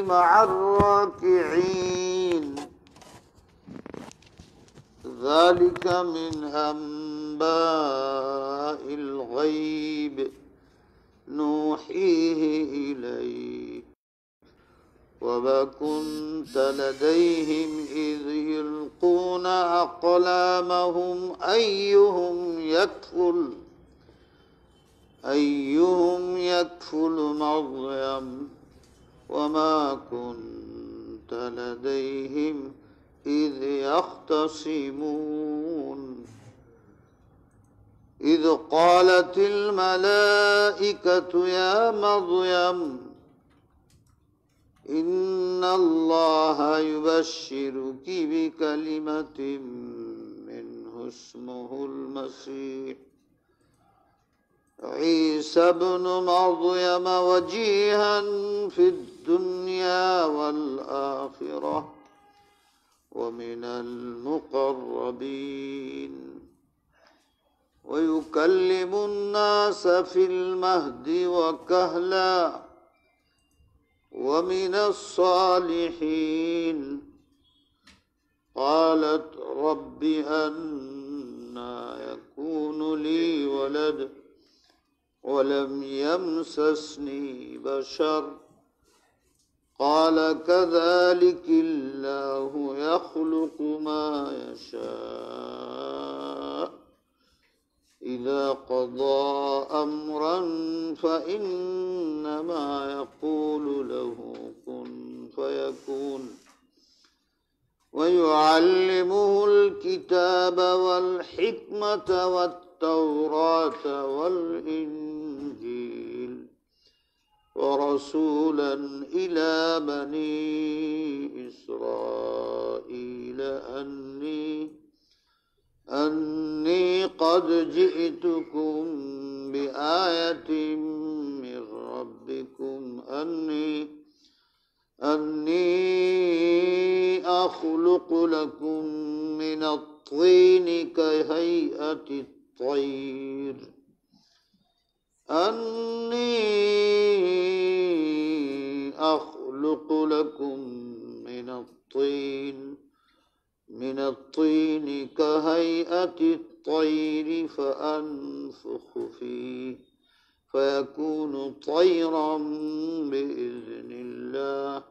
مع الراكعين ذلك من أنباء الغيب نوحيه إليك وما كنت لديهم إذ يلقون أقلامهم أيهم يكفل مريم وما كنت لديهم إذ يختصمون إذ قالت الملائكة يا مريم إن الله يبشرك بكلمة منه اسمه المسيح عيسى ابن مريم وجيها في الدنيا والآخرة ومن المقربين ويكلم الناس في المهد وكهلا ومن الصالحين قالت رب أنى يكون لي ولد ولم يمسسني بشر قال كذلك الله يخلق ما يشاء إذا قضى أمرا فإنما يقول له كن فيكون ويعلمه الكتاب والحكمة والتوراة والإنجيل ورسولا إلى بني إسرائيل أني قد جئتكم بآية من ربكم أني أخلق لكم من الطين كهيئة الطير كهيئة الطير فأنفخ فيه فيكون طيرا بإذن الله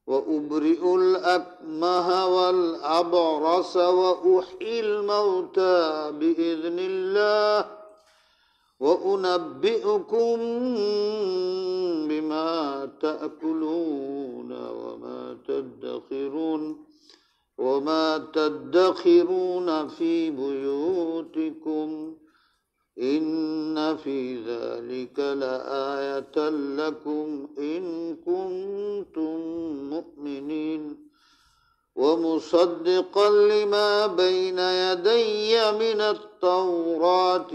وأبرئ الأكمه والأبرص وأحيي الموتى بإذن الله وأنبئكم بما تأكلون وما تدخرون في بيوتكم إن في ذلك لآية لكم إن كنتم مؤمنين ومصدقا لما بين يدي من التوراة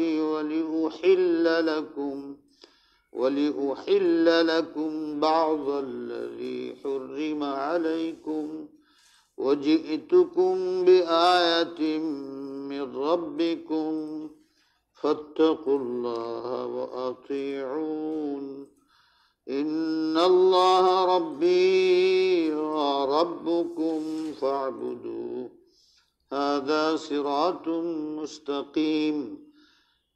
ولأحل لكم بعض الذي حرم عليكم وجئتكم بآية من ربكم فاتقوا الله وأطيعون إن الله ربي وربكم فاعبدوه هذا صراط مستقيم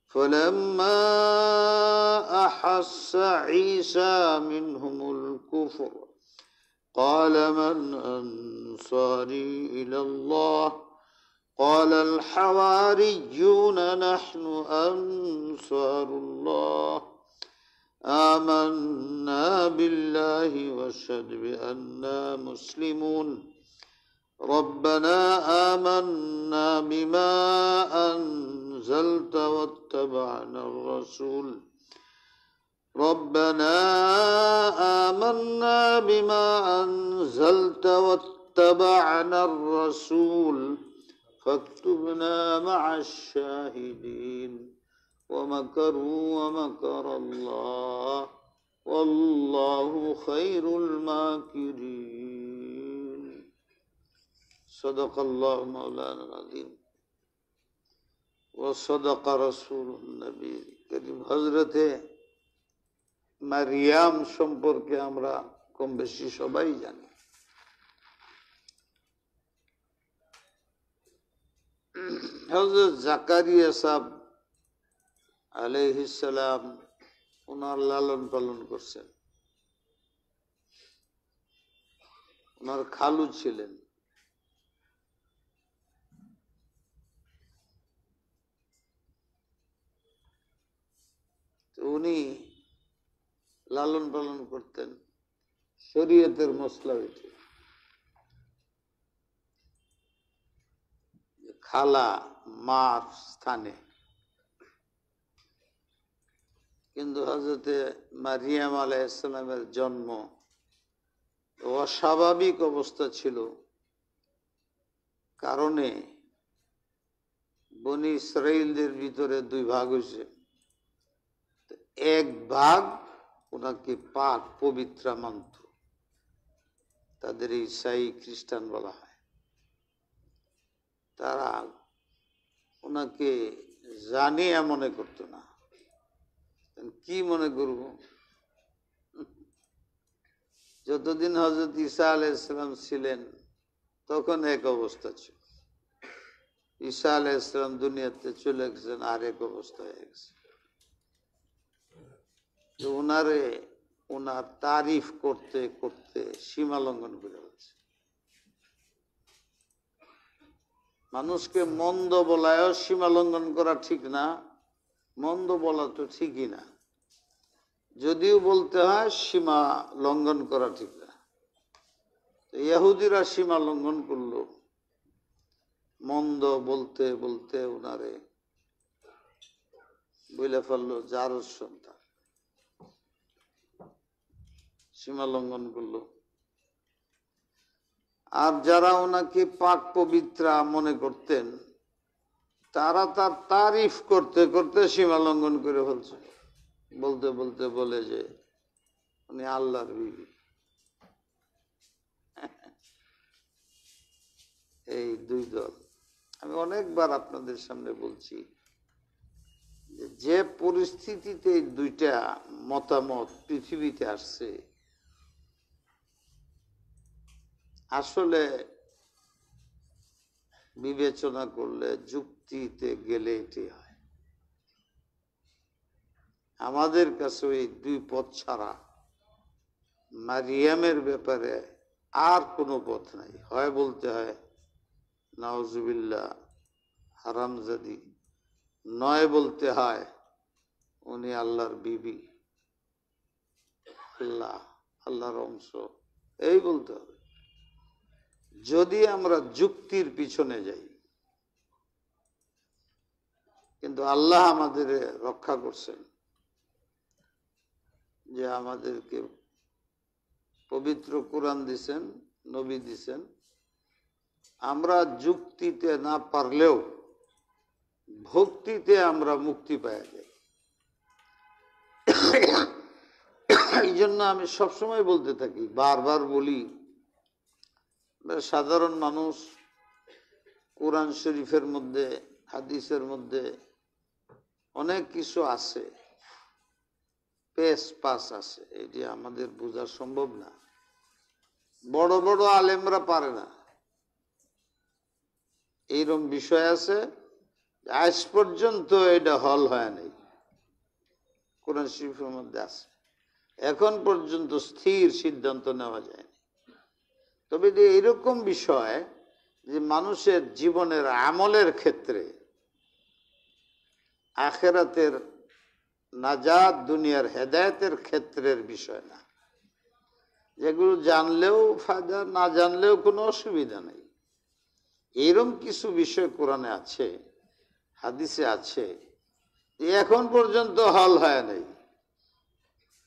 فلما أحس عيسى منهم الكفر قال من أنصاري إلى الله قال الحواريون نحن أنصار الله آمنا بالله واشهد بأننا مسلمون ربنا آمنا بما أنزلت واتبعنا الرسول فاكتبنا مع الشاهدين ومكروا ومكر الله والله خير الماكرين صدق الله مولانا العظيم وصدق رسول النبي الكريم। হযরতে মারিয়াম সম্পর্কে আমরা কম বেশি সবাই জানি। হযরত জাকারিয়া সাহেব আলাইহিস সালাম ওনার লালন পালন করছেন। ওনার খালু ছিলেন। উনি লালন পালন করতেন শরীয়তের মসলা হইতে, খালা মার স্থানে। কিন্তু হযরতে মারিয়াম আলাইহিস সালামের জন্ম অস্বাভাবিক অবস্থা ছিল, কারণে বনি ইসরাইলদের ভিতরে দুই ভাগ হয়েছে। এক ভাগ ওনাকে পাক পবিত্রা মানত, তাদের ঈসাই খ্রিস্টান বলা হয়। তারা ওনাকে জানিয়া মনে করতো না। কি মনে করব, যতদিন হযরত ঈসা আলাইহিস সালাম ছিলেন তখন এক অবস্থা ছিল, ঈসা আলাইহিস সালাম দুনিয়াতে চলে গেছেন আর এক অবস্থা হয়ে গেছে। ওনারে ওনার তারিফ করতে করতে সীমা লঙ্ঘন করে ফেলছে। মানুষকে মন্দ বলায়ও সীমা লঙ্ঘন করা ঠিক না, মন্দ বলা তো ঠিকই না, যদিও বলতে হয় সীমা লঙ্ঘন করা ঠিক না। ইহুদিরা সীমা লঙ্ঘন করলো, মন্দ বলতে বলতে ওনারে বলে ফেললো জারজ সন্তান, সীমা লঙ্ঘন করলো। আর যারা ওনাকে পাক পবিত্রা মনে করতেন, তারা তার তারিফ করতে করতে সীমা লঙ্ঘন করে ফেলছে। বলতে বলতে বলে যে উনি আল্লাহর বিবি। এই দুই দল। আমি অনেকবার আপনাদের সামনে বলছি যে পরিস্থিতিতে দুইটা মতামত পৃথিবীতে আসছে, আসলে বিবেচনা করলে যুক্তিতে গেলে এটি হয়। আমাদের কাছে ওই দুই পথ ছাড়া মারিয়ামের ব্যাপারে আর কোনো পথ নাই। হয় বলতে হয় নাউজুবিল্লাহ হারামজাদি, নয় বলতে হয় উনি আল্লাহর বিবি, আল্লাহর অংশ, এই বলতে হবে। যদি আমরা যুক্তির পিছনে যাই, কিন্তু আল্লাহ আমাদের রক্ষা করছেন যে আমাদেরকে পবিত্র কোরআন দিছেন, নবী দিছেন। আমরা যুক্তিতে না পারলেও ভক্তিতে আমরা মুক্তি পাওয়া যাই। এই জন্য আমি সবসময় বলতে থাকি, বারবার বলি, সাধারণ মানুষ কোরআন শরীফের মধ্যে হাদিসের মধ্যে অনেক কিছু আছে, পেশ পাস আছে, এটি আমাদের বোঝা সম্ভব না। বড় বড় আলেমরা পারে না। এইরকম বিষয় আছে আজ পর্যন্ত এটা হল হয় নাই, কোরআন শরীফের মধ্যে আছে, এখন পর্যন্ত স্থির সিদ্ধান্ত নেওয়া যায়নি। তবে এরকম বিষয় যে মানুষের জীবনের আমলের ক্ষেত্রে আখিরাতের নাজাত, দুনিয়ার হেদায়েতের ক্ষেত্রের বিষয় না, যেগুলো জানলেও ফায়দা, না জানলেও কোনো অসুবিধা নেই। এরকম কিছু বিষয় কোরআনে আছে, হাদিসে আছে, এখন পর্যন্ত হল হয় নাই,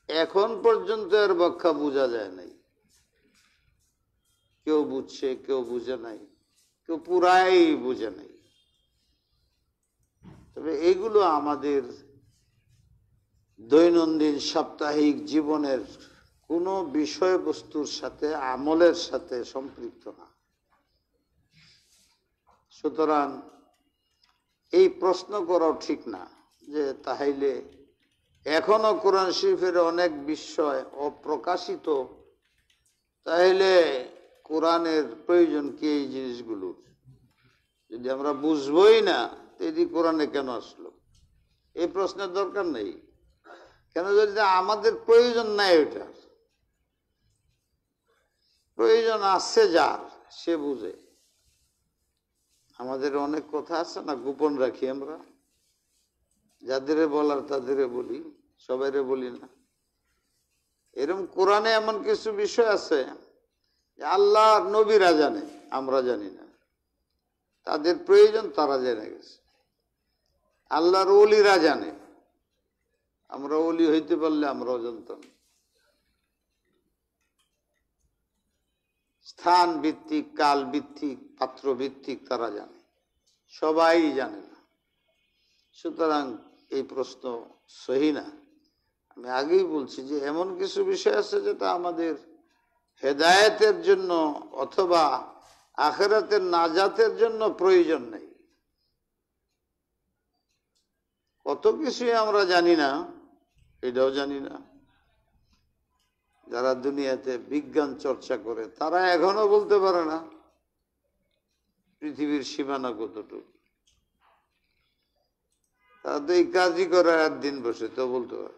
এখন পর্যন্ত এর ব্যাখ্যা বোঝা যায় নাই। কেউ বুঝছে, কেউ বুঝে নাই, কেউ পুরাই বুঝে নাই। তবে এইগুলো আমাদের দৈনন্দিন সাপ্তাহিক জীবনের কোনো বিষয়বস্তুর সাথে, আমলের সাথে সম্পৃক্ত না। সুতরাং এই প্রশ্ন করাও ঠিক না যে তাহলে এখনো কোরআন শরীফের অনেক বিষয় অপ্রকাশিত তাহলে কোরআনের প্রয়োজন কি এই জিনিসগুলোর? যদি আমরা বুঝবই না, এটি কোরআনে কেন আসলো? এই প্রশ্নের দরকার নেই। কেন? যদি আমাদের প্রয়োজন নাই, ওইটার প্রয়োজন আছে যার, সে বুঝে। আমাদের অনেক কথা আছে না, গোপন রাখি আমরা, যাদের বলার তাদের বলি, সবাইরে বলি না। এরকম কোরআনে এমন কিছু বিষয় আছে আল্লাহ নবীরা জানে, আমরা জানি না। তাদের প্রয়োজন তারা জেনে গেছে। আল্লাহর ওলিরা জানে, আমরা ওলি হইতে পারলে আমরাও জানতাম। স্থান ভিত্তিক, কাল ভিত্তিক, পাত্র ভিত্তিক তারা জানে, সবাই জানে না। সুতরাং এই প্রশ্ন সহি না। আমি আগেই বলছি যে এমন কিছু বিষয় আছে যেটা আমাদের হেদায়েতের জন্য অথবা আখিরাতের নাজাতের জন্য প্রয়োজন নেই। কত কিছুই আমরা জানি না, এটাও জানি না। যারা দুনিয়াতে বিজ্ঞান চর্চা করে তারা এখনো বলতে পারে না পৃথিবীর সীমানা কতটুকু। তারা তো এই কাজই করে, রাত দিন বসে, তো বলতে পারে না।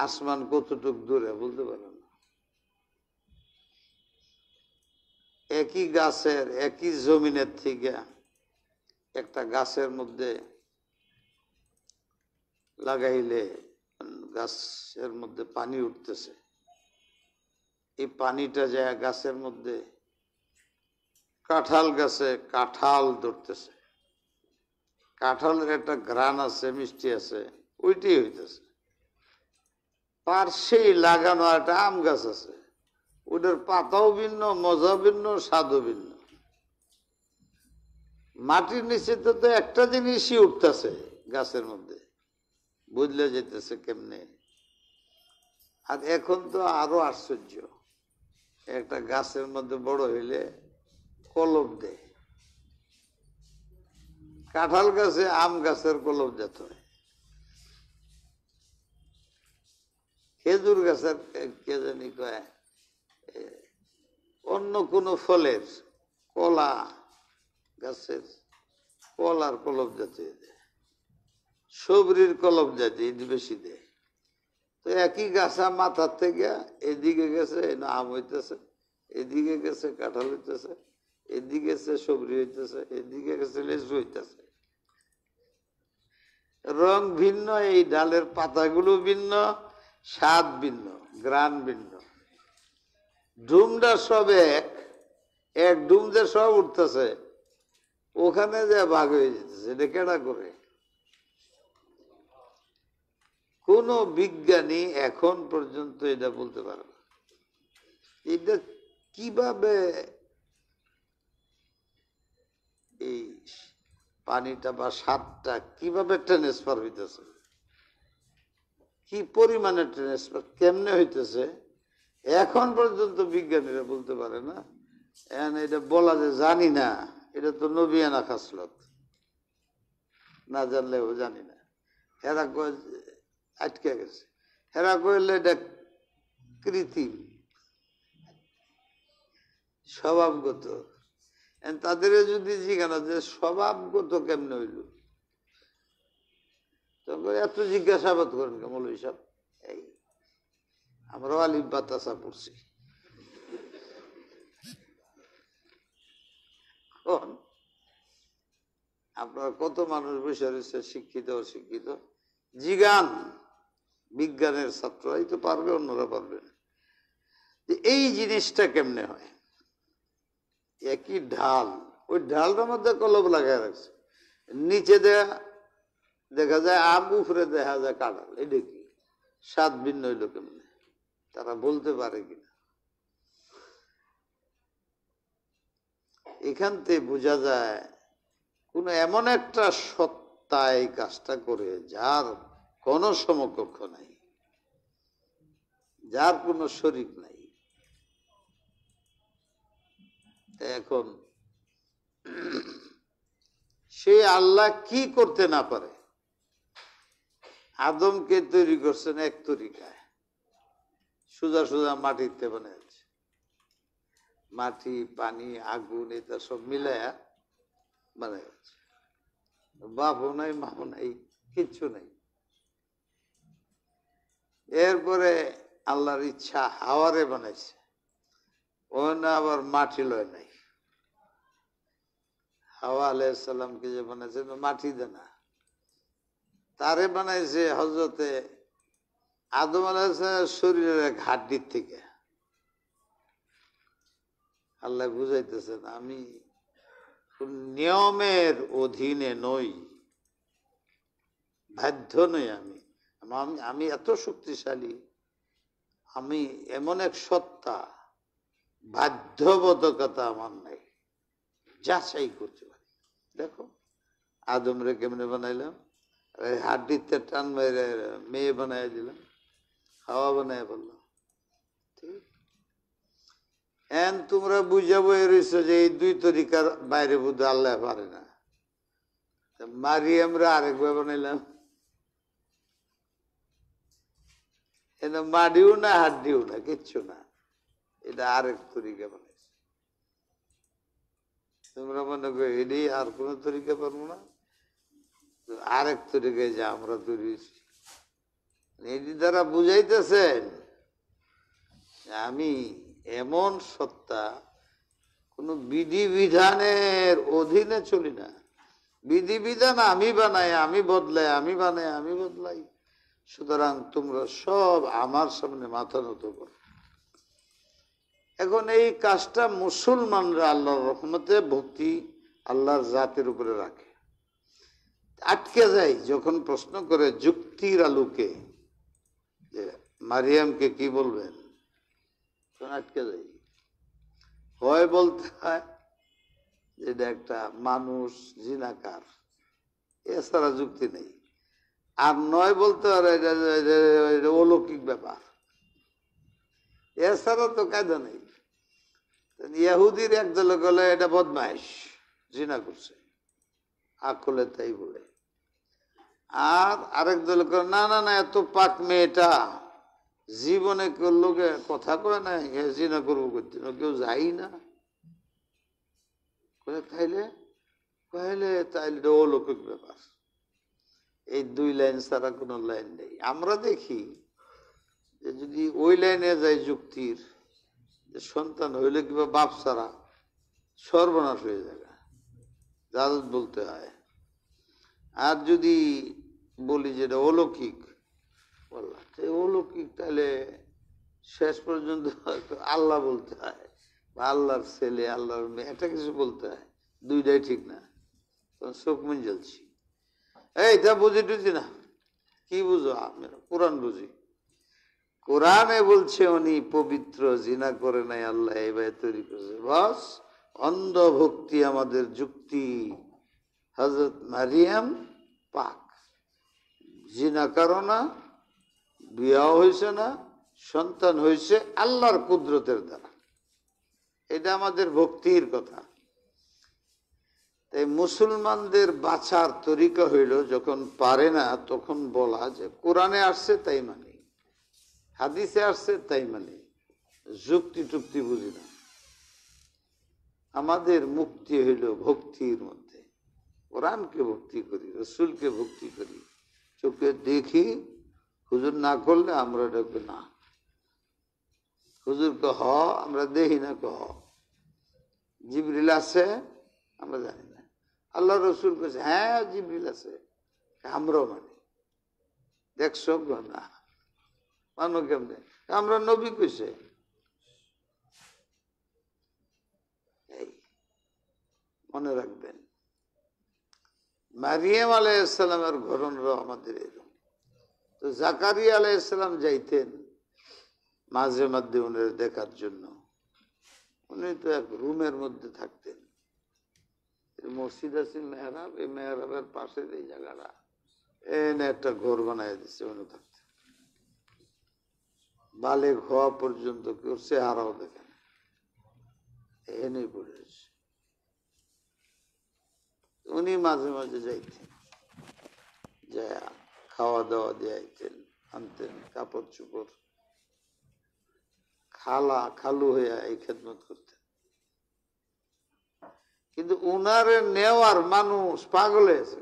আসমান কতটুক দূরে বলতে পারে না। একই গাছের, একই জমিনের থেকে একটা গাছের মধ্যে লাগাইলে গাছের মধ্যে পানি উঠতেছে, এই পানিটা যায় গাছের মধ্যে, কাঁঠাল গাছে কাঁঠাল ধরতেছে, কাঁঠালের একটা ঘ্রাণ আছে, মিষ্টি আছে, ওইটাই হইতেছে। পার্শ্বেই লাগানো একটা আম গাছ আছে, ওটার পাতাও ভিন্ন, মজা ভিন্ন, স্বাদও ভিন্ন। মাটির নিচে তো একটা জিনিসই উঠতেছে গাছের মধ্যে, বুঝলে যেতেছে কেমনে। আর এখন তো আরো আশ্চর্য, একটা গাছের মধ্যে বড় হইলে কলম দেয়। কাঁঠাল গাছে আম গাছের কলম যেতে হয়, খেজুর গাছের কে জানি কয়, অন্য কোন ফলের, কলা গাছের কলার কলম জাতীয় দেয়, সবরির কলম জাতীয় বেশি দেয়। তো একই গাছা মাথার থেকে এদিকে গেছে আম হইতেছে, এদিকে গেছে কাঁঠাল হইতেছে, এদিকে গেছে সবরি হইতেছে, এদিকে গেছে লেচু হইতেছে। রং ভিন্ন, এই ডালের পাতাগুলো ভিন্ন, স্বাদ ভিন্ন, ঘ্রাণ ভিন্ন। ডুমটা সব এক, এক ডুম যে সব উঠতেছে, ওখানে যে ভাগ হয়ে যেতেছে, এটা কেডা করে? কোন বিজ্ঞানী এখন পর্যন্ত এটা বলতে পারে না। এটা কিভাবে এই পানিটা বা স্বাদটা কিভাবে ট্রান্সফার হইতেছে, কি পরিমাণে ট্রান্সফার, কেমনে হইতেছে, এখন পর্যন্ত বিজ্ঞানীরা বলতে পারে না। এটা বলা যে জানি না, এটা তো নবিয়ানা খাসলত, না জানলেও জানি না। এরা আটকে গেছে, এরা কইলে এটা কৃত্রিম, স্বভাবগত। তাদের যদি জিজ্ঞাসা যে স্বভাবগত কেমনে হইল, তখন এত জিজ্ঞাসাবাদ করেন কে মৌলভী সাহেব? এই আমরাও আলিফ বাতাসা পড়ছি। আপনার কত মানুষ বসে রয়েছে, শিক্ষিত অশিক্ষিত, জিগান বিজ্ঞানের ছাত্র, এই তো পারবে, অন্যরা পারবে না। এই জিনিসটা কেমনে হয়? একই ঢাল, ওই ঢালটার মধ্যে কলম লাগাই রাখছে, নিচে দেখা যায় আম, উপরে দেখা যায় কাঁঠাল। এটা কি স্বাদ ভিন্ন হইল কেমনে? তারা বলতে পারে কিনা? এখান থেকে বোঝা যায় কোন এমন একটা সত্তা এই কাজটা করে যার কোন সমকক্ষ নাই, যার কোনো শরীক নাই। এখন সে আল্লাহ কি করতে না পারে? আদমকে তৈরি করছেন এক তরিকায়, সোজা সোজা মাটিতে বানিয়েছে, মাটি, পানি, আগুন এটা সব মিলায়া বানাই হচ্ছে। বাপও নাই, মাও নাই, কিচ্ছু নাই। এরপরে আল্লাহর ইচ্ছা হাওয়ারে বানাইছে, ও না আবার মাটি লয় নাই। হাওয়া আলাইহিসসালামকে যে বানাইছে মাটি দেনা, তারে বানাইছে হযরতে আদম আলাইহিসসালামের শরীরের এক হাড্ডির থেকে। আল্লাহ বুঝাইতেছেন আমি নিয়মের অধীনে নই, বাধ্য নই। আমি এত শক্তিশালী, আমি এমন এক সত্তা, বাধ্যবাধকতা আমার নাই, যাচাই করতে পারি। দেখো আদম রে কেমনে বানাইলাম, হাড্ডিতে টান মেরে মেয়ে বানাই দিলাম, হাওয়া বানাই বললাম। ঠিক এন তোমরা বুঝাবো রয়েছ যে এই দুই তরিকার বাইরে বোধ আল্লাহ পারে না। মারিয়ামরা আরেকবার বানাইলাম, এটা মাটিও না, হাড্ডিও না, কিচ্ছু না, এটা আরেক তরিকা বানাইছে। তোমরা মনে করো এটি আর কোন তরিকা পারবো না, আরেক তরিকায় যা আমরা তৈরি হয়েছি। এটি দ্বারা বুঝাইতেছেন আমি এমন সত্তা, কোন বিধিবিধানের অধীনে চলি না। বিধিবিধান আমি বানাই, আমি বদলাই, আমি বানাই, আমি বদলাই। সুতরাং তোমরা সব আমার সামনে মাথা নত করো। এখন এই কাজটা মুসলমানরা আল্লাহর রহমতে ভক্তি আল্লাহর জাতের উপরে রাখে। আটকে যায় যখন প্রশ্ন করে যুক্তির আলোকে যে মারিয়ামকে কি বলবেন, তখন আটকে যায়। হয় বলতে হয় যেটা একটা মানুষ জিনাকার, এছাড়া যুক্তি নেই। আর নয় বলতে পারে এটা অলৌকিক ব্যাপার, এছাড়া তো কায়দা নেই। ইহুদির একদলে গেলে এটা বদমাইশ, জিনা করছে, আকলে তাই বলে। আর আরেক দলে করে না না না, এত পাক মেয়েটা জীবনে কেউ লোকে কথা কয় না, জিনা করবো করতে কেউ যাই না। তাইলে তাইলে তাইলে অলৌকিক ব্যাপার। এই দুই লাইন ছাড়া কোনো লাইন নেই। আমরা দেখি যে যদি ওই লাইনে যায় যুক্তির, যে সন্তান হইলে কিংবা বাপ ছাড়া সর্বনাশ হয়ে যাবে, জাদত বলতে হয়। আর যদি বলি যেটা অলৌকিক বললাম, অলৌকিক তাহলে শেষ পর্যন্ত আল্লাহ বলতে হয়, বা আল্লাহর ছেলে, আল্লাহর মেয়ে, এটা কিছু বলতে হয়। দুইটাই ঠিক না, তখন চোখ মুন জ্বলছি। এইটা বুঝি টুঝি না, কি বুঝো? আমি কোরআন বুঝি। কোরআনে বলছে উনি পবিত্র, জিনা করে নাই, আল্লাহ এইভাবে তৈরি করেছে। বাস অন্ধ ভক্তি আমাদের যুক্তি। হযরত মারিয়াম পাক, জিনা করো না, বিয়াও হয়েছে না, সন্তান হয়েছে আল্লাহর কুদরতের দ্বারা। এটা আমাদের ভক্তির কথা। তাই মুসলমানদের বাছার তরিকা হইল যখন পারে না তখন বলা যে কোরআনে আসছে তাই মানি, হাদিসে আসছে তাই মানি, যুক্তি টুক্তি বুঝি না। আমাদের মুক্তি হইল ভক্তির মধ্যে। কোরআনকে ভক্তি করি, রসুলকে ভক্তি করি, চোখে দেখি, হুজুর না করলে আমরা ডাকবে না, হুজুরকে হ আমরা দেখি না, হ জিবরিল আছে আমরা জানি না, আল্লাহ রসুল কেছে হ্যাঁ জিবরিল আছে, আমরাও মানি। দেখছো না মানো কেমনে? আমরা নবী কইছে। এই মনে রাখবেন, মারিয়াম আলাইহিসসালামের ঘটনাও আমাদের এরকম। তো জাকারিয়া আলাইহিসসালাম যাইতেন মাঝে মধ্যে উনার দেখার জন্য। উনি তো এক রুমের মধ্যে থাকতেন। মসজিদ আছে মেহরাব, এই মেহরাবের পাশে এই জায়গাটা এনে একটা ঘর বানাই দিচ্ছে, উনি থাকতেন। বালেগ হওয়া পর্যন্ত কেউ চেহারাও দেখেন, এনেই পড়েছে। উনি মাঝে মাঝে যাইতেন, যা খাওয়া দাওয়া দিয়ে আইতেন, আনতেন কাপড় চোপড়, খালু হইয়া এই খেদমত করতেন। কিন্তু উনারে নেওয়ার মানুষ পাগল হয়েছে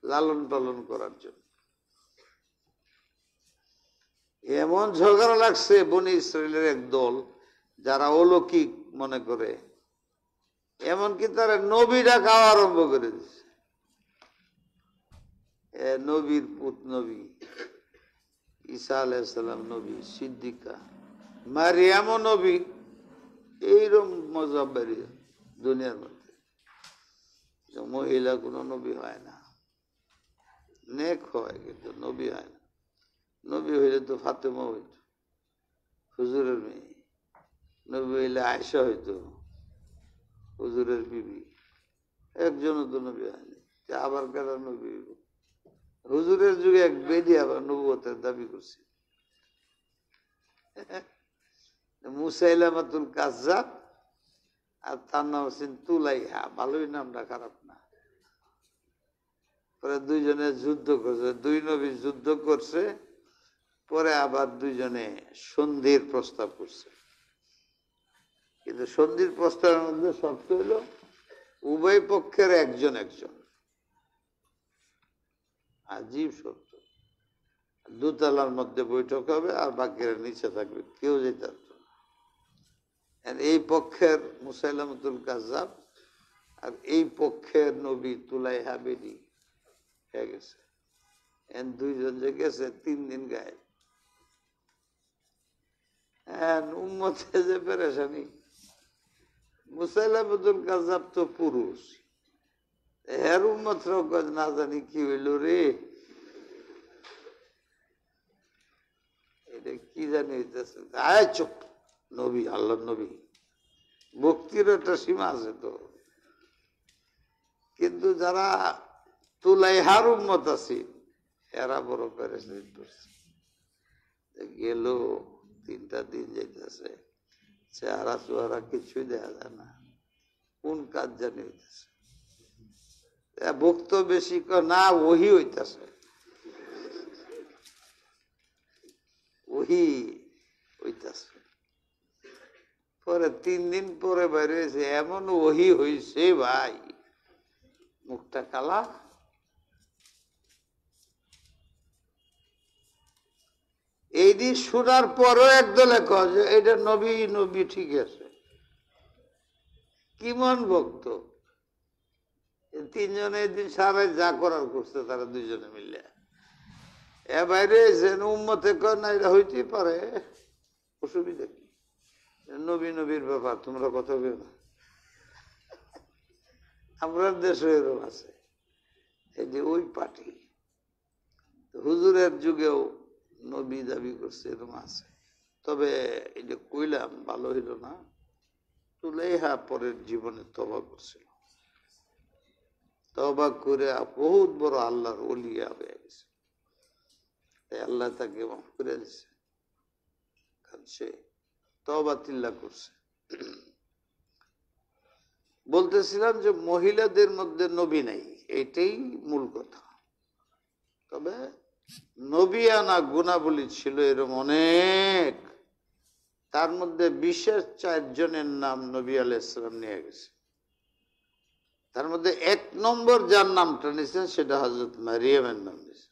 লালন পালন করার জন্য। এমন ঝগড়া লাগছে বনি ইসরায়েলের এক দল যারা অলৌকিক মনে করে, এমনকি তারা নবী ডাকা আরম্ভ করে দিচ্ছে। নবীর পুত নবী ঈসা আলাইহিসসালাম নবী, সিদ্দিকা, মারিয়ামও নবী, এইরকম মজা বেরিয়ে দুনিয়ার মধ্যে মহিলা কোনো নবী হয় না, নেক হয় কিন্তু নবী হয় না। নবী হইলে তো ফাতেমা হইত, হুজুরের মেয়ে। নবী হইলে আয়েশা হইতো, হুজুরের বিবি। একজনও তো নবী হয়নি, আবার কারা নবী হইব? হুজুরের যুগে এক বেদি আবার নবুয়তের দাবি করছে, মুসাইলামাতুল কাজ্জাব, আর তার নাম হচ্ছেন তুলাইহা। ভালোই নামটা, খারাপ না। পরে দুইজনে যুদ্ধ করছে, দুই নবী যুদ্ধ করছে, পরে আবার দুইজনে সন্ধির প্রস্তাব করছে। কিন্তু সন্ধির প্রস্তাবের মধ্যে শর্ত হইল উভয় পক্ষের একজন একজন। আজীব শর্ত। দোতলার মধ্যে বৈঠক হবে আর বাকিরা নিচে থাকবে, কেউ যেতে পারত না। এই পক্ষের মুসাইলামতুল কাজ্জাব আর এই পক্ষের নবী তুলাইহা বেদি হয়ে গেছে। দুইজন যে গেছে 3 দিন গায়ে। উম্মতে যে পেরেশানি। মুসাইলামতুল কাজ্জাব তো পুরুষ, এর উম্মতরাও না জানি কি হইল রে, এটা কি জানি হইতেছে। আয় চুপ, নবী, আল্লাহ নবী, ভক্তির একটা সীমা আছে তো। কিন্তু যারা তুলাইহার উম্মত আছে এরা বড় পেরেশানি করছে। গেল 3টা দিন যাইতেছে, চেহারা চোহারা কিছুই দেখা যায় না, কোন কাজ জানি হইতেছে। ভক্ত বেশি না, ওহি হইতেছে, ওহি হইতেছে। পরে 3 দিন পরে বাইরে হয়েছে, এমন ওহি হইছে ভাই, মুখটা কালা। এই দিন শোনার পরও একদলে কয় যে এটা নবী, নবী ঠিক আছে। কি মন ভক্ত। 3 জনে দিন সারা যা করার করছে তারা 2 জনে মিলে। এ বাইরে উম্মতে কয় না, এটা হইতেই পারে, অসুবিধা কি? নবী নবীর ব্যাপার, তোমরা কথা বলো না। আমরা দেশে এরকম আছে, এই যে ওই পার্টি হুজুরের যুগেও নবী দাবি করছে, এরকম আছে। তবে এই যে কইলাম ভালো হইল না, তুলাইহা পরের জীবনে তওবা করছিল, তওবা করে বহুত বড় আল্লাহর ওলিয়া হয়ে গেছে। তাই আল্লাহ তাকে মাফ করে দিছে, কারণ সে তওবা তিল্লা করছে। বলতেছিলাম যে মহিলাদের মধ্যে নবী নাই, এটাই মূল কথা। তবে নবী আনা গুণাবলী ছিল এরকম অনেক, তার মধ্যে বিশেষ 4 জনের নাম নবী আলাইহিস সালাম নিয়ে গেছে। তার মধ্যে 1 নম্বর যার নামটা নিয়েছেন সেটা হযরত মারিয়ামের নাম নিয়েছে।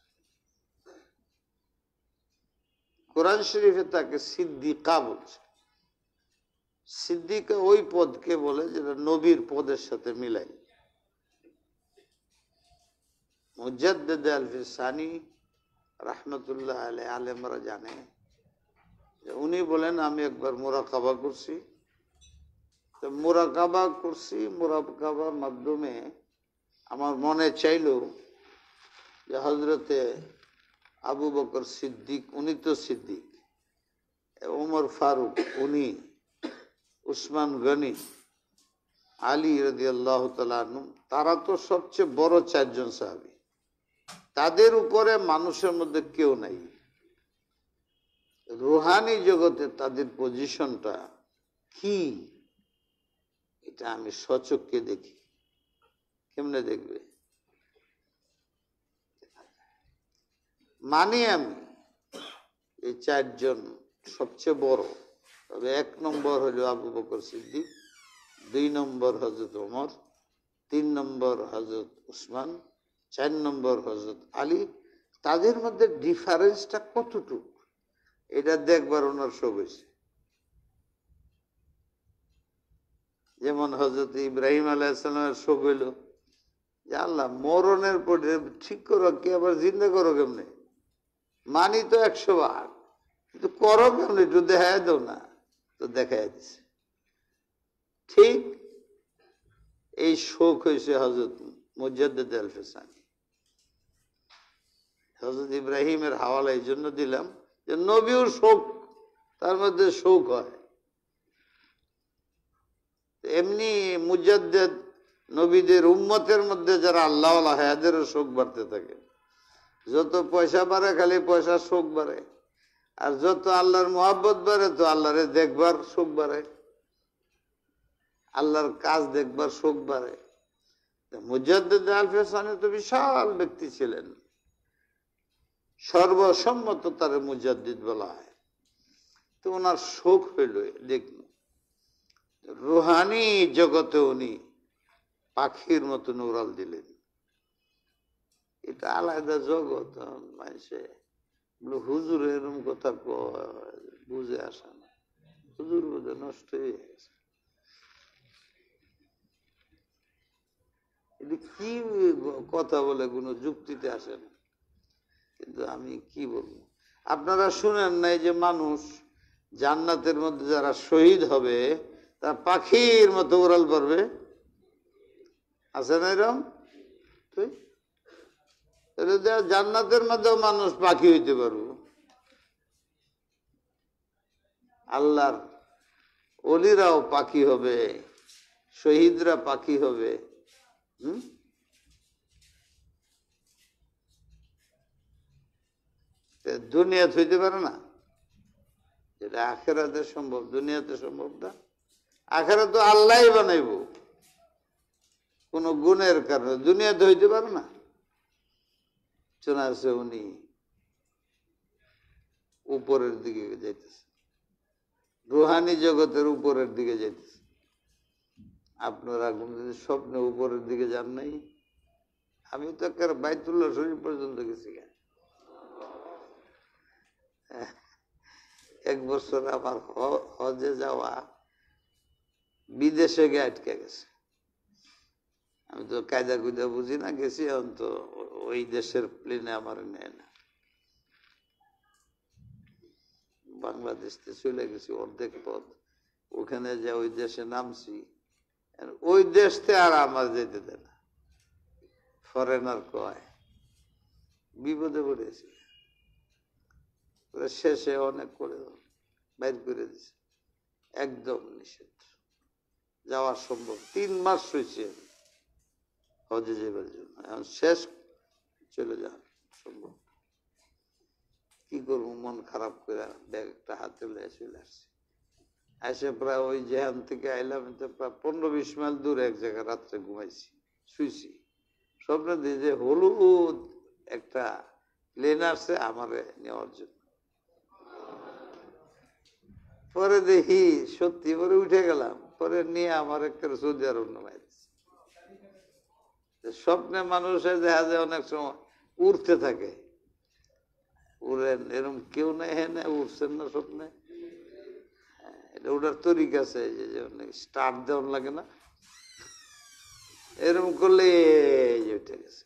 কোরআন শরীফে তাকে সিদ্দিকা বলছে। সিদ্দিকা ওই পদকে বলে যেটা নবীর পদের সাথে মিলাই। মুজাদ্দিদ আল-ফিসানি রাহমাতুল্লাহ আলাইহি আলেমরা জানে যে উনি বলেন আমি একবার মুরাকাবা করছি। তো মুরাকাবা করছি, মুরাকাবার মাধ্যমে আমার মনে চাইল যে হযরতে আবু বকর সিদ্দিক, উনি তো সিদ্দিক, ওমর ফারুক উনি, উসমান গনি, আলী রাদিয়াল্লাহু তাআলা আনহু, তারা তো সবচেয়ে বড় 4 জন সাহাবী। তাদের উপরে মানুষের মধ্যে কেউ নাই। রুহানি জগতে তাদের পজিশনটা কি, এটা আমি সচক্ষে দেখি। কেমনে দেখবে? মানি আমি এই 4 জন সবচেয়ে বড়। তবে 1 নম্বর হলো আবু বকর সিদ্দিক, 2 নম্বর হযরত ওমর, 3 নম্বর হযরত উসমান, 4 নম্বর হযরত আলী। তাদের মধ্যে ডিফারেন্সটা কতটুকু এটা দেখবার ওনার শোক হয়েছে। যেমন হযরত ইব্রাহিম আলাইহিস সালামের শোক হইল যে আল্লাহ মরণের পরে ঠিক করো কি আবার জিন্দা করো কেমনে, মানি তো 100 বার, কিন্তু করো কেমনে একটু দেখাই দাও না, তো দেখাই দিছে। ঠিক এই শোক হয়েছে হযরত মুজাদ্দিদ আল-ফিসানি। হযরত ইব্রাহিমের হাওয়ালা এই জন্য দিলাম যে নবীর শোক, তার মধ্যে শোক হয়। এমনি মুজাদ্দিদ নবীদের উম্মতের মধ্যে যারা আল্লাহওয়ালা হয় এদেরও শোক বাড়তে থাকে। যত পয়সা বাড়ে খালি পয়সার শোক বাড়ে, আর যত আল্লাহর মোহাব্বত বাড়ে তো আল্লাহরে দেখবার শোক বাড়ে, আল্লাহর কাজ দেখবার শোক বাড়ে। মুজাদ্দিদ আল-ফিসানি তো বিশাল ব্যক্তি ছিলেন, সর্বসম্মত তার মুজাদ্দিদ বলা হয়। তো ওনার শোক হইল, দেখুন রুহানি জগতে উনি পাখির মতন উড়াল দিলেন। এটা আলাদা জগৎ। মানুষে হুজুর এরকম কথা বুঝে আসে না, হুজুর বুঝে নষ্ট হয়ে গেছে। এটা কি কথা বলে কোনো যুক্তিতে আসে না। কিন্তু আমি কি বলবো, আপনারা শুনেন নাই যে মানুষ জান্নাতের মধ্যে যারা শহীদ হবে তারা পাখির মতো উড়াল পারবে, আছে না এরকম? জান্নাতের মধ্যেও মানুষ পাখি হইতে পারবে। আল্লাহর ওলিরাও পাখি হবে, শহীদরা পাখি হবে। দুনিয়াতে হইতে পারে না, যেটা আখিরাতে সম্ভব, দুনিয়াতে সম্ভব না। আখিরাত তো আল্লাহ বানাইব কোন গুণের কারণে, দুনিয়াতে হইতে পারে না। শোনা আছে উনি উপরের দিকে যাইতেছে, রুহানি জগতের উপরের দিকে যাইতেছে। আপনারা কোনদিন স্বপ্নে উপরের দিকে যান নাই? আমি তো একেবারে বাইতুল্লাহ শরীফ পর্যন্ত গেছি। এক বছর আমার হজে যাওয়া বিদেশে গিয়ে আটকে গেছে। আমি তো কায়দা কুয়দা বুঝি না, গেছি তো ওই দেশের প্লেনে আমার নেয় না। বাংলাদেশ থেকে চলে গেছি অর্ধেক পথ, ওখানে যে ওই দেশে নামছি, ওই দেশ থেকে আর আমার যেতে দেয় না, ফরেনার কয়। বিপদে পড়েছি, শেষে অনেক করে বাইর করে দিছে, একদম নিষেধ, যাওয়া সম্ভব। 3 মাস হয়েছে হজে যাবার জন্য, এখন শেষ চলে যাওয়া সম্ভব। কি করবো, মন খারাপ করে ব্যাগ একটা হাতে চলে আসছি। এসে প্রায় ওই যেখান থেকে আইলাম প্রায় 15-20 মাইল দূরে এক জায়গায় রাত্রে ঘুমাইছি, শুইছি। স্বপ্নে দিয়ে যে হলুদ একটা প্লেন আসছে আমারে নেওয়ার জন্য। পরে দেখি সত্যি, পরে উঠে গেলাম, পরে নিয়ে আমার একটা সৌদি আরব নামাই দিচ্ছে। স্বপ্নে মানুষের দেখা যায় অনেক সময় উড়তে থাকে, উড়েন এরকম কেউ নেই, হ্যাঁ না উঠছেন না স্বপ্নে? এটা ওটার তরিকা আছে, যে স্টার্ট দেওয়ার লাগে না, এরকম করলে উঠে গেছে,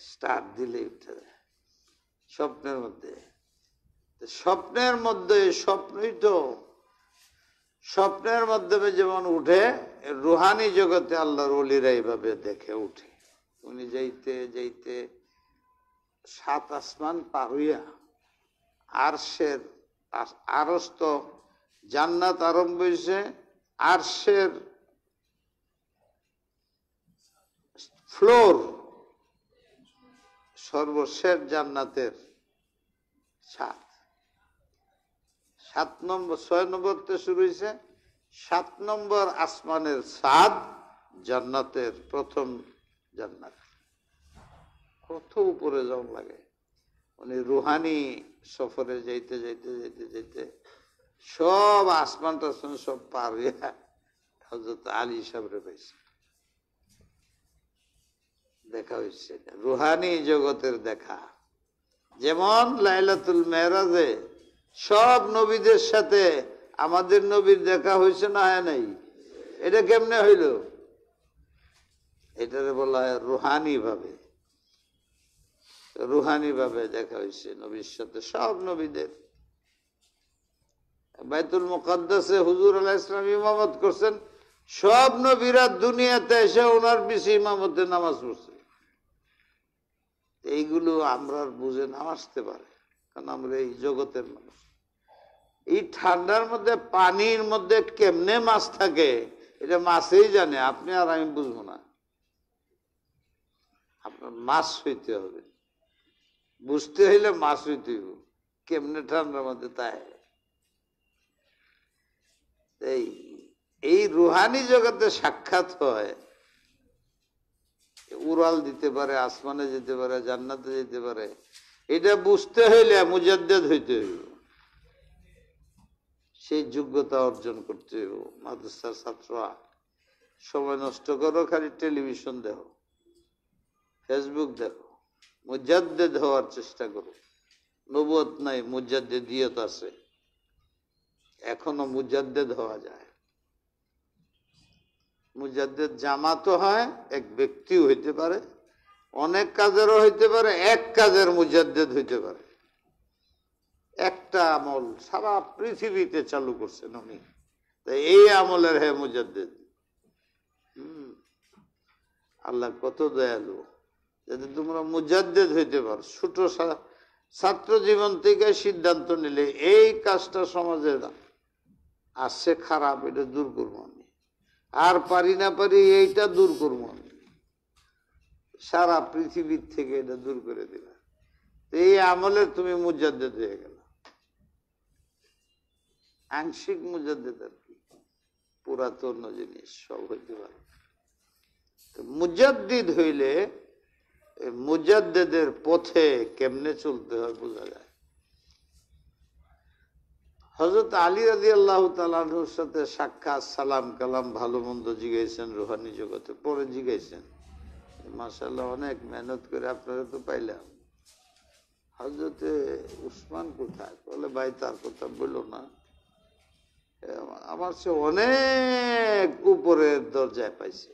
স্টার্ট দিলে উঠে যায় স্বপ্নের মধ্যে। স্বপ্নের মধ্যে স্বপ্নই তো, স্বপ্নের মাধ্যমে যেমন উঠে, রুহানি জগতে আল্লাহর ওলিরা এইভাবে দেখে উঠে। উনি যাইতে যাইতে 7 আসমান পার হইয়া আরশের, আরশ তো জান্নাত আরম্ভ হয়েছে, আরশের ফ্লোর সর্বশেষ জান্নাতের 7 নম্বর, 6 নম্বরতে শুরু হয়েছে, 7 নম্বর আসমানের ছাদ জান্নাতের প্রথম জান্নাত। কত উপরে যাওয়া লাগে। উনি রুহানি সফরে যাইতে যাইতে যাইতে যাইতে সব আসমান টাসমান সব পার হইয়া হযরত আলী সাহেবরে পাইছে। দেখা হয়েছে, রুহানি জগতের দেখা। যেমন লাইলাতুল মেরাজে সব নবীদের সাথে আমাদের নবীর দেখা হয়েছে না হয় নাই? এটা কেমনে হইল? এটারে বলা হয় রুহানি ভাবে। রুহানি ভাবে দেখা হয়েছে নবীর সাথে সব নবীদের। বাইতুল মুকাদ্দাসে হুজুর আলাইহিস সালাম ইমামত করছেন, সব নবীরা দুনিয়াতে এসে ওনার পিছে ইমামতে নামাজ পড়ছে। এইগুলো আমরা বুঝে না আসতে পারে, কারণ আমরা এই জগতের মানুষ। এই ঠান্ডার মধ্যে পানির মধ্যে কেমনে মাছ থাকে এটা মাছই জানে, আপনি আর আমি বুঝবো না। আপনার মাছ হইতে হবে, বুঝতে হইলে মাছ হইতে হবে কেমনে ঠান্ডার মধ্যে। তাই এই রুহানি জগতে সাক্ষাৎ হয়। উড়াল দিতে পারে, আসমানে যেতে পারে, জান্নাতে যেতে পারে। এটা বুঝতে হইলে মুজাদ্দেদ হইতে হইব, সেই যোগ্যতা অর্জন করতে হইব। মাদ্রাসার ছাত্ররা সময় নষ্ট করো, খালি টেলিভিশন দেখো, ফেসবুক দেখো, মুজাদ্দেদ হওয়ার চেষ্টা করো। নবুয়ত নাই, মুজাদ্দেদিয়ত আছে, এখনো মুজাদ্দেদ হওয়া যায়। মুজাদ্দেদ জামাতও হয়, এক ব্যক্তিও হইতে পারে, অনেক কাজেরও হইতে পারে, এক কাজের মুজাদ্দেদ হইতে পারে। একটা আমল সারা পৃথিবীতে চালু করছেন উনি, তাই এই আমলের হে মুজাদ্দেদ। আল্লাহ কত দয়ালু, যাতে তোমরা মুজাদ্দেদ হইতে পারো। ছোট ছাত্র জীবন থেকে সিদ্ধান্ত নিলে এই কাজটা সমাজে আসছে খারাপ, এটা দূর করবো আমি, আর পারি না পারি এইটা দূর করবো আমি, সারা পৃথিবীর থেকে এটা দূর করে দিলাম। এই আমলে তুমি মুজাদ্দেদ হয়ে গেল। আংশিক মুজাদ্দেদ আর কি, পুরাতন জিনিস সব হইতে পারে। মুজাদ্দিদ হইলে মুজাদ্দেদের পথে কেমনে চলতে হয় বোঝা যায়। হযরত আলী রাদিয়াল্লাহু তাআলা আনহুর সাথে সাক্ষাৎ, সালাম কালাম, ভালো মন্দ জিজ্ঞাসেন রুহানি জগতে, পরে জিজ্ঞাসেন। মাশাআল্লাহ অনেক মেহনত করে আপনারা তো পাইলাম। হযরতে উসমান কোথায়? বলে ভাই তার কথা বললো না, আমার সে অনেক উপরের দরজায় পাইছে।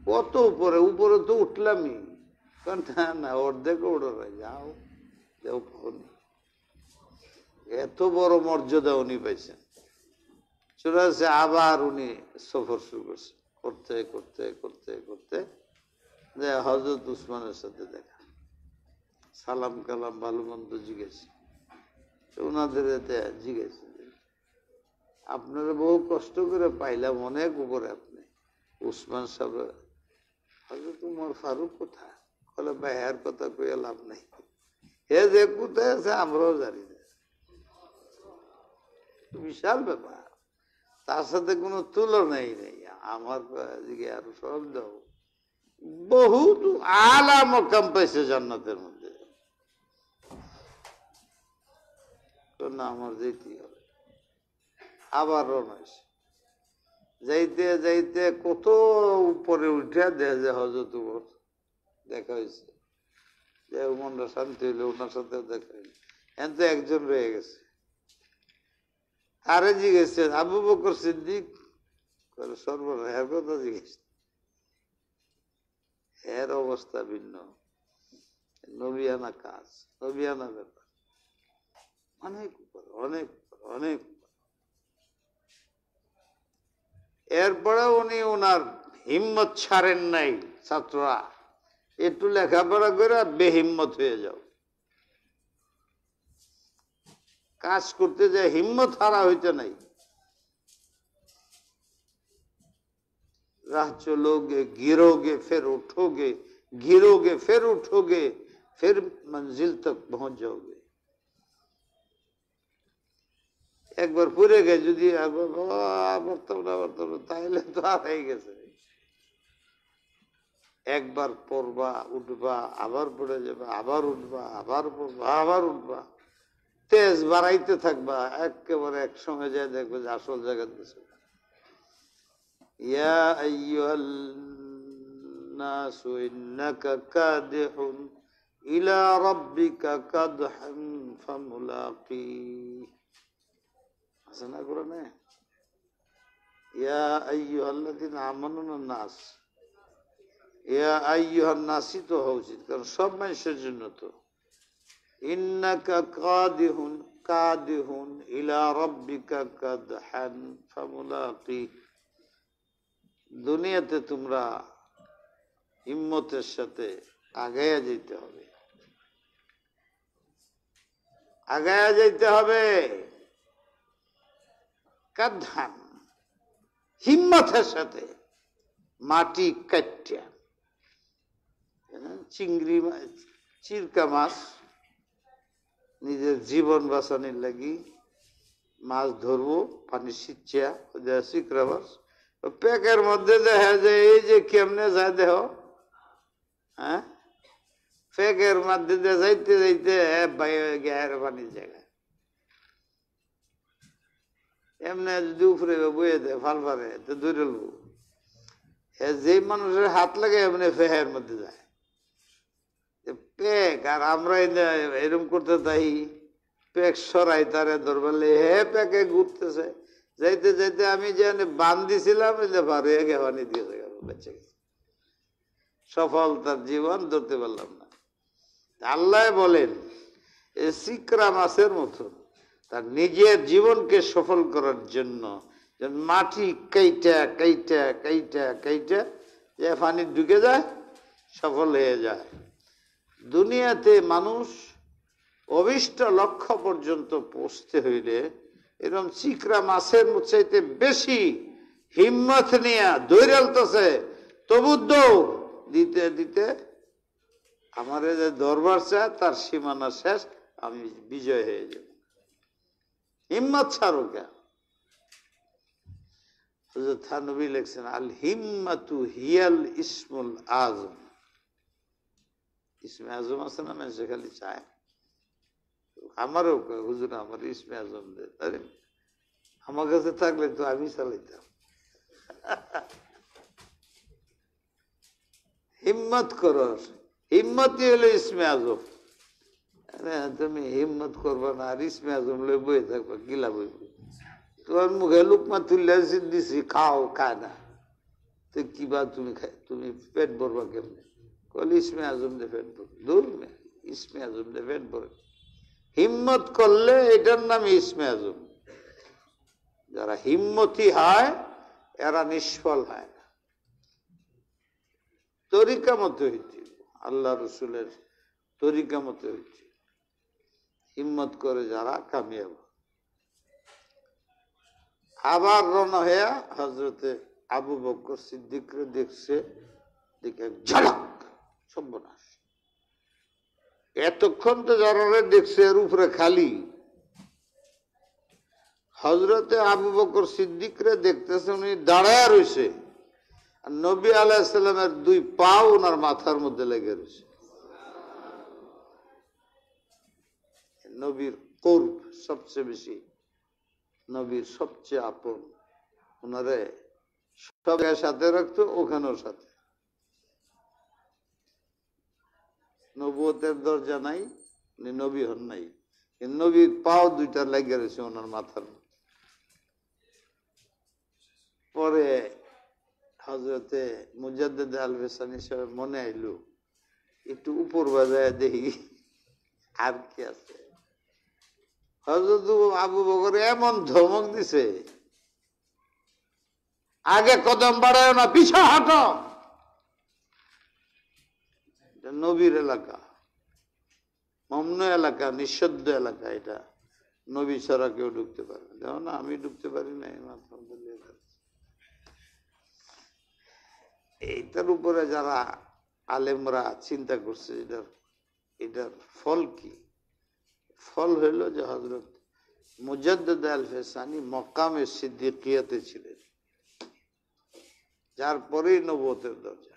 কত উপরে? উপরে তো উঠলামই, না অর্ধেক ওড়ে যাও, এত বড় মর্যাদা উনি পাইছেন। চলে আসে, আবার উনি সফর শুরু করছে, করতে করতে করতে করতে যে হযরত উসমানের সাথে দেখা, সালাম কালাম, ভালো মন্দ জিজ্ঞেস। ওনাদের জিজ্ঞেস, আপনারা বহু কষ্ট করে পাইলাম, অনেক উপরে আপনি। উসমান সাহেব, হযরত উমর ফারুক কোথায়? বলে ভাই এর কথা কইয়া লাভ নাই, হে যে কোথায় আছে আমরাও জানি না। বিশাল ব্যাপার, তার সাথে কোনো তুলনাই নেই। আমার দিকে আরো সব দাও, বহুত আলা মকাম পাইছে জান্নাতের মধ্যে। না আমার যেতেই হবে। আবার রওনা হইছে, যাইতে যাইতে কত উপরে উঠে দেখা যায় হযরত উমর দেখা হয়েছে। যে মনটা শান্তি হইলো, ওনার সাথে দেখা হইল। এখন তো একজন রয়ে গেছে, আরে জিজ্ঞেস আবু বকর সিদ্দিক, সর্বনাশ, এর কথা জিজ্ঞেস। এর অবস্থা ভিন্ন, নবিয়ানা কাজ, নবিয়ানা ব্যাপার, অনেক উপর, অনেক অনেক। এরপরে উনি ওনার হিম্মত ছাড়েন নাই। ছাত্ররা একটু লেখাপড়া করে বেহিম্মত হয়ে যাও, কাজ করতে যায় হিম্মত হারা হইতে নাই। राह चलोगे गिरोगे फिर उठोगे, गिरोगे फिर उठोगे, फिर मंजिल तक पहुंच जाओगे। একবার পড়ে গে যদি তাহলে তো আর হয়ে গেছে। একবার পড়বা, উঠবা, আবার পড়ে যাবা, আবার উঠবা, আবার পড়বা, আবার উঠবা, তেজ বাড়াইতে থাকবা, একেবারে একসঙ্গে যায় দেখবে যে আসল জায়গা দিচ্ছে। ইয়া আইয়ুহান নাসু ইন্নাকা কাদিহুন ইলা রাব্বিকা কাদহান ফামুলাকি। আছে না কোরআনে? ইয়া আইয়ুহাল্লাযীনা আমানু নাস, ইয়া আইয়ুহান নাসই তো হওয়া উচিত, কারণ সব মানুষের জন্য তো। ইন্নাকা কাদিহুন ইলা রাব্বিকা কাদহান ফামুলাকি। দুনিয়াতে তোমরা হিম্মতের সাথে আগায়া যেতে হবে, আগায়া যেতে হবে। কাদহান হিম্মতের সাথে, মাটি কাটিয়া। চিংড়ি মাছ, চিরকা মাছ নিজের জীবন বাঁচানোর লাগি মাছ ধরবো, পানি সিচ্ছা চিকরা মাছ প্যাকের মধ্যে দেখা যায় এই যে কেমনে যায় দেহ, হ্যাঁ, প্যাকের মধ্যে যাইতে যাইতে গায়ের পানির জায়গায় এমনি যদি উপরে বয়ে দেয় ফাল পারে তো ধরে লব। যে মানুষের হাত লাগে এমনি ফেহের মধ্যে যায় প্যাক। আর আমরা এরকম করতে তাই প্যাক সরাই তারে ধরবালে হে প্যাকে ঘুরতেছে। যাইতে যাইতে আমি যে বান দিছিলাম পারে পানি দিয়েছে, বেঁচে গেছে, সফল তার জীবন ধরতে পারলাম না। আল্লাহ বলেন চিকরা মাছের মতন তার নিজের জীবনকে সফল করার জন্য মাটি কাইটা কাইটা কাইটা কাইটা যে পানি ঢুকে যায়, সফল হয়ে যায়। দুনিয়াতে মানুষ অভিষ্ট লক্ষ্য পর্যন্ত পৌঁছতে হইলে এরকম চিকরা মাছের চাইতে বেশি হিম্মত নিয়ে দৌড়ালতেছে, তবু দৌড় দিতে দিতে আমার যে দরবার চায় তার সীমানা শেষ, আমি বিজয় হয়ে যাব। হিম্মত ছাড়ো কে? হযরত থানভী লিখছেন আল হিম্মাতু হিয়াল ইসমুল আযম। ইসমে আজম আছে না, মানুষ খালি চায়। আমারও হুজুর আমার ইসমে আজম দে, আরে আমার কাছে থাকলে তো আমি চালাইতাম। হিম্মত করো, হিম্মতই হলো ইসমে আজম। তুমি হিম্মত করবা না আর ইসমে আজম লই বয়ে থাকবা, গিলা বইব। তোমার মুখে লুকমা তুললে দিছি, খাও, খায় না তো কিবা তুমি তুমি পেট ভরবা কেমনে? কল ইসমে আজম দে পেট ভর, দূর ইসমে আজম দে পেট ভরে। হিম্মত করলে এটার নাম ইসমে আজম। যারা হিম্মতি হয় এরা নিষ্ফল হয় না। তরিকা মতো হইতে, আল্লাহ রসুলের তরিকা মতো হইতে হিম্মত করে যারা কামিয়াব। আবার রওনা হইয়া হযরতে আবু বকর সিদ্দিকরে দেখছে, দেখে ঝলক সর্বনাশ। এতক্ষণ তো যারা দেখছে এর উপরে খালি। হযরতে আবু বকর সিদ্দিকরে দেখতেছে, উনি দাঁড়ায় রয়েছে আর নবী আলাইহিস সালামের দুই পা ওনার মাথার মধ্যে লেগে রয়েছে। নবীর কুরব সবচেয়ে বেশি, নবীর সবচেয়ে আপন, ওনারে সব সাথে রাখতো, ওখানেও সাথে। নবুয়তের দরজা নাই, নবী হন নাই, নবীর পাও দুইটা লেগে রয়েছে ওনার মাথার। পরে হযরতে মুজাদ্দিদ আল-ফিসানি সাহেব মনে আইলো, একটু উপর বাজায় দেখি আর কি আছে। হযরত আবু বকর এমন ধমক দিছে, আগে কদম বাড়ায় না, পিছা হাঁটো। নবীর এলাকা, মমনু এলাকা, নিষিদ্ধ এলাকা, এটা নবী ছাড়া কেউ ঢুকতে পারে না। যেমন আমি ঢুকতে পারি না। এইটার উপরে যারা আলেমরা চিন্তা করছে এটার ফল কি? ফল হইল যে হযরত মুজাদ্দিদ আল-ফিসানি মকামে সিদ্দিকিয়াতে ছিলেন, যার পরেই নবুয়তের দরজা।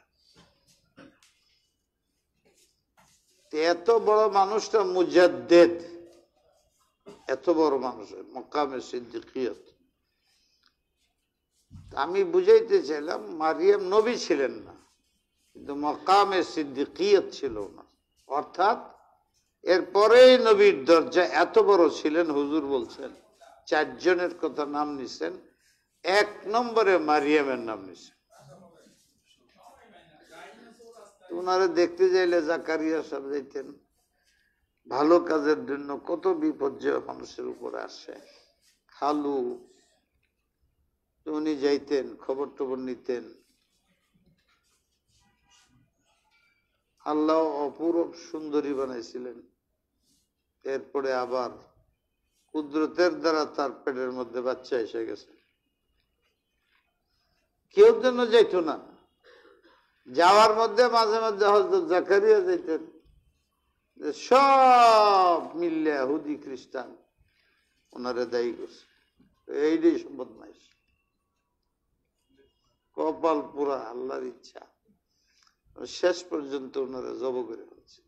এত বড় মানুষটা মুজাদ্দিদ, এত বড় মানুষ মকামে সিদ্দিকিয়াত, আমি বুঝাইতে চাইলাম মারিয়াম নবী ছিলেন না, কিন্তু মকামে সিদ্দিকিয়ত ছিল না, অর্থাৎ এরপরেই নবীর দরজা এত বড় ছিলেন। হুজুর বলছেন 4 জনের কথা নাম নিছেন, 1 নম্বরে মারিয়ামের নাম নিছেন। ওনারে দেখতে যাইলে জাকারিয়া সাহেব যাইতেন, ভালো কাজের জন্য কত বিপর্যয় মানুষের উপরে আসে। খালু উনি যাইতেন, খবর টবর নিতেন। আল্লাহ অপূরব সুন্দরী বানাইছিলেন। এরপরে আবার কুদরতের দ্বারা তার পেটের মধ্যে বাচ্চা এসে গেছে। কেউ যেন যাইতো না, যাওয়ার মধ্যে মাঝে মাঝে হযরত জাকারিয়া যাইতেন, সব মিললে ইহুদি খ্রিস্টান ওনারে দায়ী করছে, এইটাই বদমাইশ। কপাল পুরা আল্লাহর ইচ্ছা, শেষ পর্যন্ত ওনারা জব করে ফেলছে।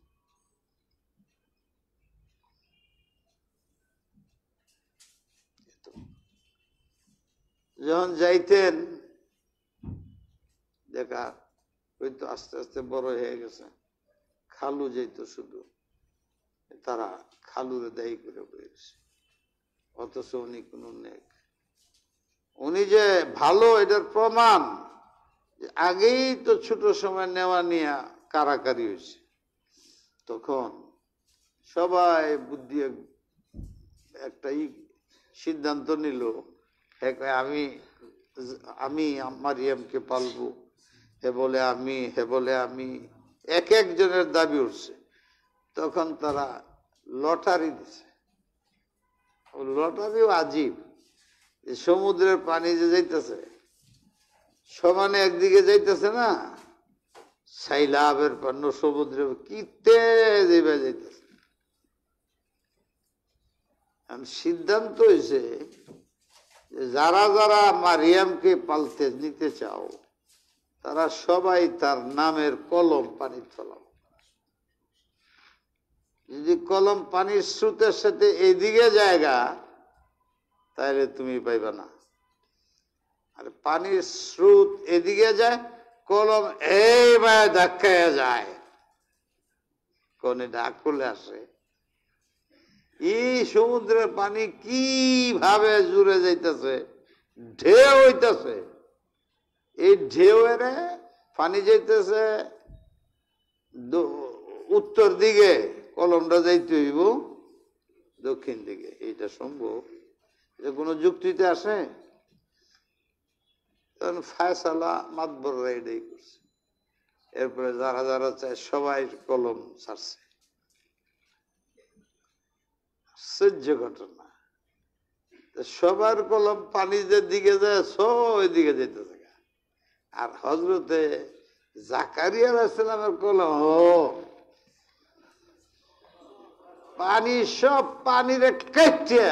যখন যাইতেন দেখা ওই তো আস্তে আস্তে বড় হয়ে গেছে, খালু যাইতো শুধু, তারা খালুরে দায়ী করে বলেছে। অথচ উনি কোন নেক, উনি যে ভালো এটার প্রমাণ আগেই তো ছোট সময় নেওয়া নিয়ে কারাকারি হয়েছে। তখন সবাই বুদ্ধি একটা সিদ্ধান্ত নিল, আমি আমি মারিয়ামকে পালবো, হে বলে আমি, হে বলে আমি, এক একজনের দাবি উঠছে। তখন তারা লটারি দিছে। লটারিও আজীব, সমুদ্রের পানি যে যাইতেছে সমানে একদিকে যাইতেছে না, সাইলাবের পান্য সমুদ্রে কি তেজ যাইতেছে। সিদ্ধান্ত হয়েছে যারা যারা মারিয়ামকে পালতে নিতে চাও তারা সবাই তার নামের কলম পানি ফেলাও। যদি কলম পানির স্রোতের সাথে এইদিকে জায়গা তাহলে তুমি পাইবা না, আর পানির স্রোত এদিকে যায়, কলম এইভাবে ধাক্কায় যায়, কোন ডাক করলে আসে। এই সমুদ্রের পানি কিভাবে জুড়ে যাইতেছে, ঢেউ হইতেছে, এই ঢেউয়ের পানি যাইতেছে উত্তর দিকে, কলমটা যাইতে হইব দক্ষিণ দিকে। এইটা সম্ভব? এটা কোনো যুক্তিতে আসে? তখন ফায়সালা মাতবররা এটাই করছে। এরপরে যারা যারা চায় সবাই কলম ছাড়ছে। আশ্চর্য ঘটনা, সবার কলম পানি যে দিকে যায় সব দিকে যেতেছে। আর হযরতে জাকারিয়া আলাইহিস সালামের কলম পানি সব পানিরে কেটে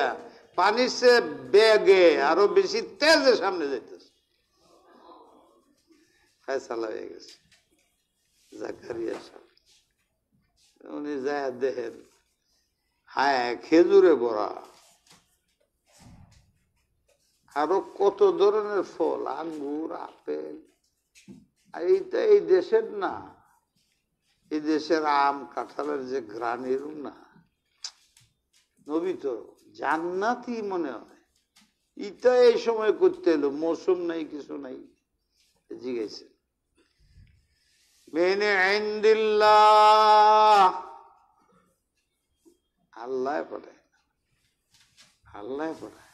পানির সে বেগে আরো বেশি তেজে সামনে যাইতেছে। ফয়সালা হয়ে গেছে। জাকারিয়া সাহেব উনি যায় দেখেন, হ্যাঁ খেজুরে ভরা, আরো কত ধরনের ফল, আঙ্গুর, আপেল। এইটা এই দেশের না, এই দেশের আম কাঁঠালের যে ঘ্রাণ এরকম না, নবী তো জান্নাতি মনে হয়। ইটা এই সময় করতে এলো, মৌসুম নাই কিছু নাই। জিজ্ঞেস মেনে ইনদিল্লাহ, আল্লাহ পড়ায়, আল্লাহ পড়ায়।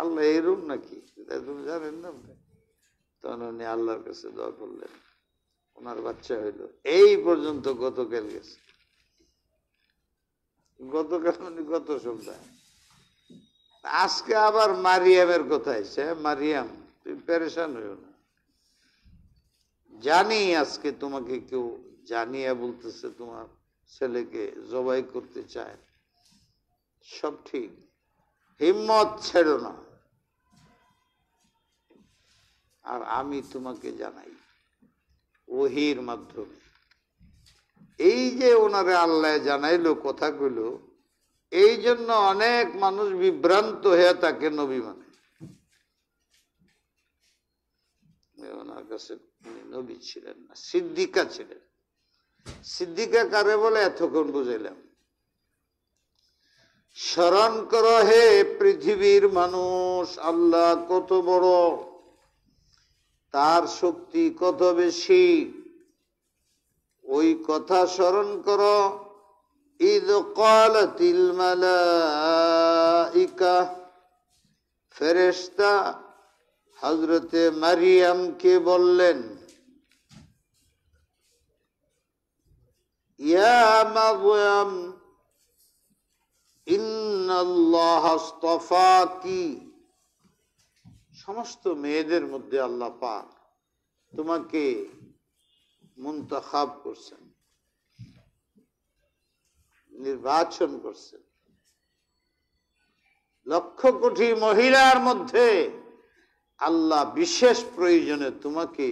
আল্লাহ এরকম নাকি তুমি জানেন না? তখন উনি আল্লাহর কাছে দোয়া করলেন, ওনার বাচ্চা হইল। এই পর্যন্ত গতকাল গেছে, গতকাল উনি গত সপ্তাহে। আজকে আবার মারিয়ামের কথা এসে, মারিয়াম তুমি পেরেশান হইও না, জানি আজকে তোমাকে কেউ জানিয়ে বলতেছে তোমার ছেলেকে জবাই করতে চায়, সব ঠিক, হিম্মত ছেড়ো না। আর আমি তোমাকে জানাই ওহির মাধ্যমে। এই যে ওনারে আল্লাহ জানাইলো কথাগুলো, এই জন্য অনেক মানুষ বিভ্রান্ত হয়ে তাকে নবী মানে। ওনার কাছে উনি নবী ছিলেন না, সিদ্দিকা ছিলেন। সিদ্দিকা কারে বলে এতক্ষণ বুঝাইলাম। স্মরণ করো হে পৃথিবীর মানুষ, আল্লাহ কত বড়, তার শক্তি কত বেশি। ওই কথা স্মরণ করো। ইদ ক্বালাতিল মালাইকা, ফেরেশতা হযরতে মারিয়ামকে বললেন, ইয়া মারয়াম ইন্নাল্লাহা আসতাফাকি, সমস্ত মেয়েদের মধ্যে আল্লাহ পাক তোমাকে মুনতাখাব করছেন, নির্বাচন করছেন। লক্ষ কোটি মহিলার মধ্যে আল্লাহ বিশেষ প্রয়োজনে তোমাকে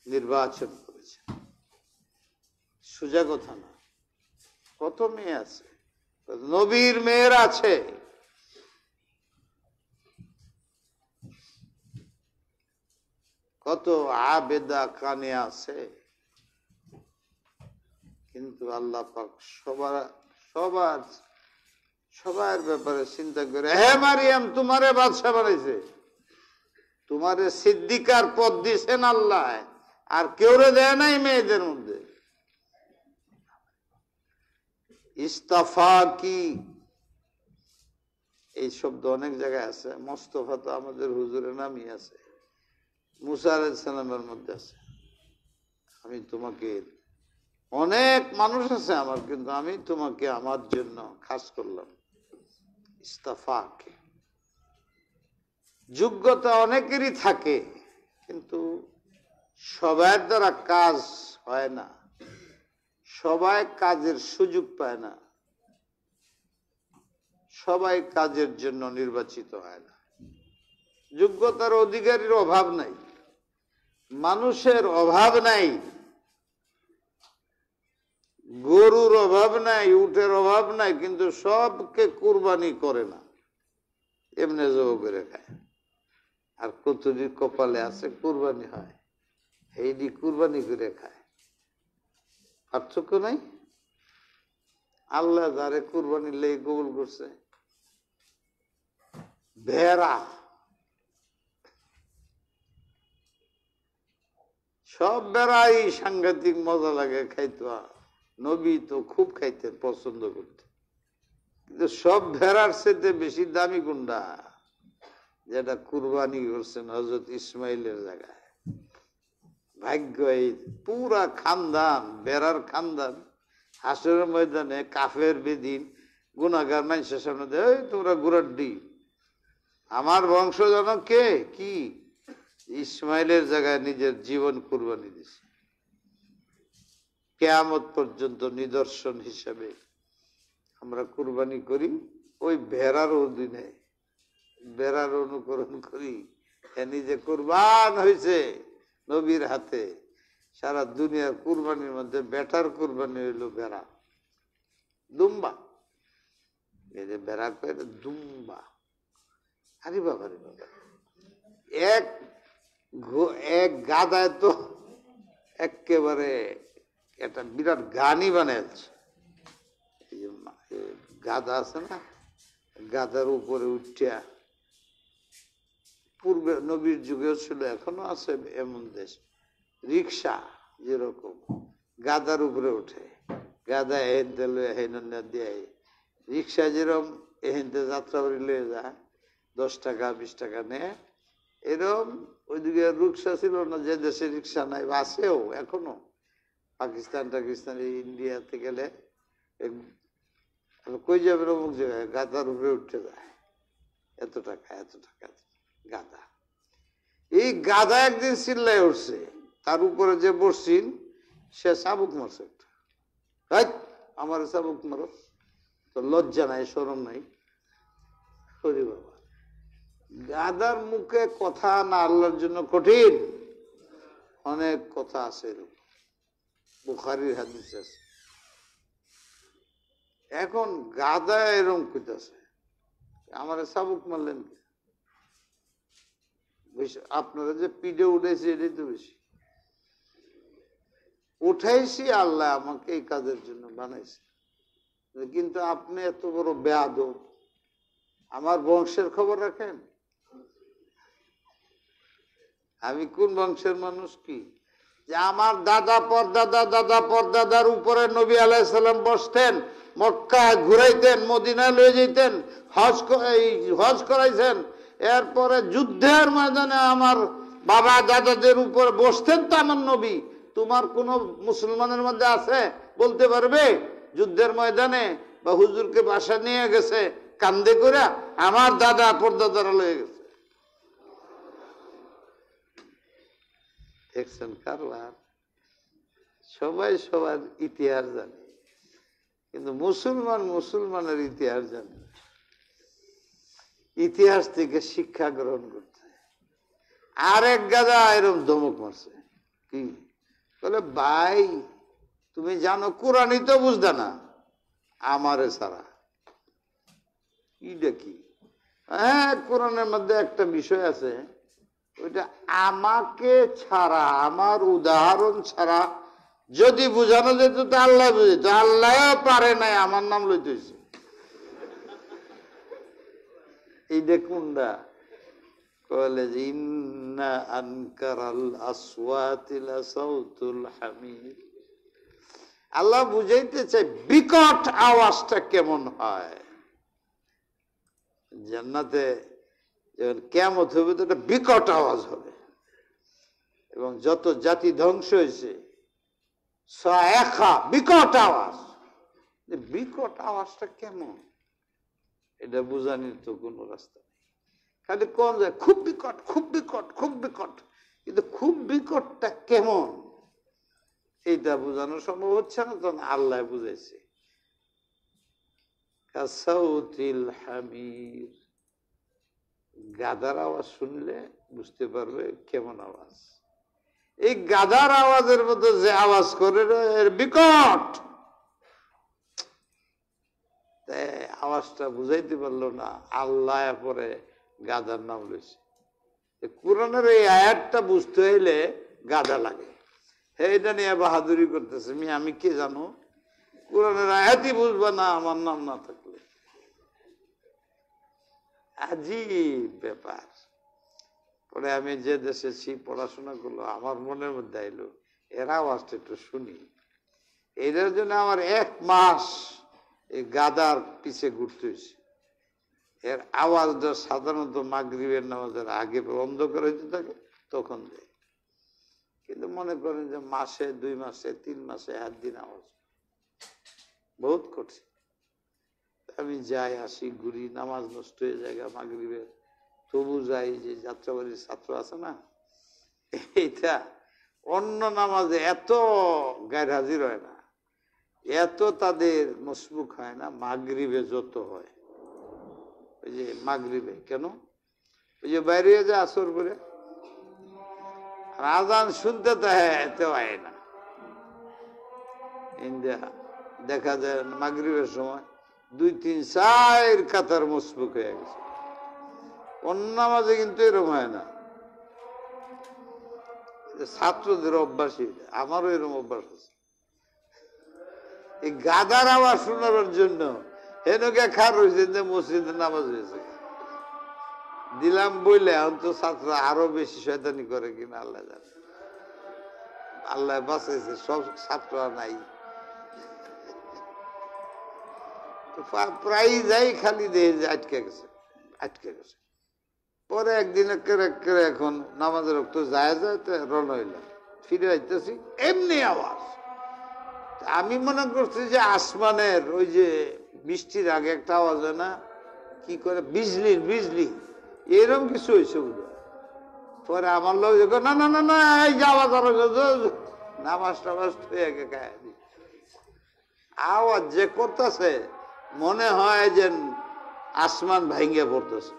নির্বাচন করেছেন। সোজা কথা না। কত মেয়ে আছে, নবীর মেয়ের আছে। কত আবেদা কানে আছে, কিন্তু আল্লাহ পাক সবার ব্যাপারে চিন্তা করে, হে মারিয়াম তোমারে বাদশা বানাইছে, তোমারে সিদ্দিকার পদ দিছেন আল্লাহ, আর কেউরে দেয় নাই মেয়েদের মধ্যে। ইস্তাফা কি, এই শব্দ অনেক জায়গায় আছে। মোস্তফা তো আমাদের হুজুরের নামই আছে, মুসা আলাইহিস সালামের মধ্যে আছে। আমি তোমাকে, অনেক মানুষ আছে আমার, কিন্তু আমি তোমাকে আমার জন্য খাস করলাম। ইস্তাফাকে, যোগ্যতা অনেকেরই থাকে, কিন্তু সবার দ্বারা কাজ হয় না, সবাই কাজের সুযোগ পায় না, সবাই কাজের জন্য নির্বাচিত হয় না। যোগ্যতার অধিকারীর অভাব নাই, মানুষের অভাব নাই, গরুর অভাব নাই, উটের অভাব নাই, কিন্তু সবকে কুরবানি করে না, এমনি জব করে খায়। আর কতটি কপালে আছে কুরবানি হয়, এইটি কুরবানি করে খায়। পার্থক্য নাই। আল্লাহ যারে কুরবানি লেগে কবুল করছে, ভেড়া, সব বেড়াই সাংঘাতিক মজা লাগে খাইতো। নবী তো খুব খাইতেন, পছন্দ করতেন, কিন্তু সব ভেড়ার সাথে বেশি দামি কোনটা, যেটা কুরবানি করছেন হযরত ইসমাইলের জায়গায়। ভাগ্য, এই পুরা খানদান, বেড়ার খানদান হাসরের ময়দানে কাফের বেদিন গুনাহগার মানুষের সামনে দেয়, তোমরা গুড়ার ডিম, আমার বংশ জানো কে কি, ইসমাইলের জায়গায় নিজের জীবন কুরবানি দিছে। কিয়ামত পর্যন্ত নিদর্শন হিসাবে আমরা কুরবানি করি ওই ভেড়ার অধীনে, ভেড়ার অনুকরণ করি। এ নিজে কুরবান হয়েছে নবীর হাতে। সারা দুনিয়ার কুরবানির মধ্যে বেটার কুরবানি হইল ভেড়া, দুম্বা। এই যে ভেড়া কয়ে দুম্বা, আরে বাবা রে বাবা, এক গাদায় তো একেবারে একটা বিরাট গানই বানাইছে। গাদা আছে না, গাদার উপরে উঠিয়া, পূর্বে নবীর যুগেও ছিল, এখনো আছে এমন দেশ, রিক্সা যেরকম গাদার উপরে উঠে, গাদা এহেনতে লয়ে হেনন্যা দিয়ে, রিক্সা যেরকম এহেনতে যাত্রাবাড়ি লয়ে যায়, 10 টাকা 20 টাকা নেয়, এরকম ওইদিকে রিক্সা ছিল না, যে দেশে রিক্সা নাই, আছেও এখনো। পাকিস্তান টাকিস্তান, ইন্ডিয়াতে গেলে কই যাবে অমুক জায়গায়, গাদার উপরে উঠতে যায়, এত টাকা এত টাকা গাদা। এই গাদা একদিন চিল্লায় উঠছে, তার উপরে যে বসছেন সে চাবুক মারছে একটা, আমার চাবুক মারো, তো লজ্জা নাই, শরম নাই। হরি বাবা, গাদার মুখে কথা না আল্লাহর জন্য কঠিন। অনেক কথা আছে এরকম, বুখারীর হাদিস আছে। এখন গাদা এরকম কইতাছে, আমার চাবুক মারলেন, আপনারা যে পিঠে উঠেছে এটাই তো বেশি উঠাইছি, আল্লাহ আমাকে এই কাজের জন্য বানাইছে। কিন্তু আপনি এত বড় বেয়াদব, আমার বংশের খবর রাখেন? আমি কোন বংশের মানুষ? কি যে আমার দাদা পরদাদা দাদা পরদাদার উপরে নবী আলাইহিস সালাম বসতেন, মক্কায় ঘুরাইতেন, মদিনায় লয়ে যেতেন, হজ করাইছেন, এরপরে যুদ্ধের ময়দানে আমার বাবা দাদাদের উপরে বসতেন তো আমার নবী। তোমার কোন মুসলমানের মধ্যে আছে বলতে পারবে যুদ্ধের ময়দানে বা হুজুরকে বাসা নিয়ে গেছে কান্দে করে আমার দাদা পরদাদারা লয়ে গেছে? দেখছেন কারবার? সবাই সবার ইতিহাস জানে, কিন্তু মুসলমানের ইতিহাস জানে না। ইতিহাস থেকে শিক্ষা গ্রহণ করতে। আরেক গাদা এরকম ধমক মারছে, কি বলে, ভাই তুমি জানো কোরআনই তো বুঝদা না আমারে ছাড়া। ইটা কি? হ্যাঁ, কোরআনের মধ্যে একটা বিষয় আছে, ওইটা আমাকে ছাড়া, আমার উদাহরণ ছাড়া যদি বুঝানো যেত তো আল্লাহ বুঝিত, আল্লাহ পারে নাই, আমার নাম লইতে হয়েছে। এই দেখুনডা কলে যে ইন্না আনকারাল আসওয়াতি লাসাউতুল হামির। আল্লাহ বুঝাইতে চাই বিকট আওয়াজটা কেমন হয়। জান্নাতে যখন কিয়ামত হবে তো একটা বিকট আওয়াজ হবে, এবং যত জাতি ধ্বংস হয়েছে বিকট আওয়াজ। বিকট আওয়াজটা কেমন এটা বুঝানির তো কোনো রাস্তা নেই। খালি কোন যায় খুব বিকট, খুব বিকট, খুব বিকট, কিন্তু খুব বিকটটা কেমন এইটা বোঝানো সম্ভব হচ্ছে না। তখন আল্লাহ বুঝাইছে কাসাউতিল হামির। গাধার আওয়াজ শুনলে বুঝতে পারবে কেমন আওয়াজ। এই গাধার আওয়াজের মধ্যে যে আওয়াজ করে এর বিকট, আওয়াজটা বুঝাইতে পারলো না, আল্লাহ পরে গাধার নাম লইছে। কোরআনের এই আয়াতটা বুঝতে হইলে গাধা লাগে। এইটা নিয়ে বাহাদুরি করতেছে, আমি কে জানো, কোরআনের আয়াতই বুঝবা না আমার নাম না থাকলে। আজীব ব্যাপার। পরে আমি যে দেশে পড়াশোনা করলো, আমার মনের মধ্যে আইলো এর আওয়াজটা একটু শুনি। এটার জন্য আমার 1 মাস এই গাদার পিছে ঘুরতে হয়েছে। এর আওয়াজটা সাধারণত মাগরিবের নামাজের আগে অন্ধকার হইতে থাকে, তখন দেয়। কিন্তু মনে করেন যে মাসে, 2 মাসে, 3 মাসে 1 দিন আওয়াজ বহুত কঠিন। আমি যাই আসি ঘুরি, নামাজ নষ্ট হয়ে যায় মাগরিবের, তবু যাই। যে যাত্রাবাড়ির ছাত্র আছে না, এইটা অন্য নামাজে এত গায়ের হাজির হয় না, এত তাদের মসবুক হয় না, মাগরিবে যত হয়। ওই যে মাগরিবে কেন, ওই যে বাইরে যায় আসর করে, আজান শুনতে তো এত হয় না। ইন্ডিয়া দেখা যায় মাগরিবের সময় 2-3-4 কাতার মসবুক হয়ে গেছে। অন্য মাঝে কিন্তু এরকম হয় না। ছাত্রদের অভ্যাসই, আমারও এরকম অভ্যাস আছে। এই গাদার আওয়াজ শোনাবার জন্য হেনকে খার হয়েছে যে মসজিদের নামাজ হয়েছে দিলাম বইলে, এখন তো ছাত্র আরো বেশি শয়তানি করে কিনা আল্লাহ জানে। আল্লাহ বাঁচাইছে, সব ছাত্র নাই, প্রায় যাই খালি দিয়ে যে আটকে গেছে। পরে একদিন এখন নামাজের রক্ত যায় তো রওনা হইলাম, ফিরে আইতেছি, এমনি আওয়াজ। আমি মনে করছি যে আসমানের ওই যে বৃষ্টির আগে একটা আওয়াজ হয় না, কি করে বিজলি এরকম কিছু হয়েছে বুঝলো। পরে আমার লোক না না না না এই যে আওয়াজ নামাজ টামাজ আওয়াজ যে করতেছে মনে হয় যে আসমান ভাঙ্গে পড়তেছে।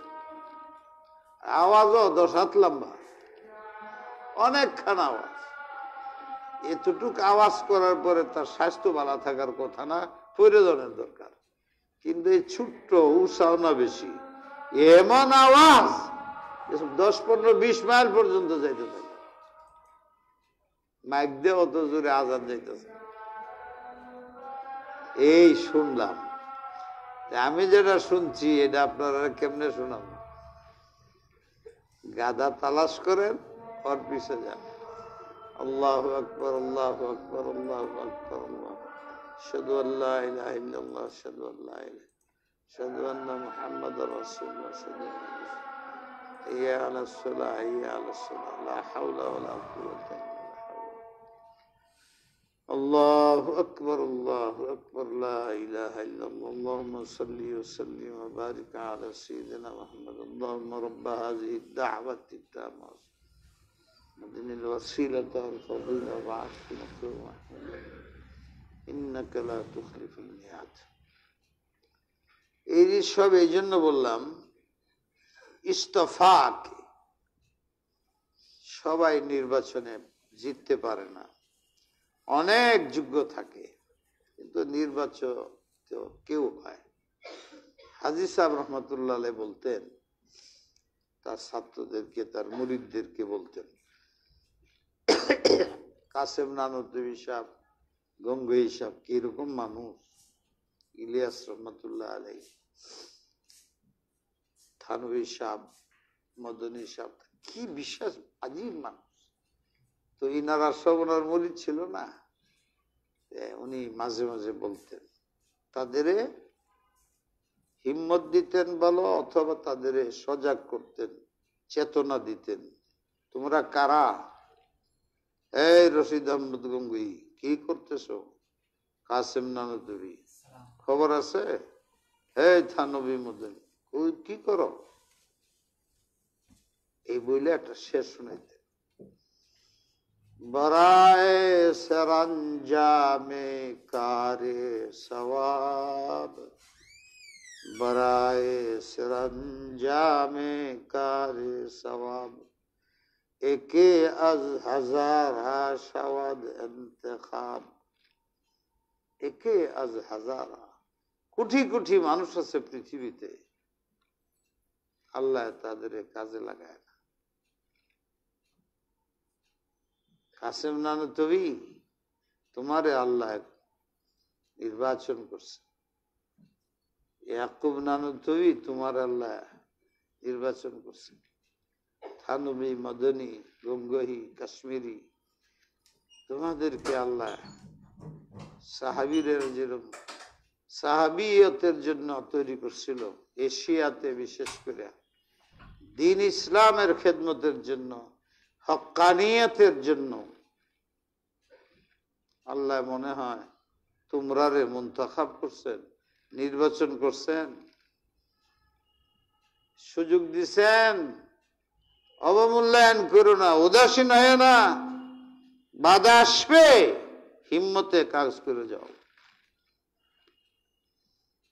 আওয়াজও 10 হাত লম্বা, অনেকখান আওয়াজ। এতটুক আওয়াজ করার পরে তার স্বাস্থ্য ভালো থাকার কথা না, প্রয়োজনের দরকার। কিন্তু এই ছোট্ট উৎসাহ না বেশি, এমন আওয়াজ 10, 15, 20 মাইল পর্যন্ত যাইতে থাকে, মাইক দিয়ে অত জোরে আজান যাইতেছে। এই শুনলাম, আমি যেটা শুনছি এটা আপনারা কেমনে শোনাব? গাধা তালাশ করেন, ওর পিছে যান। আল্লাহু আকবার, আল্লাহু আকবার, আল্লাহু আকবার, আল্লাহ, আশহাদু আল্লা ইলাহা ইল্লাল্লাহ, আশহাদু আল্লা ইলাহা, আশহাদু আন্না মুহাম্মাদার রাসূলুল্লাহ, হাইয়া আলাস সালাহ, হাইয়া আলাস সালাহ, লা হাওলা ওয়ালা কুওয়াতা ইল্লা বিল্লাহ। আল্লাহু আকবার, আল্লাহু আকবার, লা ইলাহা ইল্লাল্লাহ, আল্লাহুম্মা সাল্লি ওয়া সাল্লিম ওয়া বারিক আলা সাইয়্যিদিনা মুহাম্মাদ। আল্লাহুম্মা রাব্ব হাযিহি আদ-দা'ওয়াতি আত-তাম্মাহ মদিনিল ওয়াসিলাতা ওয়াল ফাদিলা ওয়া'আতি মাকরুমা ইন্নাকা লা তুখলিফুল মিয়াদ। এই সব এই জন্য বললাম, ইস্তফাক সবাই নির্বাচনে জিততে পারে না, অনেক যোগ্য থাকে কিন্তু নির্বাচন কেউ হয়। হাজী সাহেব রহমতুল্লাহ আলাইহি বলতেন, তার ছাত্রদেরকে, তার মুরিদদেরকে বলতেন, কাসেম নানুতুবি সাহেব, গঙ্গোহী সাহেব কিরকম মানুষ, ইলিয়াস রহমতুল্লাহ আলাইহি, থানভী সাহেব, মদনী সাহেব, কি বিশেষ আজীব মানুষ। তো ইনারা সব ওনার মুরিদ ছিল না, উনি মাঝে মাঝে বলতেন, তাদের হিম্মত দিতেন বলো অথবা তাদের সজাগ করতেন, চেতনা দিতেন। তোমরা কারা? এই রশিদ আহমদ গঙ্গুই, কি করতেছো? কাসেম নানুতুবি, খবর আছে? এই থানভী মদনী, কি করো? এই বইলে একটা শেষ শুনাইতেন, বরায়ে সরঞ্জামে কারে সওয়াব, বরায়ে সরঞ্জামে কারে সওয়াব, একে আজ হাজার শাওয়াদ ইন্তেখাব, একে আজ হাজার। কোটি কোটি মানুষ আছে পৃথিবীতে, আল্লাহ তাদের কাজে লাগায় না। কাসেম নানুতুবি, তোমারে আল্লাহ নির্বাচন করছে। ইয়াকুব নানুতুবি, তোমার আল্লাহ নির্বাচন করছে। থানভী, মদনী, গঙ্গোহী, কাশ্মীরি, তোমাদেরকে আল্লাহ সাহাবীদের যেরকম সাহাবিয়তের জন্য তৈরি করছিল, এশিয়াতে বিশেষ করে দ্বীন ইসলামের খেদমতের জন্য, হক্কানিয়তের জন্য আল্লাহ মনে হয় তোমরারে মুনতাখাব করছেন, নির্বাচন করছেন, সুযোগ দিছেন। অবমূল্যায়ন করো না, উদাসীন হয় না, বাধা আসবে, হিম্মতে কাজ করে যাও।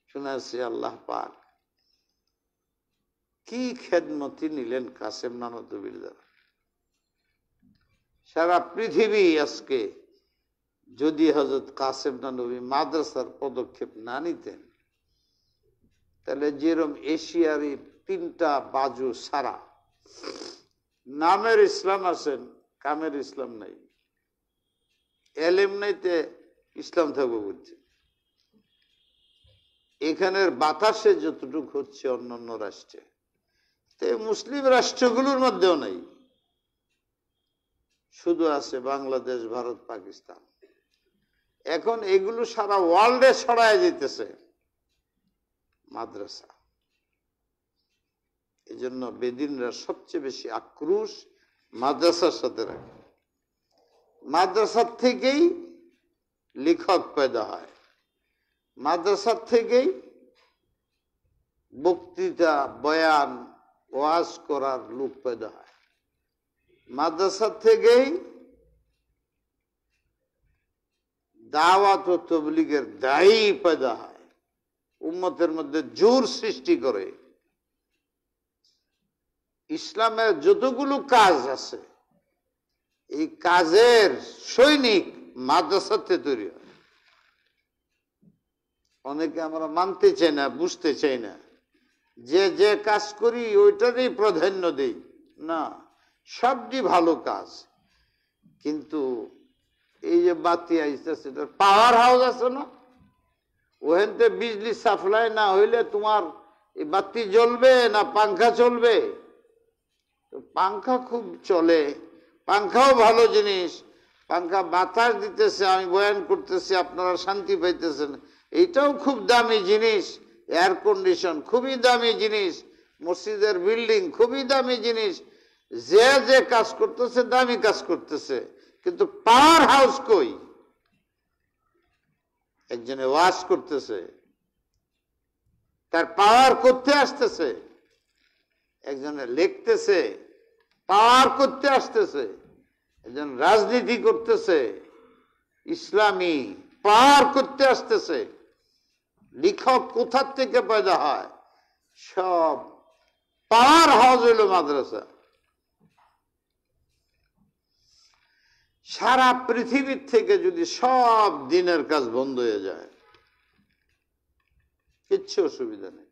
শুনেছি আল্লাহ পাক কি খেদমতি নিলেন কাসেম নানুতুবির দ্বারা। সারা পৃথিবী আজকে যদি হযরত কাসেম নানুতুবি মাদ্রাসার পদক্ষেপ না নিতেন, তাহলে যেরকম এশিয়ার 3টা বাজু সারা, নামের ইসলাম আছেন, কামের ইসলাম নাই, এলেম নাইতে ইসলাম থাকবো বলছে। এখানের বাতাসে যতটুকু হচ্ছে অন্যান্য রাষ্ট্রে, মুসলিম রাষ্ট্রগুলোর মধ্যেও নাই, শুধু আছে বাংলাদেশ, ভারত, পাকিস্তান। এখন এগুলো সারা ওয়ার্ল্ডে ছড়ায় যেতেছে মাদ্রাসা। এই জন্য বেদিনরা সবচেয়ে বেশি আক্রোশ মাদ্রাসার সাথে রাখে। মাদ্রাসার থেকেই লেখক পয়দা হয়, মাদ্রাসার থেকেই বক্তৃতা, বয়ান, ওয়াজ করার লোক পয়দা হয়, মাদ্রাসার থেকেই দাওয়াত ও তাবলীগের দায়ী পয়দা হয়, উম্মতের মধ্যে জোর সৃষ্টি করে। ইসলামের যতগুলো কাজ আছে, এই কাজের সৈনিক মাদ্রাসাতে তৈরি হয়। অনেকে আমরা মানতে চাই না, বুঝতে চাই না, যে যে কাজ করি ওইটারই প্রাধান্য দেই। না, সবটি ভালো কাজ, কিন্তু এই যে বাতি আইতেছে পাওয়ার হাউস আছে না, ওখানে বিজলি সাপ্লাই না হইলে তোমার এই বাতি জ্বলবে না পাংখা চলবে? পাংখা খুব চলে, পাংখাও ভালো জিনিস, পাংখা বাতাস দিতেছে, আমি বয়ান করতেছি, আপনারা শান্তি পাইতেছেন, এইটাও খুব দামি জিনিস। এয়ার কন্ডিশন খুবই দামি জিনিস, মসজিদের বিল্ডিং খুবই দামি জিনিস, যে যে কাজ করতেছে দামি কাজ করতেছে, কিন্তু পাওয়ার হাউস কই? একজনে ওয়াজ করতেছে, তার পাওয়ার করতে আসতেছে, একজনে লিখতেছে, পাওয়ার করতে আসতেছে, একজন রাজনীতি করতেছে ইসলামী, পাওয়ার করতে আসতেছে। লেখক কোথার থেকে পয়দা হয়? সব পাওয়ার হাউস হইল মাদ্রাসা। সারা পৃথিবীর থেকে যদি সব দিনের কাজ বন্ধ হয়ে যায়, কিচ্ছু অসুবিধা নেই,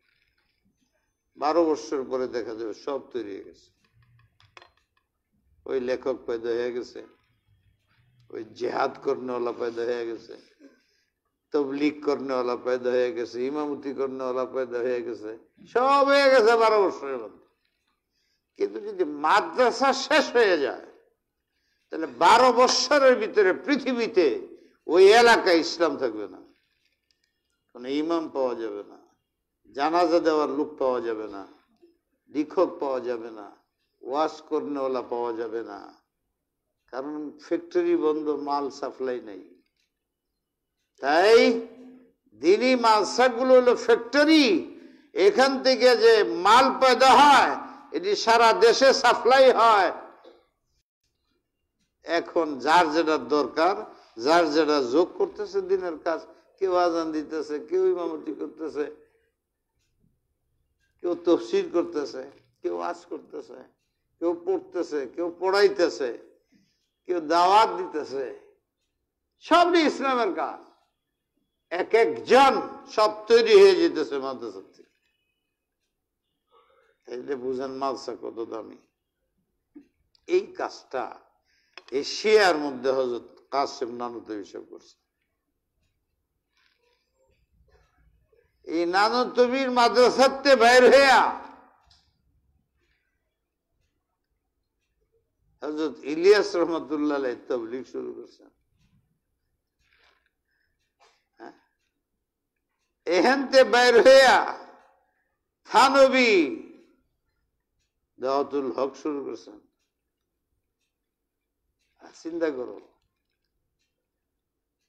12 বছর পরে দেখা যাবে সব তৈরি হয়ে গেছে। ওই লেখক পয়দা হয়ে গেছে, ওই জেহাদ করনেওয়ালা পয়দা হয়ে গেছে, তবলিগ করনেওয়ালা পয়দা হয়ে গেছে, ইমামতি করনেওয়ালা পয়দা হয়ে গেছে, সব হয়ে গেছে 12 বছরের মধ্যে। কিন্তু যদি মাদ্রাসা শেষ হয়ে যায়, তাহলে 12 বছরের ভিতরে পৃথিবীতে ওই এলাকায় ইসলাম থাকবে না, কোন ইমাম পাওয়া যাবে না, জানাজা দেওয়ার লোক পাওয়া যাবে না, লেখক পাওয়া যাবে না, ওয়াজ করনেওয়ালা পাওয়া যাবে না, কারণ ফ্যাক্টরি বন্ধ, মাল সাপ্লাই নেই। তাই দিনী মাদ্রাসাগুলো হলো ফ্যাক্টরি, এখান থেকে যে মাল পয়দা হয় এটি সারা দেশে সাপ্লাই হয়। এখন যার যেটা দরকার, যার যেটা যোগ করতেছে দিনের কাজ, কেউ আজান দিতেছে, কেউ ইমামতি করতেছে, কেউ তফসির করতেছে, কেউ ওয়াজ করতেছে, কেউ পড়তেছে, কেউ পড়াইতেছে, কেউ দাওয়াত দিতেছে, সবই ইসলামের কাজ। এক একজন সব তৈরি হয়ে যেতেছে মাদ্রাসা থেকে। এই যে বুঝেন মাদ্রাসা কত দামি। এই কাজটা এশিয়ার মধ্যে হযরত কাসেম নানুতুবি সাহেব করছে। এই নানুতুবির মাদ্রাসাতে বাইর হইয়া হযরত ইলিয়াস রহমতুল্লাহ আলাইহি তাবলীগ শুরু করছেন। এখানতে বাইর হইয়া থানবী দাওয়াতুল হক শুরু করছেন। চিন্তা করো,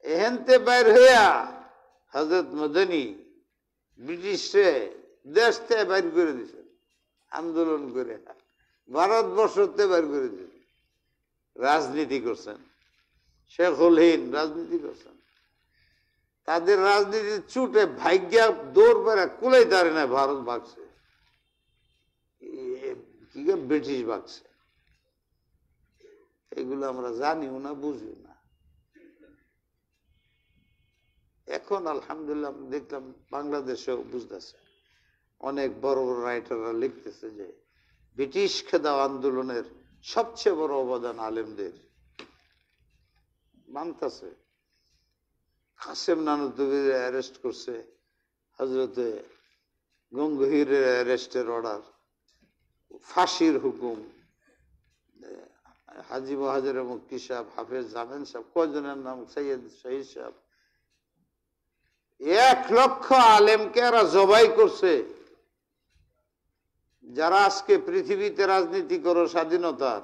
এখানতে বাইর হইয়া হযরত মদনী ব্রিটিশে দেশ থেকে বাইর করে দিয়েছেন, আন্দোলন করে ভারতবর্ষতে বাইর করে দিয়েছেন। রাজনীতি করছেন, শেখুল হিন্দ রাজনীতি করছেন, তাদের রাজনীতির চুটে ভাগ্যা দৌড় বেড়া কুলাই দাঁড়ে না, ভারত ভাগছে, কি ব্রিটিশ ভাগছে, এগুলো আমরা জানিও না, বুঝিও না। এখন আলহামদুলিল্লাহ দেখলাম বাংলাদেশেও বুঝতেছে, অনেক বড় বড় রাইটাররা লিখতেছে যে ব্রিটিশ খেদাও আন্দোলনের সবচেয়ে বড় অবদান আলেমদের। মানতেছে কাসেম নানুতুবির অ্যারেস্ট করছে, হযরতে গঙ্গোহীরের অ্যারেস্টের অর্ডার, ফাঁসির হুকুম, হাজী বাহাদুর মুক্তি সাহেব, হাফেজ জামেন সাহেব, কয়জনের নাম, সৈয়দ শহীদ সাহেব, 1 লক্ষ আলেমকে এরা জবাই করছে। যারা আজকে পৃথিবীতে রাজনীতি করো স্বাধীনতার,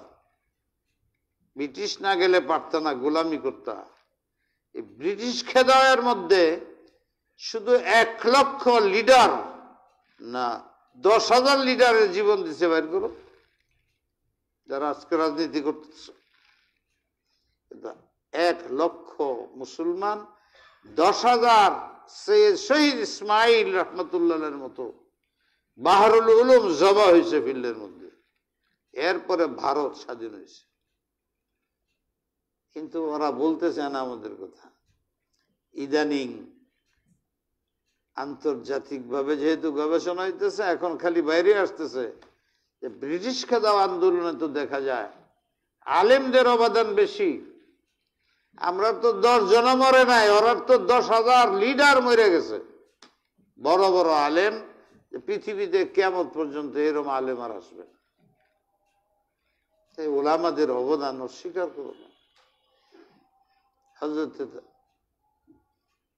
ব্রিটিশ না গেলে পারত না, গোলামি করতা। এই ব্রিটিশ খেদাওয়ের মধ্যে শুধু 1 লক্ষ লিডার না 10,000 লিডারের জীবন দিছে, বাইর করো, যারা আজকে রাজনীতি করতেছে। 1 লক্ষ মুসলমান, 10,000 শহীদ ইসমাইল রহমতুল্লাহের মতো বাহরুল উলুম জবা হয়েছে ফিল্ডের মধ্যে। এরপরে ভারত স্বাধীন হয়েছে, কিন্তু ওরা বলতেছে না আমাদের কথা। ইদানিং আন্তর্জাতিক ভাবে যেহেতু গবেষণা হইতেছে, এখন খালি বাইরে আসতেছে ব্রিটিশকে দাও আন্দোলনে তো দেখা যায় আলেমদের অবদান বেশি। আমরা তো 10 জন মরে নাই, ওরা তো 10,000 লিডার মরে গেছে, বড় বড় আলেম। পৃথিবীতে কিয়ামত পর্যন্ত এরকম আলেম আর আসবে। এই ওলামাদের অবদান অস্বীকার করো না। হযরত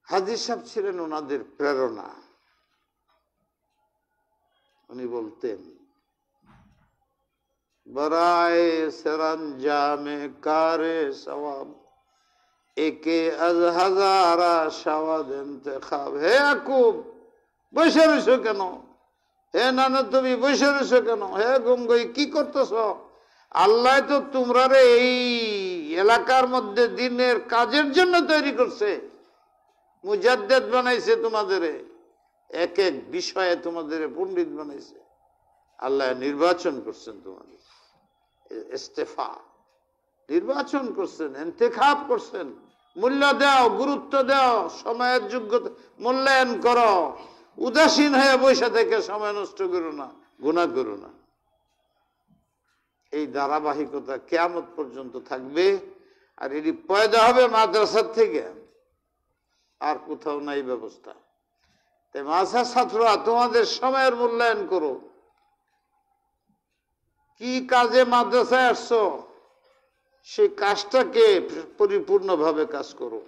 হাজী সাহেব ছিলেন ওনাদের প্রেরণা। উনি বলতেন, বরায়ে সরঞ্জামে কারে সওয়াব একে আজ হাজারা শাওয়াদ ইন্তেখাব। হে আকুব, বসে রয়েছো কেন? হে নানা, তুমি বসে রয়েছো কেন? হে গঙ্গই, কি করতেছ? আল্লাহ তো তোমরা এই এলাকার মধ্যে দিনের কাজের জন্য তৈরি করছে, মুজাদ্দেদ বানাইছে তোমাদের, এক এক বিষয়ে তোমাদের পণ্ডিত বানাইছে। আল্লাহ নির্বাচন করছেন, তোমাদের ইস্তেফা নির্বাচন করছেন, ইন্তেখাব করছেন। মূল্য দাও, গুরুত্ব দাও, সময়ের যোগ্যতা মূল্যায়ন করো। উদাসীন হয়ে বসে থেকে সময় নষ্ট করো না, গুনাহ করো না। এই ধারাবাহিকতা কিয়ামত পর্যন্ত থাকবে। আর এটি পয়দা হবে মাদ্রাসার থেকে, আর কোথাও নাই ব্যবস্থা। তাই মাদ্রাসা ছাত্ররা তোমাদের সময়ের মূল্যায়ন করো। কি কাজে মাদ্রাসায় আসছো, সেই কাজটাকে পরিপূর্ণভাবে কাজ করো।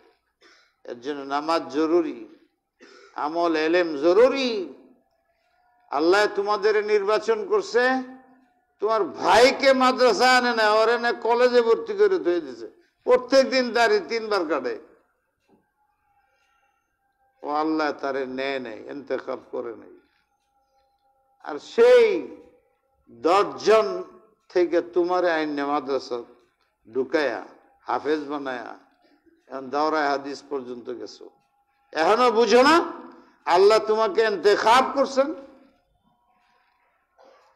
এর জন্য নামাজ জরুরি, আমল এলেম জরুরি। আল্লাহ তোমাদের নির্বাচন করছে, তোমার ভাইকে মাদ্রাসা আনে না, ওর এনে কলেজে ভর্তি করে ধুয়ে দিছে, প্রত্যেক দিন দাঁড়িয়ে 3 বার কাটে। ও আল্লাহ তারে নেয় নেই, ইন্তেখাব করে নেই। আর সেই 10 জন থেকে তোমার আইনে মাদ্রাসা ঢুকায়া হাফেজ বানায়া এখন দাওরায়ে হাদিস পর্যন্ত গেছো। এখনো বুঝো না আল্লাহ তোমাকে ইন্তেখাব করছেন?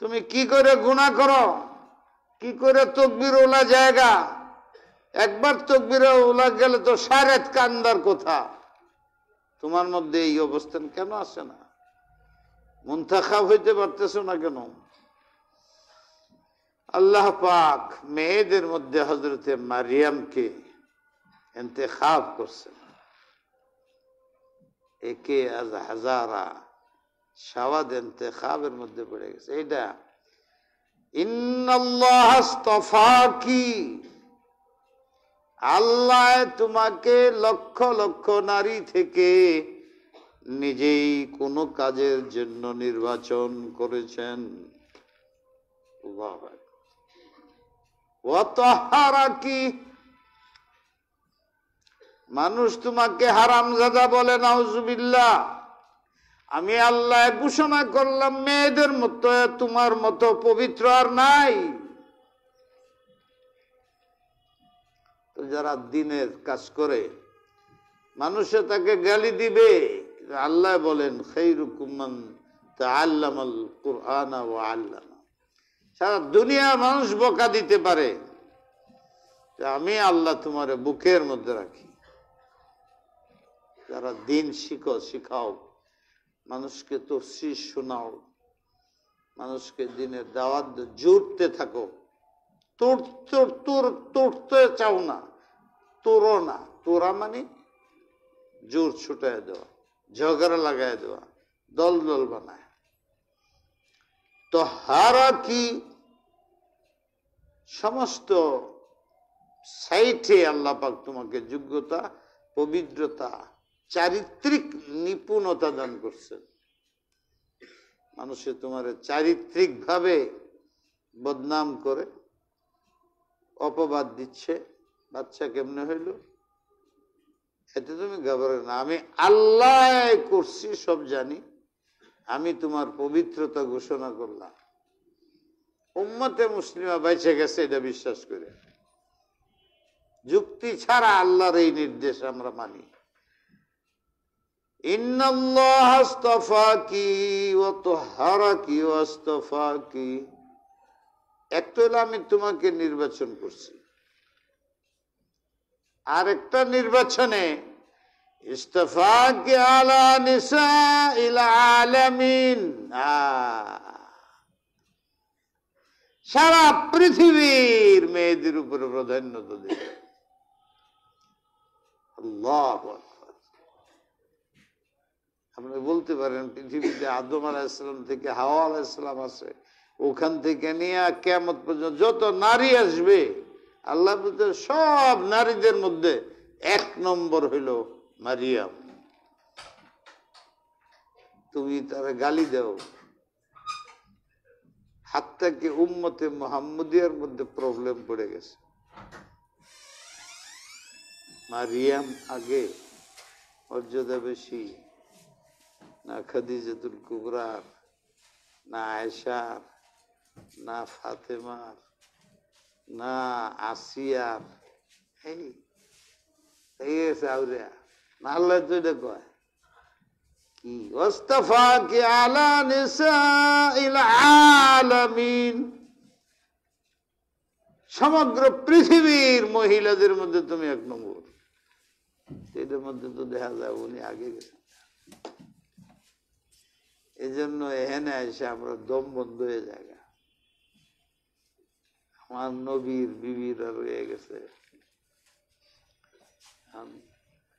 তুমি কি করে গুনাহ করো, কি করে তকবীর ওলা জায়গা, একবার তকবীর ওলা গেলে তো সারাত কান্দার কথা। তোমার মধ্যে এই অবস্থান কেন আসে না? মুনতাখাব হইতে পারতেছো না কেন? আল্লাহ পাক মেয়েদের মধ্যে হযরতে মারিয়ামকে ইন্তেখাব করছেন, একে আজ হাজারা শাওয়াদ ইন্তেখাবের মধ্যে পড়ে গেছে। এইটা ইন্নাল্লাহ আস্তাফাকি, আল্লাহ তোমাকে লক্ষ লক্ষ নারী থেকে নিজেই কোন কাজের জন্য নির্বাচন করেছেন। ওয়াতাহারাকি, মানুষ তোমাকে হারামজাদা বলে, নাউজুবিল্লাহ। আমি আল্লাহ ঘোষণা করলাম মেয়েদের মতো তোমার মতো পবিত্র আর নাই। তো যারা দিনের কাজ করে মানুষে তাকে গালি দিবে, আল্লাহ বলেন খায়রুকুম মান তাআল্লামাল কুরআনা ওয়া আল্লামা। সারা দুনিয়া মানুষ বকা দিতে পারে, আমি আল্লাহ তোমারে বুকের মধ্যে রাখি। যারা দিন শিখাও, মানুষকে তাফসীর শোনাও, মানুষকে দিনের দাওয়াত জুড়তে থাকো। তোড়তে চাও না, তোড়ো না। তোরা মানে জোর ছুটায় দেওয়া, ঝগড়া লাগায় দেওয়া, দল দল বানায়। তো হারা কি সমস্ত সাইটে আল্লাহ পাক তোমাকে যোগ্যতা, পবিত্রতা, চারিত্রিক নিপুণতা দান করছেন। মানুষে তোমার চারিত্রিক ভাবে বদনাম করে অপবাদ দিচ্ছে, বাচ্চা কেমনে হইল, এতে তুমি ঘাবড়ে না। আমি আল্লাহ করছি, সব জানি। আমি তোমার পবিত্রতা ঘোষণা করলাম। উম্মতে মুসলিমা বেঁচে গেছে এটা বিশ্বাস করে। যুক্তি ছাড়া আল্লাহর এই নির্দেশ আমরা মানি। ইন্নাল্লাহ আস্তাফাকি ওয়া তাহারাকি ওয়া আস্তাফাকি, একটা হলো আমি তোমাকে নির্বাচন করছি, আর একটা নির্বাচনে ইস্তাফাকি আলা নিসাইল আলামিন, সারা পৃথিবীর মেয়েদের উপরে প্রাধান্য তো দেবে। আল্লাহু আকবার। আপনি বলতে পারেন পৃথিবীতে আদম আলাইহিস সালাম থেকে হাওয়া আলাইহিস সালাম আছে, ওখান থেকে নিয়ে কিয়ামত পর্যন্ত যত নারী আসবে, আল্লাহ বলতে সব নারীদের মধ্যে 1 নম্বর হইল মারিয়াম। তুমি তারা গালি দাও, হাত থেকে উম্মতে মুহাম্মদিয়ার মধ্যে প্রবলেম পড়ে গেছে। মারিয়াম আগে মর্যাদা বেশি না খাদিজাতুল কুবরার, না আয়েশার, না ফাতেমার, না আসিয়ার। এই আউরিয়া না, আল্লাহ তো এটা কয় কি ওয়াস্তাফাকি আলা নিসাইল আলামিন, সমগ্র পৃথিবীর মহিলাদের মধ্যে তুমি 1 নম্বর। এটার মধ্যে তো দেখা যায় উনি আগে গেছেন। এই জন্য এখানে এসে আমরা দম বন্ধ হয়ে যায়। আমার নবীর বিবিরা রয়ে গেছে।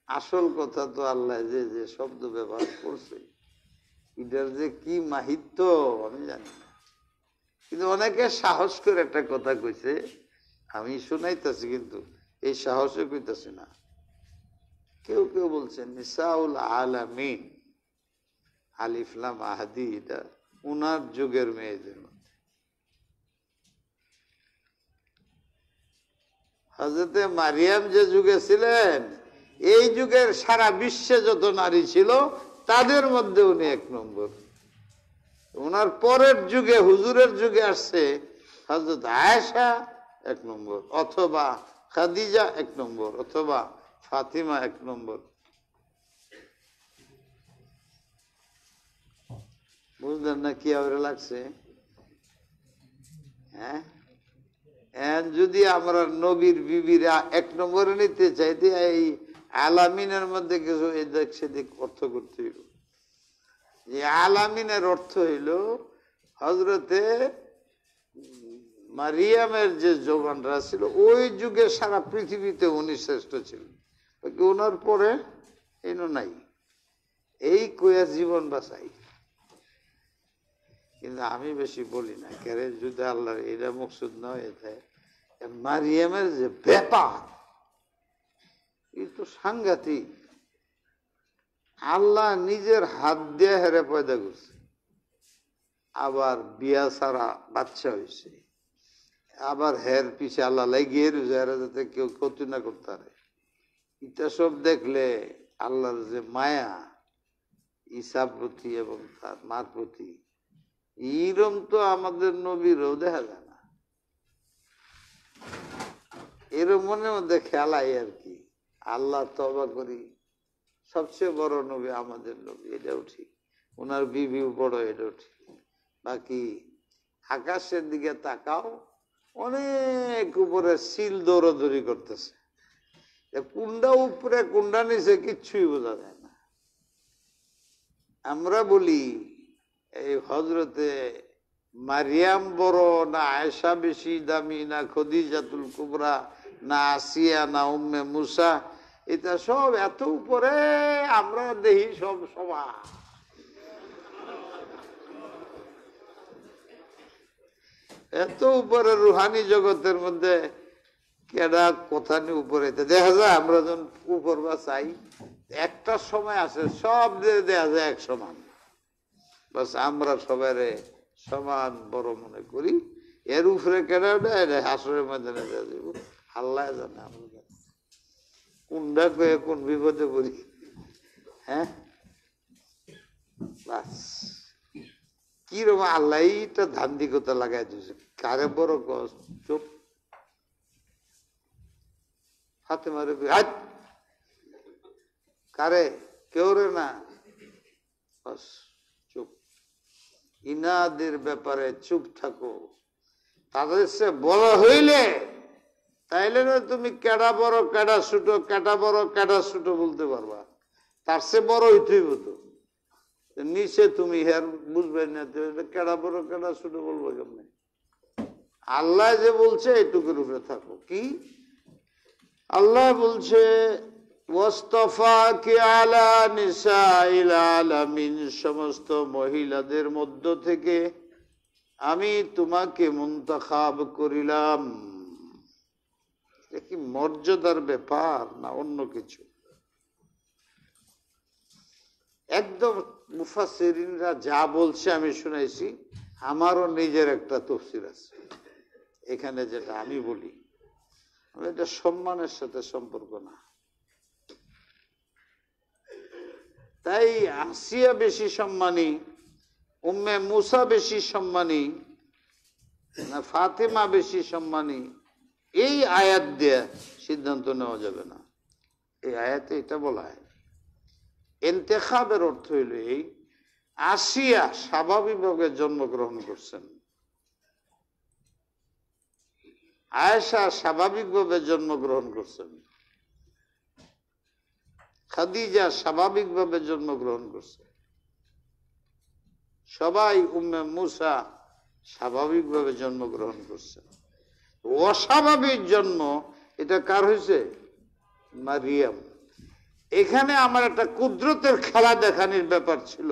আসল কথা তো আল্লাহ যে যে শব্দ ব্যবহার করছে, এটার যে কি মাহিত্য আমি জানি না, কিন্তু অনেকে সাহস করে একটা কথা কইছে, আমি শুনাইতেছি কিন্তু এই সাহসে কইতেছি না। কেউ কেউ বলছেন নিসাউল আলামিন, আলিফ লাম আহাদি, এটা উনার যুগের মেয়েদের মধ্যে। হযরতে মারিয়াম যে যুগে ছিলেন, এই যুগের সারা বিশ্বে যত নারী ছিল তাদের মধ্যে উনি 1 নম্বর। ওনার পরের যুগে, হুজুরের যুগে আসছে হযরত আয়েশা 1 নম্বর, অথবা খাদিজা 1 নম্বর, অথবা ফাতিমা 1 নম্বর। বুঝলেন না কি আবার লাগছে? হ্যাঁ, যদি আমরা নবীর বিবিরা 1 নম্বরে নিতে চাইতে এই আলামিনের মধ্যে কিছু এদিক সেদিক অর্থ করতে হইল। যে আলামিনের অর্থ হইল হযরতে মারিয়ামের যে জওয়ানরা ছিল ওই যুগে সারা পৃথিবীতে উনি শ্রেষ্ঠ ছিলেন, ওনার পরে এনো নাই। এই কইয়া জীবন বাঁচাই। কিন্তু আমি বেশি বলি না, কেরে যদি আল্লাহর এটা মকসুদ নয়। মারিয়ামের যে ব্যাপার, এই তো সাংঘাতিক। আল্লাহ নিজের হাত দিয়ে হেরে পয়দা করছে, আবার বিয়া ছাড়া বাচ্চা হয়েছে, আবার হের পিছে আল্লাহ লাগিয়ে যাতে কেউ ক্ষতি না করতে পারে। এটা সব দেখলে আল্লাহর যে মায়া ঈসার প্রতি এবং তার মার প্রতি, এইরকম তো আমাদের নবীরও দেখা যায় না। এর মনে মধ্যে খেলাই আর কি, আল্লাহ তওবা করি, সবচেয়ে বড় নবী আমাদের নবী, এটাও ঠিক। ওনার বিবিও বড়, এটাও ঠিক। বাকি আকাশের দিকে তাকাও, অনেক উপরে সিল দৌড়াদৌড়ি করতেছে, কুন্ডা উপরে কুন্ডা নিচে কিচ্ছুই বোঝা যায় না। আমরা বলি এই হযরতে মারিয়াম বড় না আয়েশা বেশি দামি, না খাদিজাতুল কুবরা, না আসিয়া, না উম্মে মুসা, এটা সব এত উপরে। আমরা দেখি সব সমান। এত উপরে রুহানি জগতের মধ্যে কেডা কথা নিয়ে উপরে দেখা যায়। আমরা যখন উপর বা চাই, একটা সময় আছে সব দেখা যায় 1 সমান। বাস আমরা সবাই সমান বড় মনে করি। এর উপরে কেডা হাসরের ময়দানে দেওয়া যাব, আল্লাহ জানে। আমরা কোনটা কয়ে কোন বিপদে পড়ি। হ্যাঁ, বাস কিরকম আল্লাহ এইটা ধান্দিকতা লাগাই দিয়েছে। কারে বড় কষ্ট, চুপ। হাতে মারে কারে, কেউ রে না, বাস চুপ। ইনাদের ব্যাপারে চুপ থাকো। তাদের সে বড় হইলে তাইলে না তুমি কেডা বড় কেডা ছোট, কেডা বড় কেডা ছোট বলতে পারবা। তার সে বড় হইতেই হতো। নিচে তুমি হের বুঝবে না, কেডা বড় কেডা ছোট বলবো কেমনে? আল্লাহ যে বলছে এইটুকুর উপরে থাকো। কি আল্লাহ বলছে, ওয়াসতাফাকি আলা নিসাইল আলামিন, সমস্ত মহিলাদের মধ্য থেকে আমি তোমাকে মুনতাখাব করিলাম। এটা কি মর্যাদার ব্যাপার না অন্য কিছু? একদম মুফাসসিরিনরা যা বলছে আমি শুনাইছি, আমারও নিজের একটা তাফসীর আছে। এখানে যেটা আমি বলি, এটা সম্মানের সাথে সম্পর্ক না। তাই আসিয়া বেশি সম্মানী, উম্মে মুসা বেশি সম্মানী না ফাতেমা বেশি সম্মানী, এই আয়াত দিয়ে সিদ্ধান্ত নেওয়া যাবে না। এই আয়াতে এটা বলা হয়। ইন্তেখাবের অর্থ হইল এই, আসিয়া স্বাভাবিকভাবে জন্মগ্রহণ করছেন, আয়েশা স্বাভাবিকভাবে জন্মগ্রহণ করছেন, খাদিজা স্বাভাবিকভাবে জন্মগ্রহণ করছে, সবাই উম্মে মুসা স্বাভাবিকভাবে জন্মগ্রহণ করছেন। অস্বাভাবিক জন্ম এটা কার হয়েছে? মারিয়াম। এখানে আমার একটা কুদরতের খেলা দেখানোর ব্যাপার ছিল।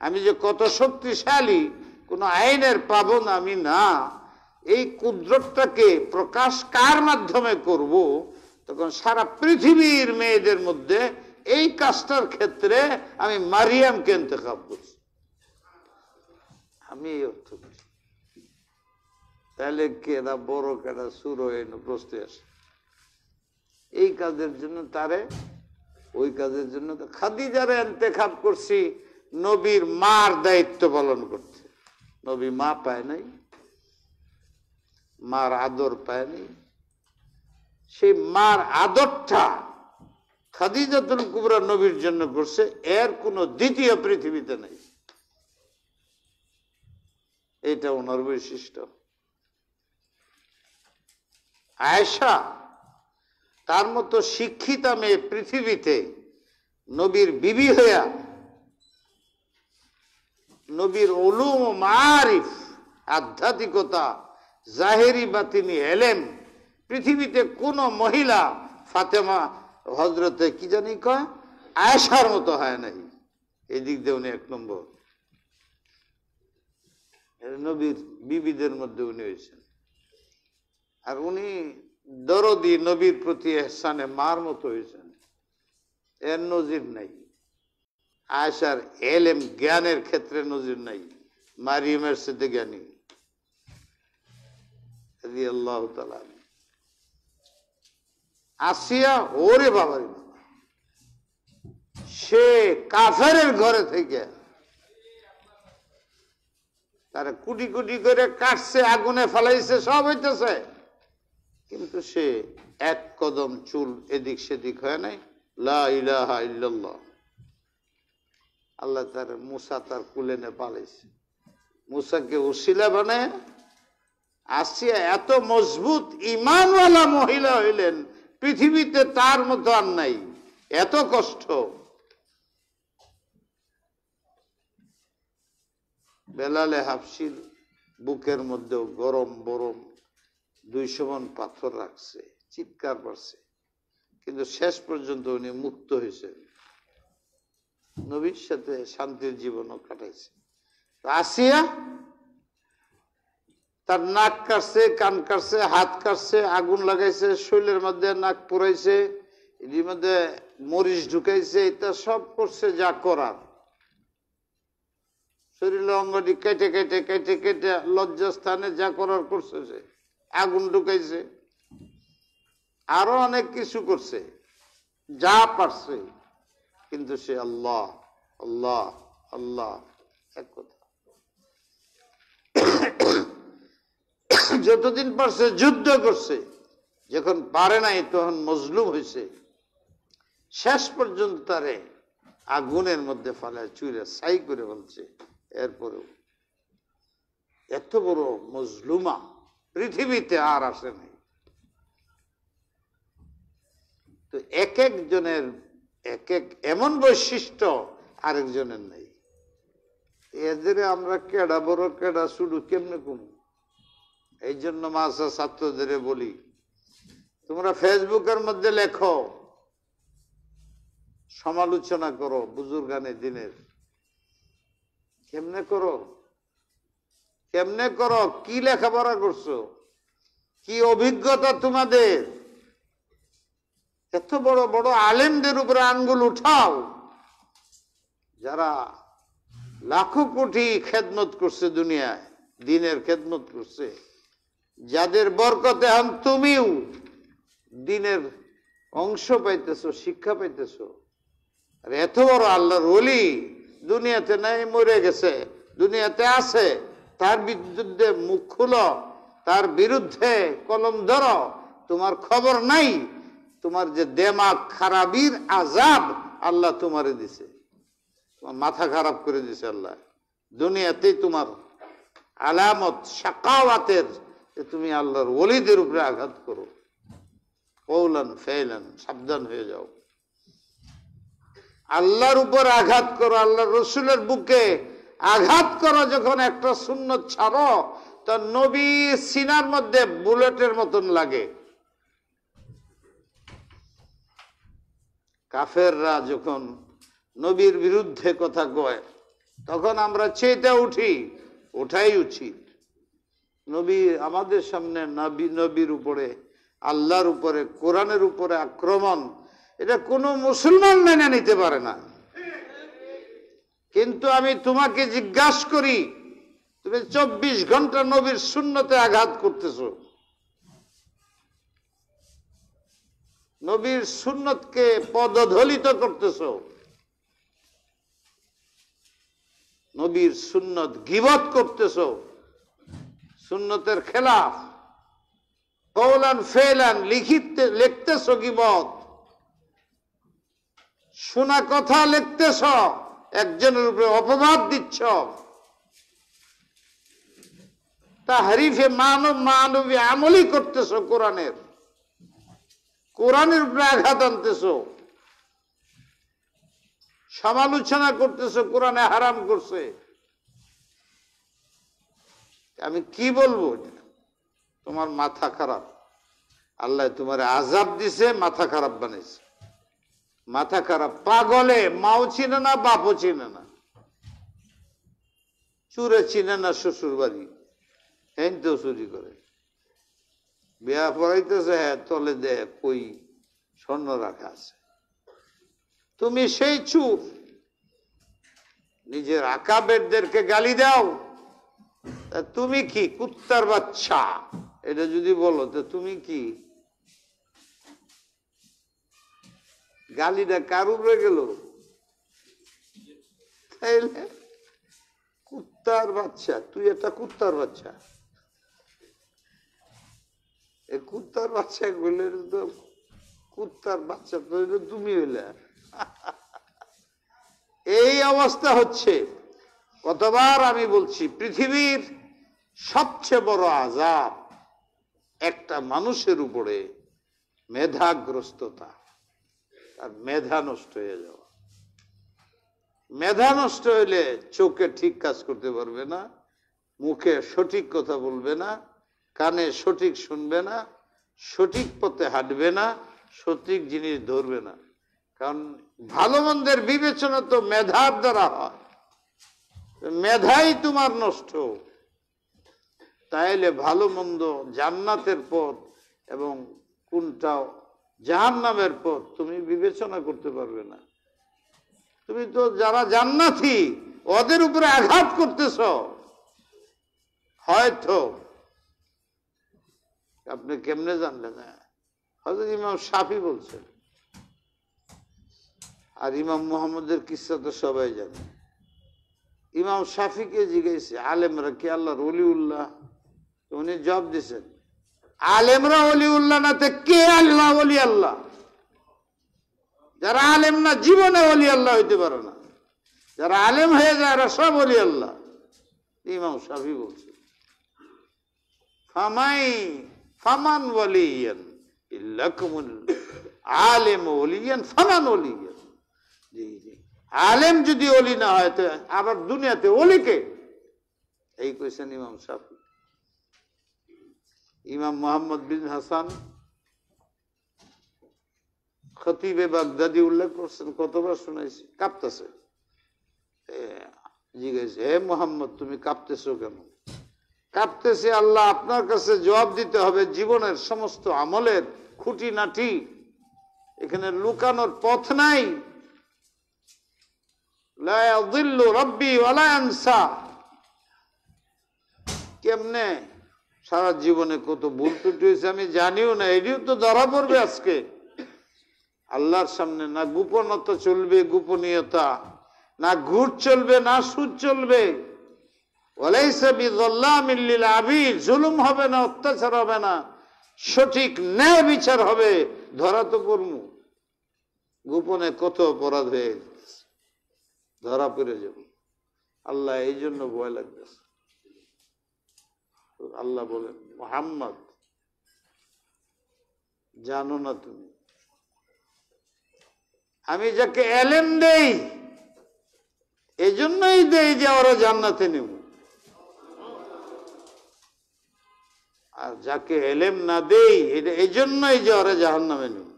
আমি যে কত শক্তিশালী, কোন আইনের পাবন আমি না, এই কুদরতটাকে প্রকাশ কার মাধ্যমে করব? তখন সারা পৃথিবীর মেয়েদের মধ্যে এই কাজটার ক্ষেত্রে আমি মারিয়ামকে ইন্তেখাব করছি। আমি এই অর্থ করছি। তাহলে কেডা বড় কেডা সুর এনে প্রশ্ন আসে। এই কাজের জন্য তারে, ওই কাজের জন্য খাদিজারে ইন্তেখাব করছি নবীর মার দায়িত্ব পালন করতে। নবী মা পায় নাই, মার আদর পায় নাই। সেই মার আদরটা খাদিজাতুল কুবরা নবীর জন্য করছে, এর কোন দ্বিতীয় পৃথিবীতে নাই। এটা ওনার বৈশিষ্ট্য। আয়েশা তার মতো শিক্ষিতা মেয়ে পৃথিবীতে নবীর বিবি হইয়া নবীর উলুম মারিফ, আধ্যাত্মিকতা, জাহেরি বাতিনি এলেম পৃথিবীতে কোন মহিলা ফাতেমা হজরতে কি জানি কয় আয়েশার মতো হয় নাই। এই দিক দিয়ে উনি এক নম্বর, নবীর বিবিদের মধ্যে উনি হয়েছেন। আর উনি দরদি, নবীর প্রতি এহসানে মার মতো হয়েছেন, এর নজির নাই। আয়েশার এলেম জ্ঞানের ক্ষেত্রে নজির নাই, মারিয়ামের সাথে জ্ঞানী রাদিয়াল্লাহু তাআলা। আসিয়া ওরে বাবারে বাবা, সে কাফেরের ঘরে থেকে তারা কুটি কুটি করে কাটছে, আগুনে ফেলাইছে, সব হইতেছে, কিন্তু সে এক কদম চুল এদিক সেদিক হয় নাই। লা ইলাহা ইল্লাল্লাহ। আল্লাহ তার মুসা তার কুলে নে পালাইছে, মুসাকে উসিলা বানায়। আসিয়া এত মজবুত ঈমানওয়ালা মহিলা হইলেন, পৃথিবীতে তার মতো আর নাই। এত কষ্ট, বেলালে হাফসির বুকের মধ্যেও গরম বরম 200 মণ পাথর রাখছে, চিৎকার করছে, কিন্তু শেষ পর্যন্ত উনি মুক্ত হয়েছেন, নবীর সাথে শান্তির জীবনও কাটাইছে। আসিয়া তার নাক কাটছে, কান কাটছে, হাত কাটছে, আগুন লাগাইছে, শরীরের মধ্যে নাক পুরাইছে, এর মধ্যে মরিচ ঢুকাইছে, এটা সব করছে যা করার। শরীরের অঙ্গটি কেটে কেটে কেটে কেটে লজ্জাস্থানে যা করার করছে, সে আগুন ঢুকাইছে, আরো অনেক কিছু করছে, যা পারছে, কিন্তু সে আল্লাহ আল্লাহ আল্লাহ এক কথা। যতদিন পারছে যুদ্ধ করছে, যখন পারে নাই তখন মজলুম হয়েছে, শেষ পর্যন্ত তারে আগুনের মধ্যে ফালায় চুইরে ছাই করে বলছে। এরপরেও এত বড় মজলুমা পৃথিবীতে আর আসে নাই। তো এক একজনের এক এক এমন বৈশিষ্ট্য আরেকজনের নাই। এদের আমরা কেডা বড় কেডা শুধু কেমনে কম, এই জন্য মাসা ছাত্রদের বলি, তোমরা ফেসবুকের মধ্যে লেখো, সমালোচনা করো বুজুর্গানে দিনের। কেমনে করো? কেমনে করো? কি লেখাপড়া করছো? কি অভিজ্ঞতা তোমাদের? এত বড় বড় আলেমদের উপরে আঙ্গুল উঠাও, যারা লাখো কোটি খেদমত করছে দুনিয়ায়, দিনের খেদমত করছে, যাদের বরকতে এখন তুমিও দিনের অংশ পাইতেছো, শিক্ষা পাইতেছো। আর এত বড় আল্লাহর ওলি দুনিয়াতে নাই, মরে গেছে, দুনিয়াতে আছে, তার বিরুদ্ধে মুখ খুলো, তার বিরুদ্ধে কলম ধরো, তোমার খবর নাই। তোমার যে দেমাগ খারাপির আজাব আল্লাহ তোমারে দিছে, তোমার মাথা খারাপ করে দিছে আল্লাহ। দুনিয়াতেই তোমার আলামত শাকাওয়াতের, তুমি আল্লাহর ওলিদের উপরে আঘাত করো। কওলান ফেলান, সাবধান হয়ে যাও। আল্লাহর উপর আঘাত করো, আল্লাহর রসুলের বুকে আঘাত করো। যখন একটা সুন্নত ছাড়ো, তো নবী সিনার মধ্যে বুলেটের মতন লাগে। কাফেররা যখন নবীর বিরুদ্ধে কথা কয়, তখন আমরা চেতে উঠি, ওঠাই উচিত। নবী আমাদের সামনে নবীর উপরে, আল্লাহর উপরে, কোরআনের উপরে আক্রমণ, এটা কোনো মুসলমান মেনে নিতে পারে না। কিন্তু আমি তোমাকে জিজ্ঞাসা করি, তুমি 24 ঘন্টা নবীর সুন্নতে আঘাত করতেছো, নবীর সুন্নতকে পদদলিত করতেছো, নবীর সুন্নত গীবত করতেছো, সুন্নতের খেলাফ কওলান ফেলান লিখতেছো গীবত, শোনা কথা লিখতেছ, একজনের উপরে অপবাদ দিচ্ছ, তাহরিফে মানবী আমলি করতেছ, কোরআনের উপরে আঘাত আনতেছ, সমালোচনা করতেছ, কোরআনে হারাম করছে। আমি কি বলবো? তোমার মাথা খারাপ, আল্লাহ তোমার আযাব দিছে, মাথা খারাপ বানাইছে। মাথা খারাপ, পাগলে, মাও চিনে না, বাপও চিনে না, চুরে চিনে না, শ্বশুর বাড়ি হেনতেও চুরি করে, বিয়া পড়াইতেছে, হ্যাঁ তলে দে কই স্বর্ণ রাখা আছে। তুমি সেই চুর, নিজের আকাবেরদেরকে গালি দাও। তুমি কি কুত্তার বাচ্চা? এটা যদি বলো তো তুমি কি? গালিটা কার উপরে গেল? তাইলে কুত্তার বাচ্চা, তুই একটা কুত্তার বাচ্চা। এই কুত্তার বাচ্চা বললে তো, কুত্তার বাচ্চা তো তুমি হইলে। এই অবস্থা হচ্ছে। কতবার আমি বলছি, পৃথিবীর সবচেয়ে বড় আযাব একটা মানুষের উপরে মেধাগ্রস্ততা, আর মেধা নষ্ট হয়ে যাওয়া। মেধা নষ্ট হইলে চোখে ঠিক কাজ করতে পারবে না, মুখে সঠিক কথা বলবে না, কানে সঠিক শুনবে না, সঠিক পথে হাঁটবে না, সঠিক জিনিস ধরবে না। কারণ ভালো মন্দের বিবেচনা তো মেধার দ্বারা হয়, মেধাই তোমার নষ্ট। তাইলে ভালো মন্দ, জান্নাতের পথ এবং কোনটা জাহান্নামের পথ তুমি বিবেচনা করতে পারবে না। তুমি তো যারা জান্নাতি ওদের উপরে আঘাত করতেছ। হয়তো আপনি কেমনে জানলেন? হযরত ইমাম শাফি বলছেন, আর ইমাম মুহাম্মদের কিসসা তো সবাই জানে। ইমাম শাফিকে জিজ্ঞেস, আলেমরা কি আল্লাহর ওলিউল্লাহ? উনি জবাব দিছেন, আলেমরা ওলিউল্লাহ না তো কে আল্লাহ ওলি আল্লাহ? যারা আলেম না জীবনে ওলি আল্লাহ হইতে পারে না, যারা আলেম হয়ে যায় এরা সব ওলি আল্লাহ। ইমাম শাফি বলছে, ফামান ওয়ালিয়ান ইল্লাকুমুল আলেম ওলিয়ান ফামান ওলিয়ান। জি জি, আলেম যদি ওলি না হয় তো আবার দুনিয়াতে ওলিকে? এই কইছেন ইমাম শাফি। ইমাম মোহাম্মদ বিন হাসান খতিবে বাগদাদি উল্লেখ করছেন, কতবার শুনাইছি, কাঁপতেছে। জিজ্ঞেস, হে মোহাম্মদ তুমি কাঁপতেছো কেন? কাঁপতেছে আল্লাহ আপনার কাছে জবাব দিতে হবে জীবনের সমস্ত আমলের খুঁটিনাটি, এখানে লুকানোর পথ নাই। লা ইয়াযিল্লু রাব্বি ওয়ালা ইয়ানসা। কেমনে সারা জীবনে কত ভুল ত্রুটি হয়েছে আমি জানিও না, এটিও তো ধরা পড়বে আজকে আল্লাহর সামনে। না গোপনতা চলবে, গোপনীয়তা, না ঘুট চলবে, না সুদ চলবে। ওয়ালাইসা বিযাল্লামিল লিল আবিদ, জুলুম হবে না, অত্যাচার হবে না, সঠিক ন্যায় বিচার হবে। ধরা তো পড়মু, গোপনে কত অপরাধ হয়ে ধরা পড়ে যাব। আল্লাহ এই জন্য ভয় লাগতেছে। আল্লাহ বলেন, মুহাম্মদ জানো না তুমি আমি যাকে এলেম দেই এই জন্যই দেই যে ওরা জান্নাতে নেব, আর যাকে এলেম না দেই এটা এই জন্যই যে ওরা জাহান্নামে নেব।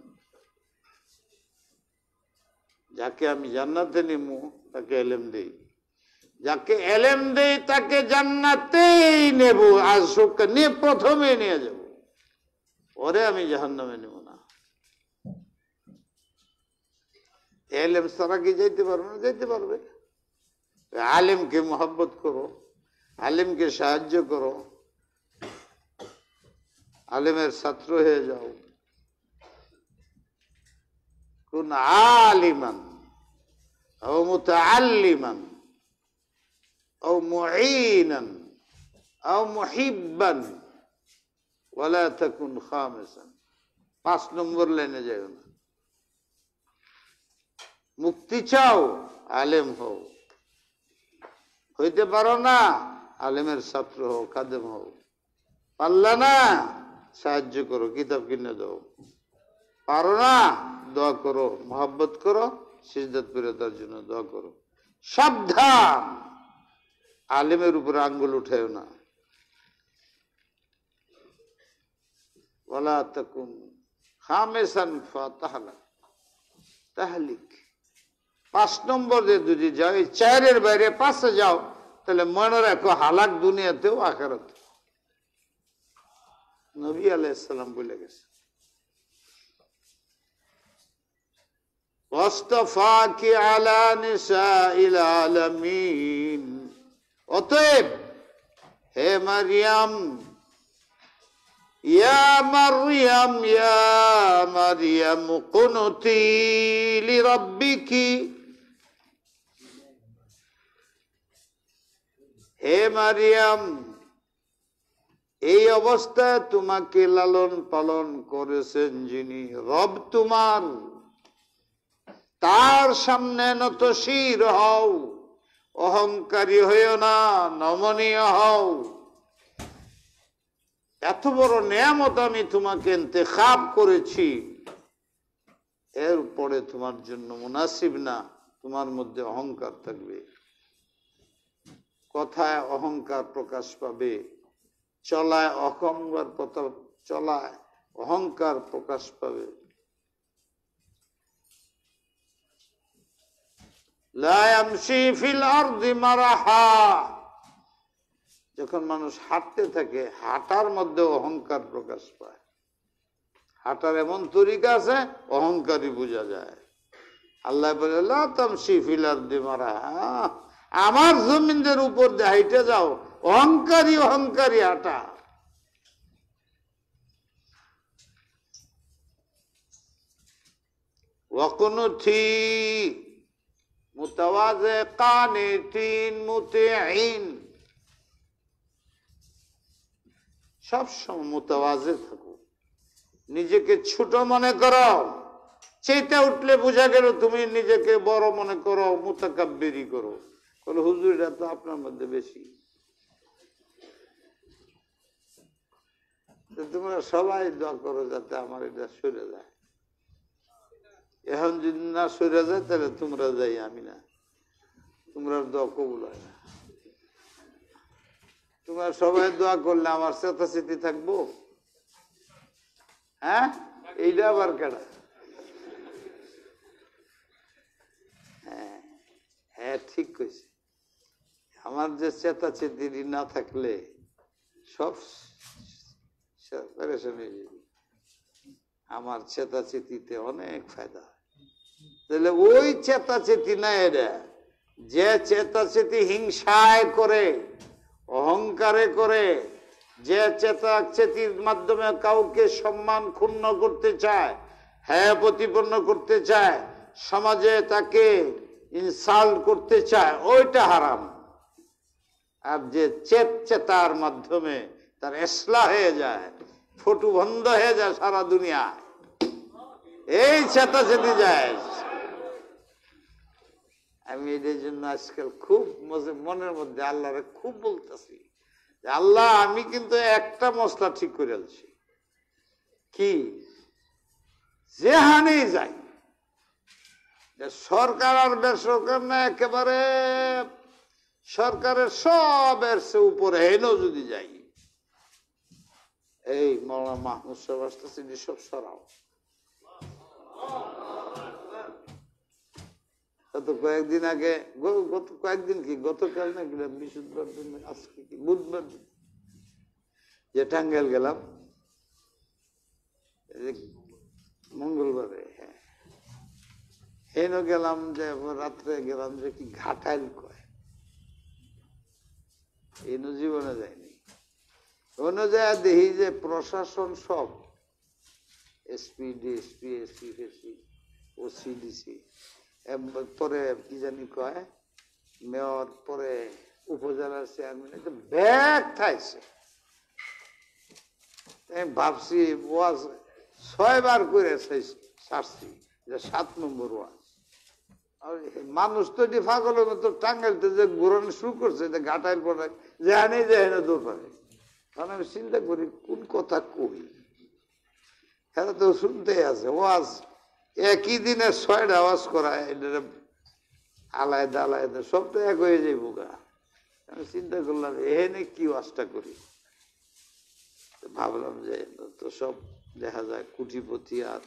যাকে আমি জান্নাতে নেব তাকে এলেম দেই, যাকে এলেম দেই তাকে জান্নাতেই নেব, আর সুখকে নিয়ে প্রথমে নিয়ে যাব, ওরে আমি জাহান্নামে নেব না। এলেম ছাড়া কি যাইতে পারবে না? যাইতে পারবে। আলেমকে মোহাব্বত করো, আলেমকে সাহায্য করো, আলেমের ছাত্র হয়ে যাও। কুন আলিমান আও মুতাআল্লিমান আও মুঈনান আও মুহিব্বান ওয়ালা তাকুন খামিসান। 5 নম্বর লাইনে যাও না। মুক্তি চাও, আলেম হও। হইতে পারো না, আলেমের ছাত্র হও, খাদেম হও। পারলা না, সাহায্য করো, কিতাব কিনে দাও। পারো না, দোয়া করো, মহব্বত করো, সিজদাত করে তার জন্য দোয়া করো। সাবধান, আলেমের উপরে আঙ্গুল উঠায়ও না। ওয়ালা তাকুন খামিসান ফাতাহলাক তাহলিক। 5 নম্বর যে যদি যাও, এই 4-এর বাইরে 5-এ যাও, তাহলে মনে রাখো হালাক দুনিয়াতেও আখিরাতে। নবী আলাইহিস সালাম বলে গেছে, ওয়াসতাফাকি আলা নিসাইল আলামিন। অতএব হে মারিয়াম, ইয়া মারিয়াম, ইয়া মারিয়াম কুনুতি লিরাব্বিকি। হে মারিয়াম, এই অবস্থায় তোমাকে লালন পালন করেছেন যিনি, রব তোমার, তার সামনে নতশির হও, অহংকারী হইও না, নমনীয় হও। এত বড় নেয়ামত আমি তোমাকে ইন্তেখাব করেছি, এরপরে তোমার জন্য মুনাসিব না তোমার মধ্যে অহংকার থাকবে, কথায় অহংকার প্রকাশ পাবে, চলায় অহংকার প্রকাশ পাবে। লা ইয়ামশি ফিল আরদি মারাহা। যখন মানুষ হাঁটতে থাকে, হাঁটার মধ্যে অহংকার প্রকাশ পায়। হাঁটার এমন তরিকা আছে, অহংকারী বোঝা যায়। আল্লাহ বলে, লা তামশি ফিল আরদি মারাহা, আমার জমিনদের উপর দিয়ে হাইটে যাও, অহংকারী অহংকারী হাঁটা। ওয়াকুনুতি মুতাওয়াজি কানিতিন মুতিঈন। সবসময় মুতাওয়াজি থাকো, নিজেকে ছোট মনে করো। চেতে উঠলে বোঝা গেল তুমি নিজেকে বড় মনে করো, মুতাকাব্বিরি করো। বলো হুজুর এটা তো আপনার মধ্যে বেশি। তোমরা সবাই দোয়া করো যাতে আমার এটা সরে যায়। এখন যদি না সরে যায় তাহলে তোমরা যাই, আমি না। তোমরা দোয়া কবুল হয় না। তোমরা সবাই দোয়া করলে আমার চেতাচেতি থাকবো? হ্যাঁ, এইটা আবার কেডা? হ্যাঁ হ্যাঁ, ঠিক কইছে। আমার যে চেতা চেতিরি না থাকলে সব পেরেশান হয়ে যাবে। আমার চেতা চেতিতে অনেক ফায়দা। তাহলে ওই চেতা চেতি না, এটা যে চেতা চেতি হিংসায় করে, অহংকারে করে, যে চেতা চেতির মাধ্যমে কাউকে সম্মান ক্ষুণ্ণ করতে চায়, হ্যাঁ প্রতিপন্ন করতে চায়, সমাজে তাকে ইনসাল্ট করতে চায়, ওইটা হারাম। আর যে চেতার মাধ্যমে তার ইসলাহ হয়ে যায়, ফটু বন্ধ হয়ে যায় সারা দুনিয়া, এই চেতা চেতি যায়। আমি এদের জন্য আজকাল খুব মনের মধ্যে আল্লাহরে খুব বলতেছি, আল্লাহ আমি কিন্তু একটা মশলা ঠিক করে আলছি, কি যেখানেই যাই, সরকার আর বেসরকার না, একেবারে সরকারের সবের উপরে হেনও যদি যাই, এই মৌলানা মাহমুদ সাহেব আসতেছে, সব সরাও। কয়েকদিন আগে, কয়েকদিন কি গতকাল না গেলাম, বৃহস্পতিবার দিন, আজকে কি বুধবার দিন, যে টাঙ্গাইল গেলাম, মঙ্গলবারে, হ্যাঁ হেন গেলাম, যে রাত্রে গেলাম, যে কি ঘাটাইল কয়, এনো জীবনে যায়নি। অনুযায়ী দেখি যে প্রশাসন সব এসপি, ডিএসপি, এসপি, ফেসপি, ওসি, ডিসি, পরে কি জানি কয় মেয়র, পরে উপজেলার চেয়ারম্যান, ব্যাগ থাইছে। ভাবছি ওয়াজ 6 বার করে সারছি, যে 7 নম্বর ওয়াজ। মানুষ তো এটি পাগলের মতো টাঙ্গাইলতে যে ঘোরানো শুরু করছে, যে ঘাটাইল পড়ে যেখানে যেখানে দৌড় পারে। কারণ আমি চিন্তা করি কোন কথা কই, হ্যাঁ তো শুনতে আছে ওয়াজ, একই দিনে 6টা আওয়াজ করা, এটা আলাদা আলাদা সব তো এক হয়ে যাইব গা। আমি চিন্তা করলাম এখানে কি ওয়াজটা করি, ভাবলাম যে তো সব দেখা যায় কোটিপতি, আর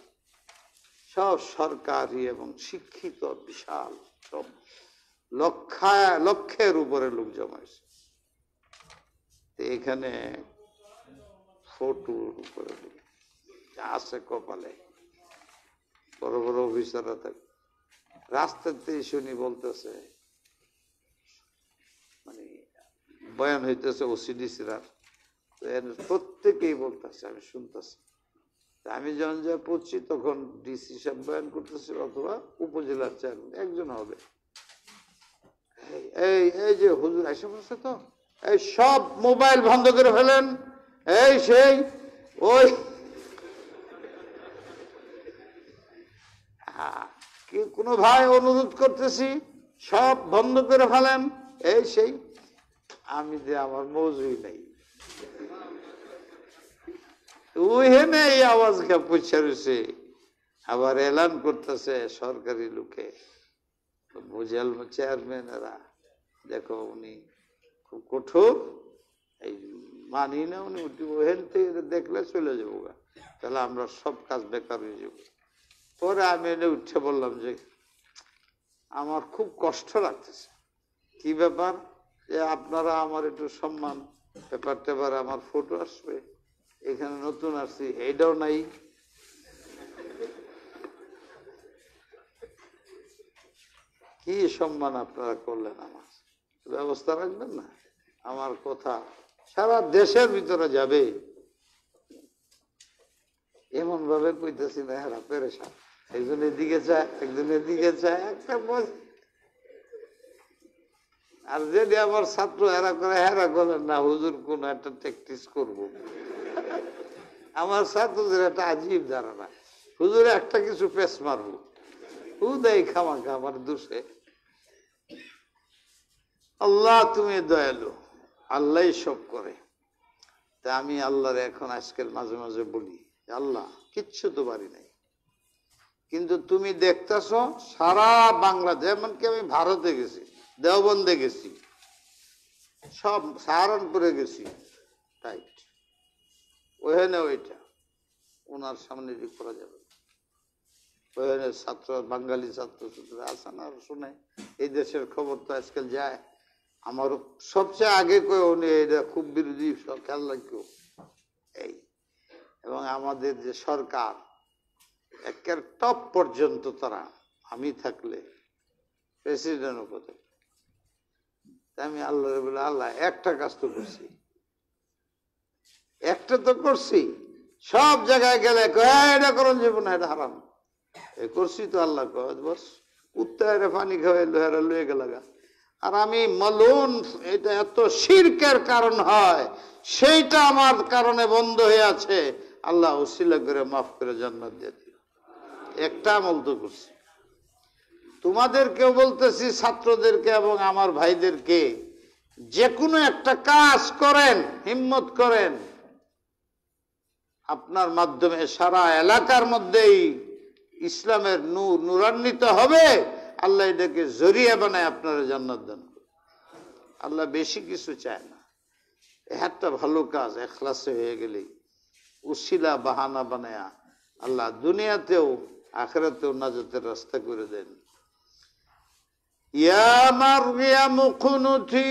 সব সরকারি এবং শিক্ষিত, বিশাল সব লক্ষের উপরে লোক জমাইছে। এখানে ফটোর উপরে আছে কপালে, বড় বড় অফিসাররা থাকে। রাস্তাতে শুনি বলতেছে, মানে বয়ান হইতেছে ওসিডিসিরা, প্রত্যেকেই বলতেছে, আমি শুনতেছি। আমি যখন যা পড়ছি তখন ডিসি সাহেব বয়ান করতেছিল, অথবা উপজেলার চেয়ারম্যান একজন হবে। এই যে হুজুর আইসা বলছে, তো এই সব মোবাইল বন্ধ করে ফেলেন, এই সেই ওই কোনো ভাই অনুরোধ করতেছি সব বন্ধ করে ফেলেন, এই সেই। আমি যে আমার মৌজুই নাই, ওইখানে এই আওয়াজ পৌঁছে রয়েছে। আবার এলান করতেছে সরকারি লোকে, বুঝাল চেয়ারম্যানেরা, দেখো উনি খুব কঠোর, এই মানি না উনি, ওখান থেকে দেখলে চলে যাবো, তাহলে আমরা সব কাজ বেকার হয়ে যাবো। পরে আমি এনে উঠে বললাম যে আমার খুব কষ্ট লাগতেছে। কি ব্যাপার? যে আপনারা আমার একটু সম্মান, পেপার টেপার আমার ফটো আসবে, এখানে নতুন আসছি, এইটাও নাই। কি সম্মান আপনারা করলেন, আমার ব্যবস্থা রাখবেন না? আমার কথা সারা দেশের ভিতরে যাবে, এমন ভাবে কইতেছি না, হেরা পেরেশান, একজন এদিকে চায়, একজন এদিকে চায়, একটা আর যদি আমার ছাত্র হেরা করে, হেরা করেন না হুজুর কোন একটা প্র্যাকটিস করবো। আমার ছাত্রদের একটা আজীব ধারণা, হুজুর একটা কিছু পেস মারবো, হুদাই খামাখা আমার দোষে। আল্লাহ তুমি দয়ালু, আল্লাহ সব করে। তা আমি আল্লাহর এখন আজকের মাঝে মাঝে বলি, আল্লাহ কিচ্ছু তো পারি নাই, কিন্তু তুমি দেখতেছ সারা বাংলাদেশ, এমনকি আমি ভারতে গেছি, দেওবন্দে গেছি, সব সাহারানপুরে গেছি, রাইট ওখানে ওইটা ওনার সামনে করা যাবে না। ছাত্র বাঙালি ছাত্র ছাত্রী আছে না, শুনে এই দেশের খবর তো আজকাল যায়। আমার সবচেয়ে আগে কয়ে উনি এটা খুব বিরোধী খেয়াল রাখো এই, এবং আমাদের যে সরকার একের টপ পর্যন্ত তারা, আমি থাকলে প্রেসিডেন্ট পদে, আমি আল্লাহ বলে আল্লাহ একটা কাজ তো করছি, একটা তো করছি, সব জায়গায় গেলে এটা করুন যাবো না, এটা হারাম, এ করছি তো আল্লাহ কয় বস উত্তরে পানি খাওয়াইলো হেরা লুয়ে গেলাগা। আর আমি মালুন এটা এত শিরকের কারণ হয়, সেইটা আমার কারণে বন্ধ হয়ে আছে, আল্লাহ উসিলা করে মাফ করে জান্নাত দিয়ে দিল। একটা আমল তো করছি। তোমাদেরকেও বলতেছি, ছাত্রদেরকে এবং আমার ভাইদেরকে, যে কোনো একটা কাজ করেন, হিম্মত করেন, আপনার মাধ্যমে সারা এলাকার মধ্যেই ইসলামের নূর নূরান্বিত হবে। আল্লাহ এটাকে জরিয়া বানায় আপনারা জান্নাত দান করবে। আল্লাহ বেশি কিছু চায় না, একটা ভালো কাজ এখলাসে হয়ে গেলেই উসিলা বাহানা বানায়া আল্লাহ দুনিয়াতেও আখিরাতেও নাজাতের রাস্তা করে দেন। ইয়া মারইয়াম কুনুতি,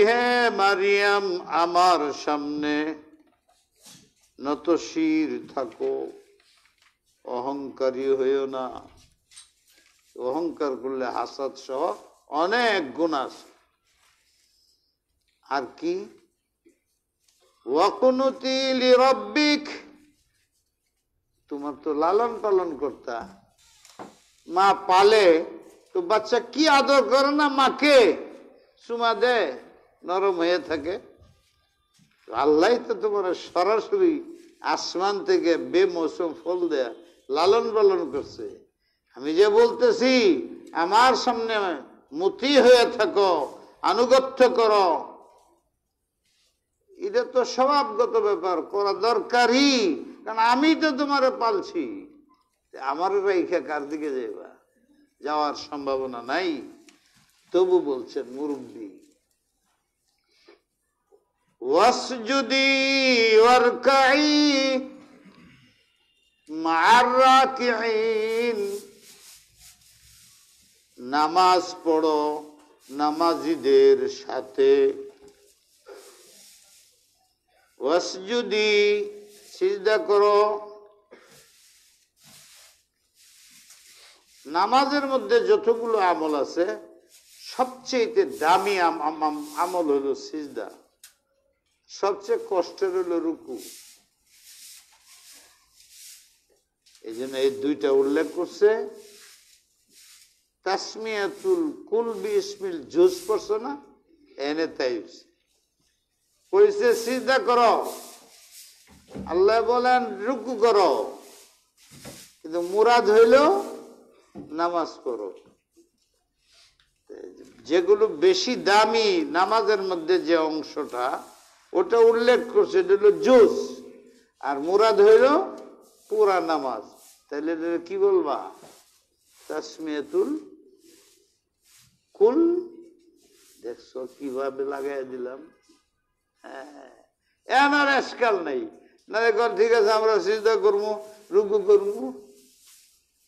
হে মারিয়াম আমার সামনে নতশির থাকো, অহংকারী হইও না। অহংকার করলে হাসাদ সহ অনেক গুণ আছে। আর কি ওয়াকুনুতি লিরাব্বিক, তোমার তো লালন পালন করতা, মা পালে তো বাচ্চা কি আদর করে না, মাকে চুমা দেয়, নরম হয়ে থাকে। আল্লাহ তো তোমার সরাসরি আসমান থেকে বেমৌসুম ফল দেয়া লালন পালন করছে। আমি যে বলতেছি আমার সামনে মতি হয়ে থাকো, আনুগত্য করো, এটা তো স্বভাবগত ব্যাপার, করা দরকারই, কারণ আমি তো তোমারে পালছি। আমার রেখা কার দিকে যাইবা, যাওয়ার সম্ভাবনা নাই। তবু বলছেন মুরব্বী, ওয়াসজুদি ওয়ারকাই মা'আর রাকিঈন, নামাজ পড়ো নামাজীদের সাথে। ওয়াসজুদি সিজদা করো। নামাজের মধ্যে যতগুলো আমল আছে সবচেয়ে দামি আমল হলো সিজদা, সবচেয়ে কষ্টের হলো রুকু। এই জন্য এই দুইটা উল্লেখ করছে। তাসমিয়াতুল কুল বিসমিল জুজ পড়ছো না, এনে তাই কইছে সিজদা করো, আল্লাহ বলেন রুকু করো, কিন্তু মুরাদ হইল নামাজ পড়ো। যেগুলো বেশি দামি নামাজের মধ্যে যে অংশটা ওটা উল্লেখ করছে, এটা হলো জুজ, আর মুরাদ হইল পুরা নামাজ। তাহলে কি বলবা? তাসমিয়াতুল কুল। দেখছো কিভাবে লাগাই দিলাম? হ্যাঁ, এসকাল নেই না, ঠিক আছে আমরা সিজদা করবো, রুকু করবো,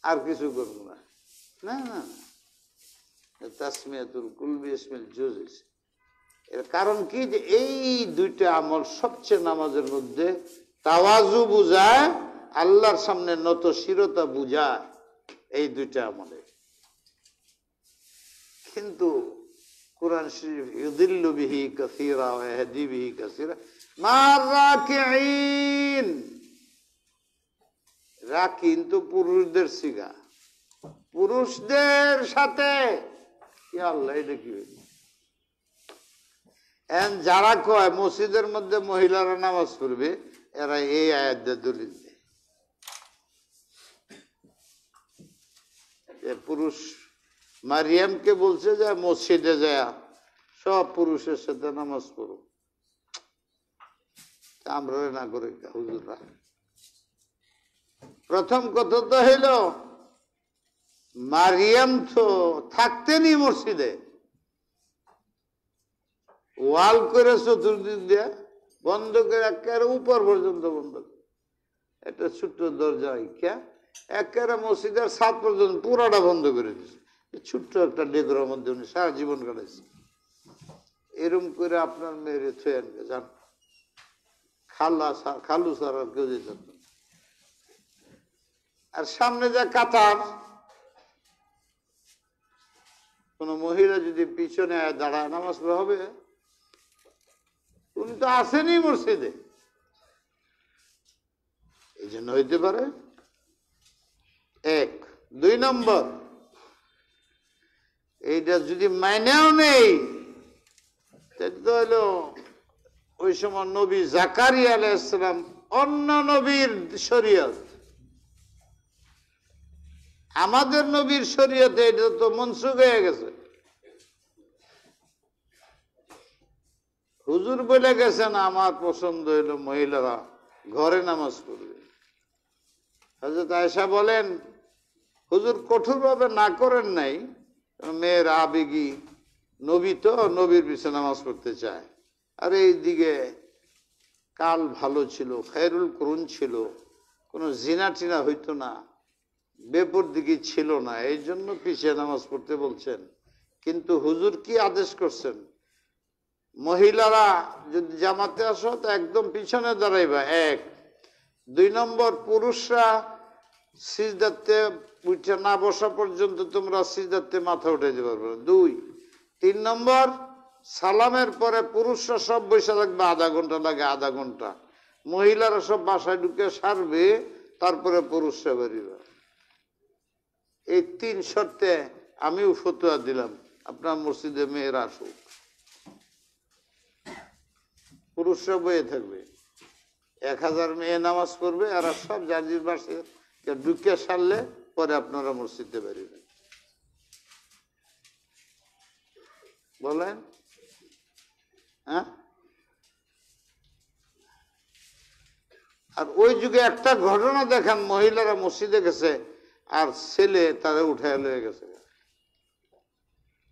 আর কিছু করবো না। না না, তাসমিয়াতুল কুল বিসমিল জুজ। এর কারণ কি, যে এই দুইটা আমল সবচেয়ে নামাজের মধ্যে তাওয়াজু বুঝায়, আল্লাহর সামনে নতশিরতা বুঝায়, এই দুইটা আমলে। কিন্তু কুরআন শরীফ ইউদিল্লু বিহি কাসীরা ওয়া ইয়াহদি বিহি কাসীরা মা'আর রাকিঈন। রাকিন তো পুরুষদের সিগা, পুরুষদের সাথে। আল্লাহ এটা কি হইল? যারা কয় মসজিদের মধ্যে মহিলারা নামাজ পড়বে, এরা এই আয়াত দিয়ে দলিল দেয়। পুরুষ মারিয়ামকে বলছে যে মসজিদে যায় সব পুরুষের সাথে নামাজ পড়ো, আমরা না করে হুজুররা। প্রথম কথা তো হইল মারিয়াম তো থাকতেনি মসজিদে, ওয়াল করে চতুর্দিক দিয়ে বন্ধ করে একেবারে উপর পর্যন্ত বন্ধ করে। একটা ছোট্ট দরজা একেবারে মসজিদের ছাদ পর্যন্ত পুরাটা বন্ধ করে দিয়েছে। ছোট্ট একটা ডেকোরের মধ্যে উনি সারা জীবন কাটাইছে। এরম করে আপনার মেয়েরে থুয়ে আনবে যান, খালু ছাড়া আর কেউ যেত না। আর সামনে যা কাতার, কোন মহিলা যদি পিছনে দাঁড়ায় নামাজ পড়া হবে, উনি তো আসেনি মসজিদে, এই জন্য হইতে পারে। এক। দুই নম্বর, এইটা যদি মাইনেও নেই, তো হলো ওই সময় নবী জাকারিয়া আলাইহিস সালাম অন্য নবীর শরীয়ত, আমাদের নবীর শরীয়তে এটা তো মনসুখ হয়ে গেছে। হুজুর বলে গেছেন আমার পছন্দ হইলো মহিলারা ঘরে নামাজ পড়বে। হযরত আয়েশা বলেন হুজুর কঠোরভাবে না করেন নাই, মেয়ের আবেগী, নবী তো নবীর পিছনে নামাজ পড়তে চায়। আর এইদিকে কাল ভালো ছিল, খায়রুল কুরুন ছিল, কোনো জিনা টিনা হইতো না, বেপরদিকি ছিল না, এই জন্য পিছিয়ে নামাজ পড়তে বলছেন। কিন্তু হুজুর কি আদেশ করছেন, মহিলারা যদি জামাতে আসো তো একদম পিছনে দাঁড়াইবা। এক। দুই নম্বর, পুরুষরা সিজদাতে উঠে না বসা পর্যন্ত তোমরা সিজদাতে মাথা উঠাইতে পারবে না। দুই। তিন নম্বর, সালামের পরে পুরুষরা সব বসে থাকবে, আধা ঘন্টা লাগে, আধা ঘন্টা। মহিলারা সব বাসায় ঢুকে সারবে, তারপরে পুরুষরা বেরিবে। এই তিন শর্তে আমিও ফতোয়া দিলাম আপনার মসজিদে মেয়েরা আসুক, পুরুষরা বয়ে থাকবে, 1000 মেয়ে নামাজ পড়বে, আর সব জাজির বাসে ঢুকে সারলে পরে আপনারা মসজিদে বেরিবেন। বলেন হ্যাঁ। আর ওই যুগে একটা ঘটনা দেখেন, মহিলারা মসজিদে গেছে আর ছেলে তারা উঠায় লয়ে গেছে,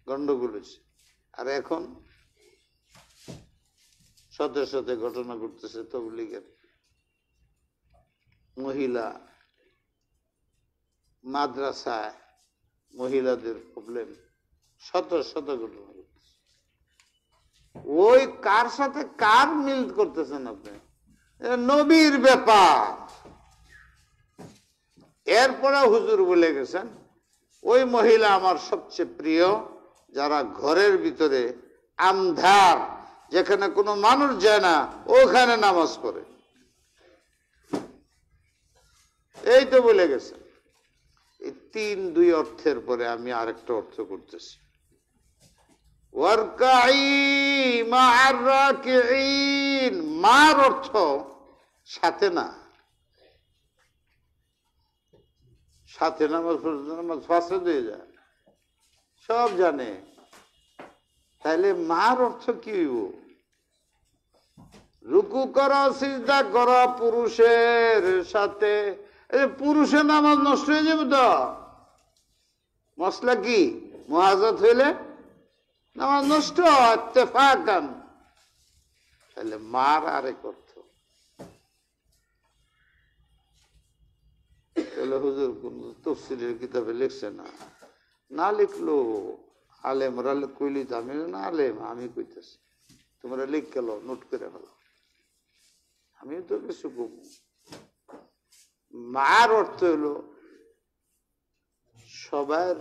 গন্ডগোল হয়েছে। আর এখন শতে শতে ঘটনা ঘটতেছে তবলিগের, মহিলা মাদ্রাসায় মহিলাদের প্রবলেম, শত শত ঘটনা ঘটতেছে। ওই কার সাথে কার মিল করতেছেন আপনি? নবীর ব্যাপার। এরপরে হুজুর বলে গেছেন ওই মহিলা আমার সবচেয়ে প্রিয়, যারা ঘরের ভিতরে আন্ধার, যেখানে কোনো মানুষ যায় না, ওখানে নামাজ পড়ে। এই তো বলে গেছেন। এই 3-2 অর্থের পরে আমি আরেকটা অর্থ করতেছি, ওয়ারকাই মা'আর রাকিঈন। মার অর্থ সাথে না, সাথে নামাজ পড়তে নামাজ ফাসাদ হয়ে যায়, সব জানে। তাইলে মার অর্থ কি হইব? রুকু করা, সিজদা করা পুরুষের সাথে। পুরুষের নামাজ নষ্ট হয়ে যাবে তো। মশলা কি? মুহাজাত হইলে নামাজ নষ্ট, ইত্তেফাকান। তাহলে মার আরেক অর্থ। তাহলে হুজুর কোন তাফসীরের কিতাবে লিখছে না, না লিখলো আলেমরা কইলি তো আমি না আলেম, আমি কইতেছি, তোমরা লিখ গেল, নোট করে ফেল, আমি তো কিছু কম। মার অর্থ হলো সবার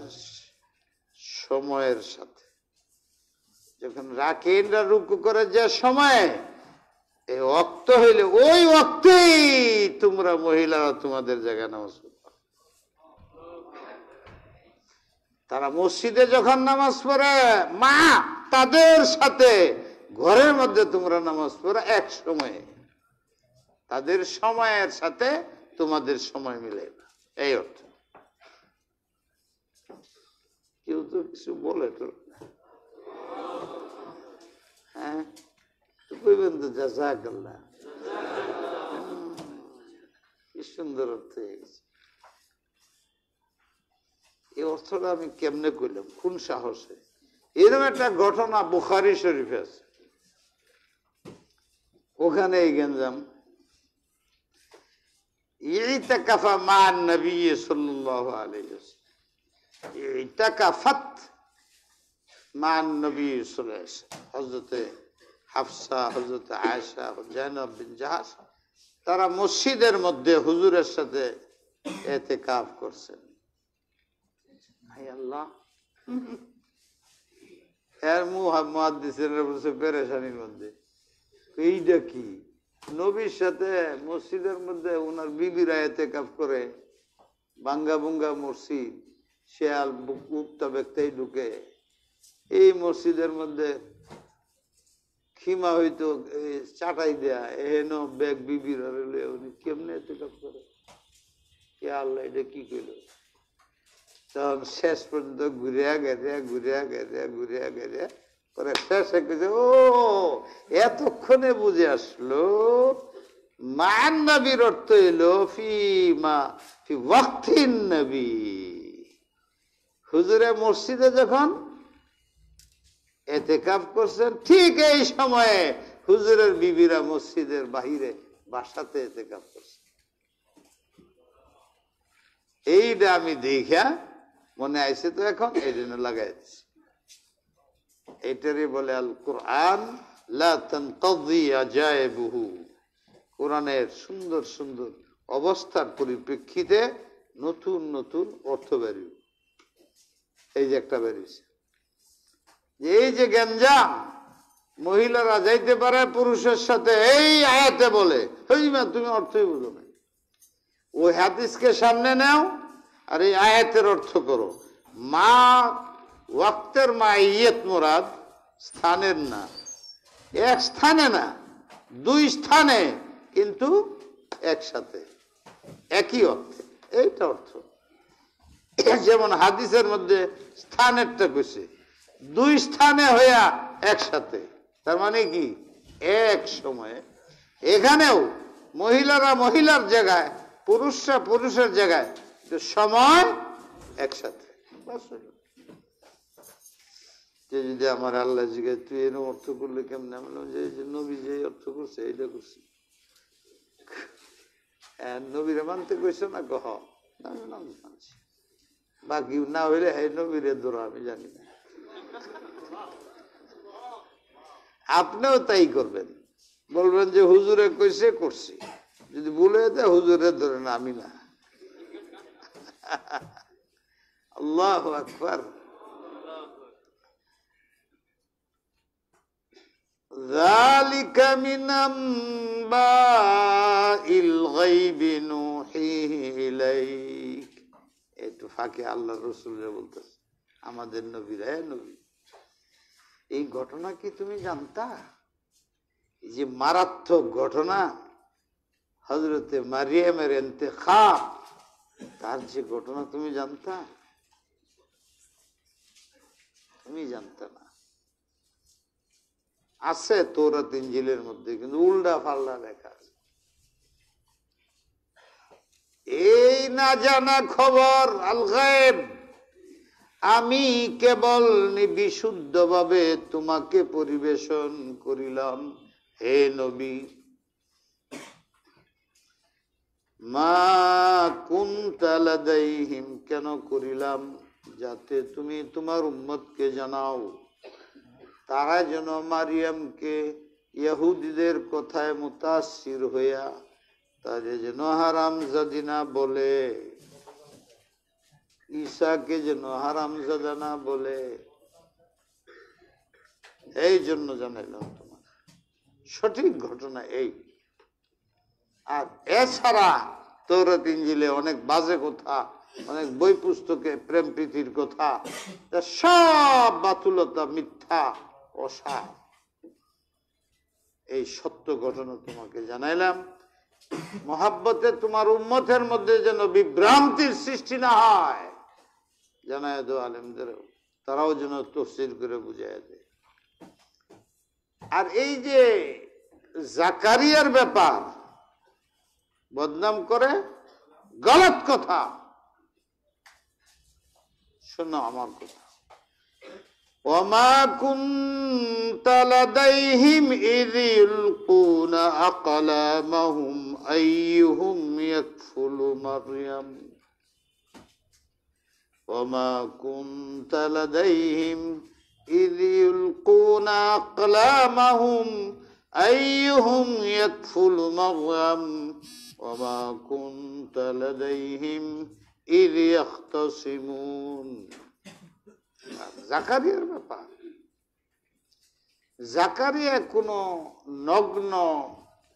সময়ের সাথে। যখন রাকিনরা রুকু করে যে সময়, এই ওয়াক্ত হইলে ওই ওয়াক্তেই তোমরা মহিলারা তোমাদের জায়গায় নামাজ পড়বা। তারা মসজিদে যখন নামাজ পড়ে, মা তাদের সাথে ঘরের মধ্যে তোমরা নামাজ পড়ো এক সময়ে, তাদের সময়ের সাথে তোমাদের সময় মিলে না, এই অর্থ। কেউ তো কিছু বলে তো, হ্যাঁ কইবেন তো জাযাকাল্লাহ, কি সুন্দর অর্থ হয়ে গেছে। এই অর্থটা আমি কেমনে কইলাম, কোন সাহসে? এরকম একটা ঘটনা বুখারী শরীফে আছে, ওখানে এই গেঞ্জাম। ইতাকাফা মান নবী সাল্লাল্লাহু আলাইহি ওয়াসাল্লাম, ইতাকাফাত মান নবী সাল্লাল্লাহু আলাইহি ওয়াসাল্লাম। হযরতে হাফসা, হযরতে আয়েশা, জায়নব বিন জাহাশ তারা মসজিদের মধ্যে হুজুরের সাথে ইতিকাফ করছেন। হায় আল্লাহ, এর মুহাদ্দিসেরা বলছে পেরেশানির মধ্যে, এইটা কি? নবীর সাথে মসজিদের মধ্যে ওনার বিবিরা ইতিকাফ করে, বাঙ্গা বুঙ্গা মসজিদ, শেয়াল উক্তা ব্যক্তি ঢুকে এই মসজিদের মধ্যে খিমা হইতো চাটাই দেয়া, এহেন ব্যাগ বিবির উনি কেমনে ইতিকাফ করে? কে আল্লাহ, এটা কি কইল? তখন শেষ পর্যন্ত ঘুরিয়া গেছে পরে শেষে কেছে, ও এতক্ষণে বুঝে আসলো মান নবীর অর্থ এলো ফি ওয়াক্তিন নবী। হুজুরে মসজিদে যখন ইতিকাফ করছেন, ঠিক এই সময়ে হুজুরের বিবিরা মসজিদের বাহিরে বাসাতে ইতিকাফ করছেন। এইটা আমি দেখা মনে আইছে, তো এখন এই জন্য লাগাই দিচ্ছি। এইটারই বলে আল কোরআন লা তানকাযি আজাইবুহু। কোরআনের সুন্দর সুন্দর অবস্থার পরিপ্রেক্ষিতে নতুন নতুন অর্থ বেরিয়ে, এই যে একটা বেরিয়েছে, এই যে গঞ্জাম মহিলারা যাইতে পারে পুরুষের সাথে, এই আয়াতে বলে তুমি অর্থই বুঝো না। ওই হাদিসকে সামনে নাও আর এই আয়াতের অর্থ করো। মা ওয়াক্তের মা ইয়ত মুরাদ, স্থানের না, এক স্থানে না, দুই স্থানে, কিন্তু একসাথে একই অর্থে, এইটা অর্থ। যেমন হাদিসের মধ্যে স্থানেরটা কইছে, দুই স্থানে হইয়া একসাথে, তার মানে কি এক সময়ে। এখানেও মহিলারা মহিলার জায়গায়, পুরুষরা পুরুষের জায়গায়, সময় একসাথে। যদি আমার আল্লাহ জিজ্ঞেস তুই এরকম অর্থ করলে কেমন, আমি বললাম যে নবী যে অর্থ করছে এইটা করছি। নবীরে মানতে কইছো না? কহ আমি মানছি, বাকি না হইলে হে নবীরে ধরো, আমি জানি না। আপনিও তাই করবেন, বলবেন যে হুজুরে কইছে করছি, যদি ভুলে দেয় হুজুরে ধরেন, আমি না। আল্লাহু আকবার। যালিকা মিন আম্বাইল গায়বি নূহিহি ইলাইক। একটু ফাঁকে আল্লাহ রাসূলরা বলতেছে আমাদের নবীরা, হে নবী, এই ঘটনা কি তুমি জানতা? এই যে মারাত্মক ঘটনা হযরতে মারিয়ামের ইন্তেখাব, তার যে ঘটনা তুমি জানতা? তুমি জানতা না। আছে তৌরাত ইনজিলের মধ্যে, কিন্তু উল্টা পাল্টা লেখা আছে। এই না জানা খবর আল গায়ব, আমি কেবল বিশুদ্ধভাবে তোমাকে পরিবেশন করিলাম হে নবী। মা কুনতা লাদাইহিম, কেন করিলাম? যাতে তুমি তোমার উম্মতকে জানাও, তারা যেন মারিয়ামকে ইহুদিদের কথায় মুতাসির হইয়া তাদের যেন হারামজাদি না বলে, ঈসাকে যেন হারামজাদা না বলে, এই জন্য জানাইলাম তোমার। সঠিক ঘটনা এই। আর এছাড়া তৌরাত ইনজিলে অনেক বাজে কথা, অনেক বই পুস্তকে প্রেম প্রীতির কথা, সব বাতুলতা, মিথ্যা, অসার। এই সত্য ঘটনা তোমাকে জানাইলাম, মহাব্বতে তোমার উম্মতের মধ্যে যেন বিভ্রান্তির সৃষ্টি না হয়, জানায় দো আলেমদেরও, তারাও যেন তফসির করে বুঝায় দেয়। আর এই যে জাকারিয়ার ব্যাপার বদনাম করে, গলত কথা, শোনো আমার কথা। وما كنت لديهم إذ يلقون أقلامهم أيهم يكفل مريم وما كنت لديهم إذ يلقون أقلامهم أيهم يكفل مريم وما كنت لديهم إذ يختصمون জাকারিয়ার ব্যাপার। জাকারিয়া কোনো নগ্ন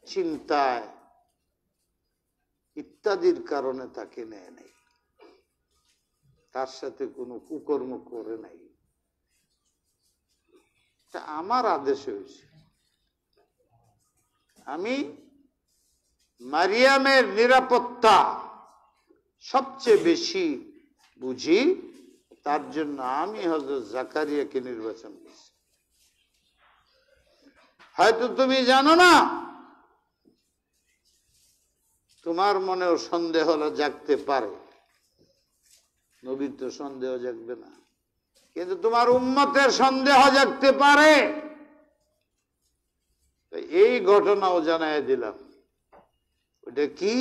চিন্তায় ইত্যাদির কারণে তাকে নেয় নাই, তার সাথে কোনো কুকর্ম করে নাই। আমার আদেশে হয়েছে, আমি মারিয়ামের নিরাপত্তা সবচেয়ে বেশি বুঝি, তার জন্য আমি হযরত জাকারিয়াকে নির্বাচন করছি। হয়তো তুমি জানো না, তোমার মনেও সন্দেহ জাগতে পারে, নবীর তো সন্দেহ জাগবে না, কিন্তু তোমার উম্মতের সন্দেহ জাগতে পারে। এই ঘটনাও জানাই দিলাম। ওটা কি?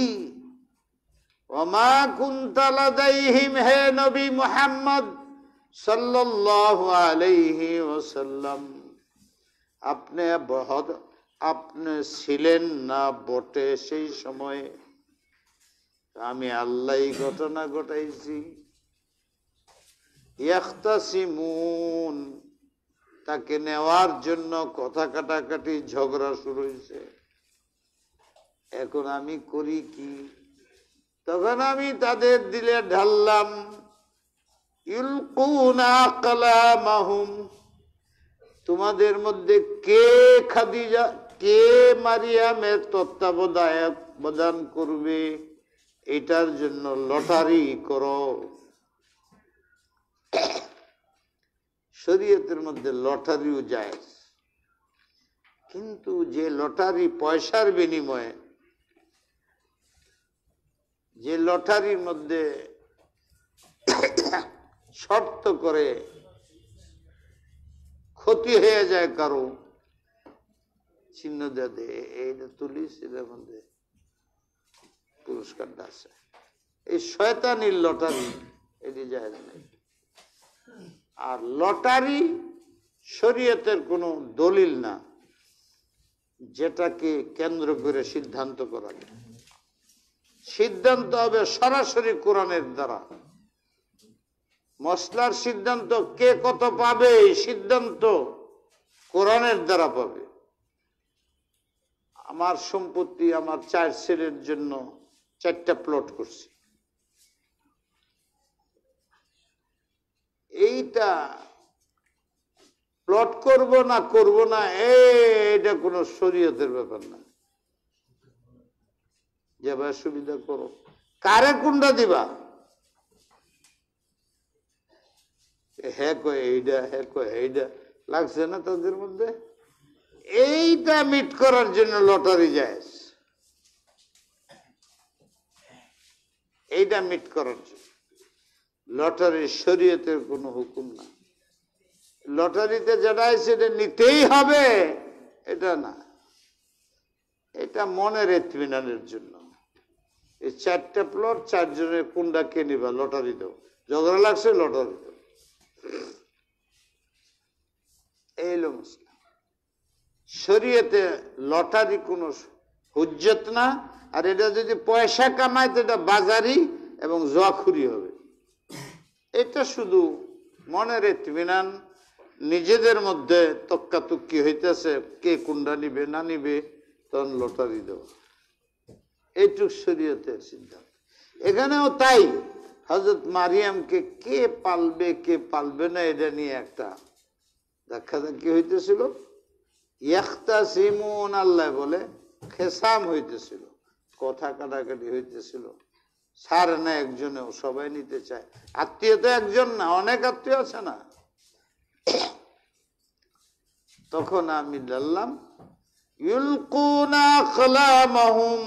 ওমা কুনতা লাদাইহিম, হে নবী মুহাম্মদ সাল্লাল্লাহু আলাইহি ওয়াসাল্লাম, আপনি ছিলেন না বটে সেই সময়ে, আমি আল্লাহই ঘটনা ঘটাইছি। ইয়াখতাসিমুন, তাকে নেওয়ার জন্য কথা কাটাকাটি ঝগড়া শুরু হয়েছে। এখন আমি করি কি? তখন আমি তাদের দিলে ঢাললাম, ইলকুনা আকলামাহুম, তোমাদের মধ্যে কে খাদিজা, কে মারিয়ামের তত্ত্বাবধান করবে, এটার জন্য লটারি করো। শরীয়তের মধ্যে লটারিও জায়েজ, কিন্তু যে লটারি পয়সার বিনিময়ে, যে লটারির মধ্যে শর্ত করে ক্ষতি হয়ে যায় কারো, চিহ্ন দে এইটা তুলিস, এটার মধ্যে পুরস্কারটা আছে, এই শয়তানির লটারি, এটি জায়েজ নাই। আর লটারি শরীয়তের কোনো দলিল না যেটাকে কেন্দ্র করে সিদ্ধান্ত করা যায়। সিদ্ধান্ত হবে সরাসরি কোরআনের দ্বারা। মসলার সিদ্ধান্ত কে কত পাবে, এই সিদ্ধান্ত কোরআনের দ্বারা পাবে। আমার সম্পত্তি, আমার 4 ছেলের জন্য 4টা প্লট করছি, এইটা প্লট করব না করব না, এটা কোনো শরীয়তের ব্যাপার না। যেভাবে সুবিধা করো, কারে কোনটা দিবা, হ্যাঁ কয় এইটা, হ্যাঁ কয় এইটা, লাগছে না তাদের মধ্যে। এইটা মিট করার জন্য লটারি জায়েজ, এইটা মিট করার জন্য। লটারি শরীয়তের কোনো হুকুম না। লটারিতে যেটা সেটা নিতেই হবে এটা না, এটা মনের ইতমিনানের জন্য। এই 4টা প্লট, 4 জনের কোনটা কে নিবা, লটারি দাও, ঝগড়া লাগছে লটারি দাও, এই হলো মসলা। শরীয়তে লটারি কোনো হুজ্জত না। আর এটা যদি পয়সা কামায় তো এটা বাজারি এবং জুয়াখুরি হবে। এটা শুধু মনের ইতমিনান, নিজেদের মধ্যে তক্কাতুক্কি হইতেছে কে কোনটা নিবে না নিবে, তখন লটারি দেওয়া, এইটুক শরীয়তের সিদ্ধান্ত। এখানেও তাই, হযরত মারিয়ামকে কে পালবে কে পালবে না এটা নিয়ে একটা ধাক্কাধাক্কি হইতেছিল। ইয়াখতাসিমুন, আল্লাহ বলে খেসাম হইতেছিল, কথা কাটাকাটি হইতেছিল। ছাড়ে না একজনেও, সবাই নিতে চায়। আত্মীয় তো একজন না, অনেক আত্মীয় আছে না। তখন আমি বললাম, ইউলকুনা আকলামাহুম,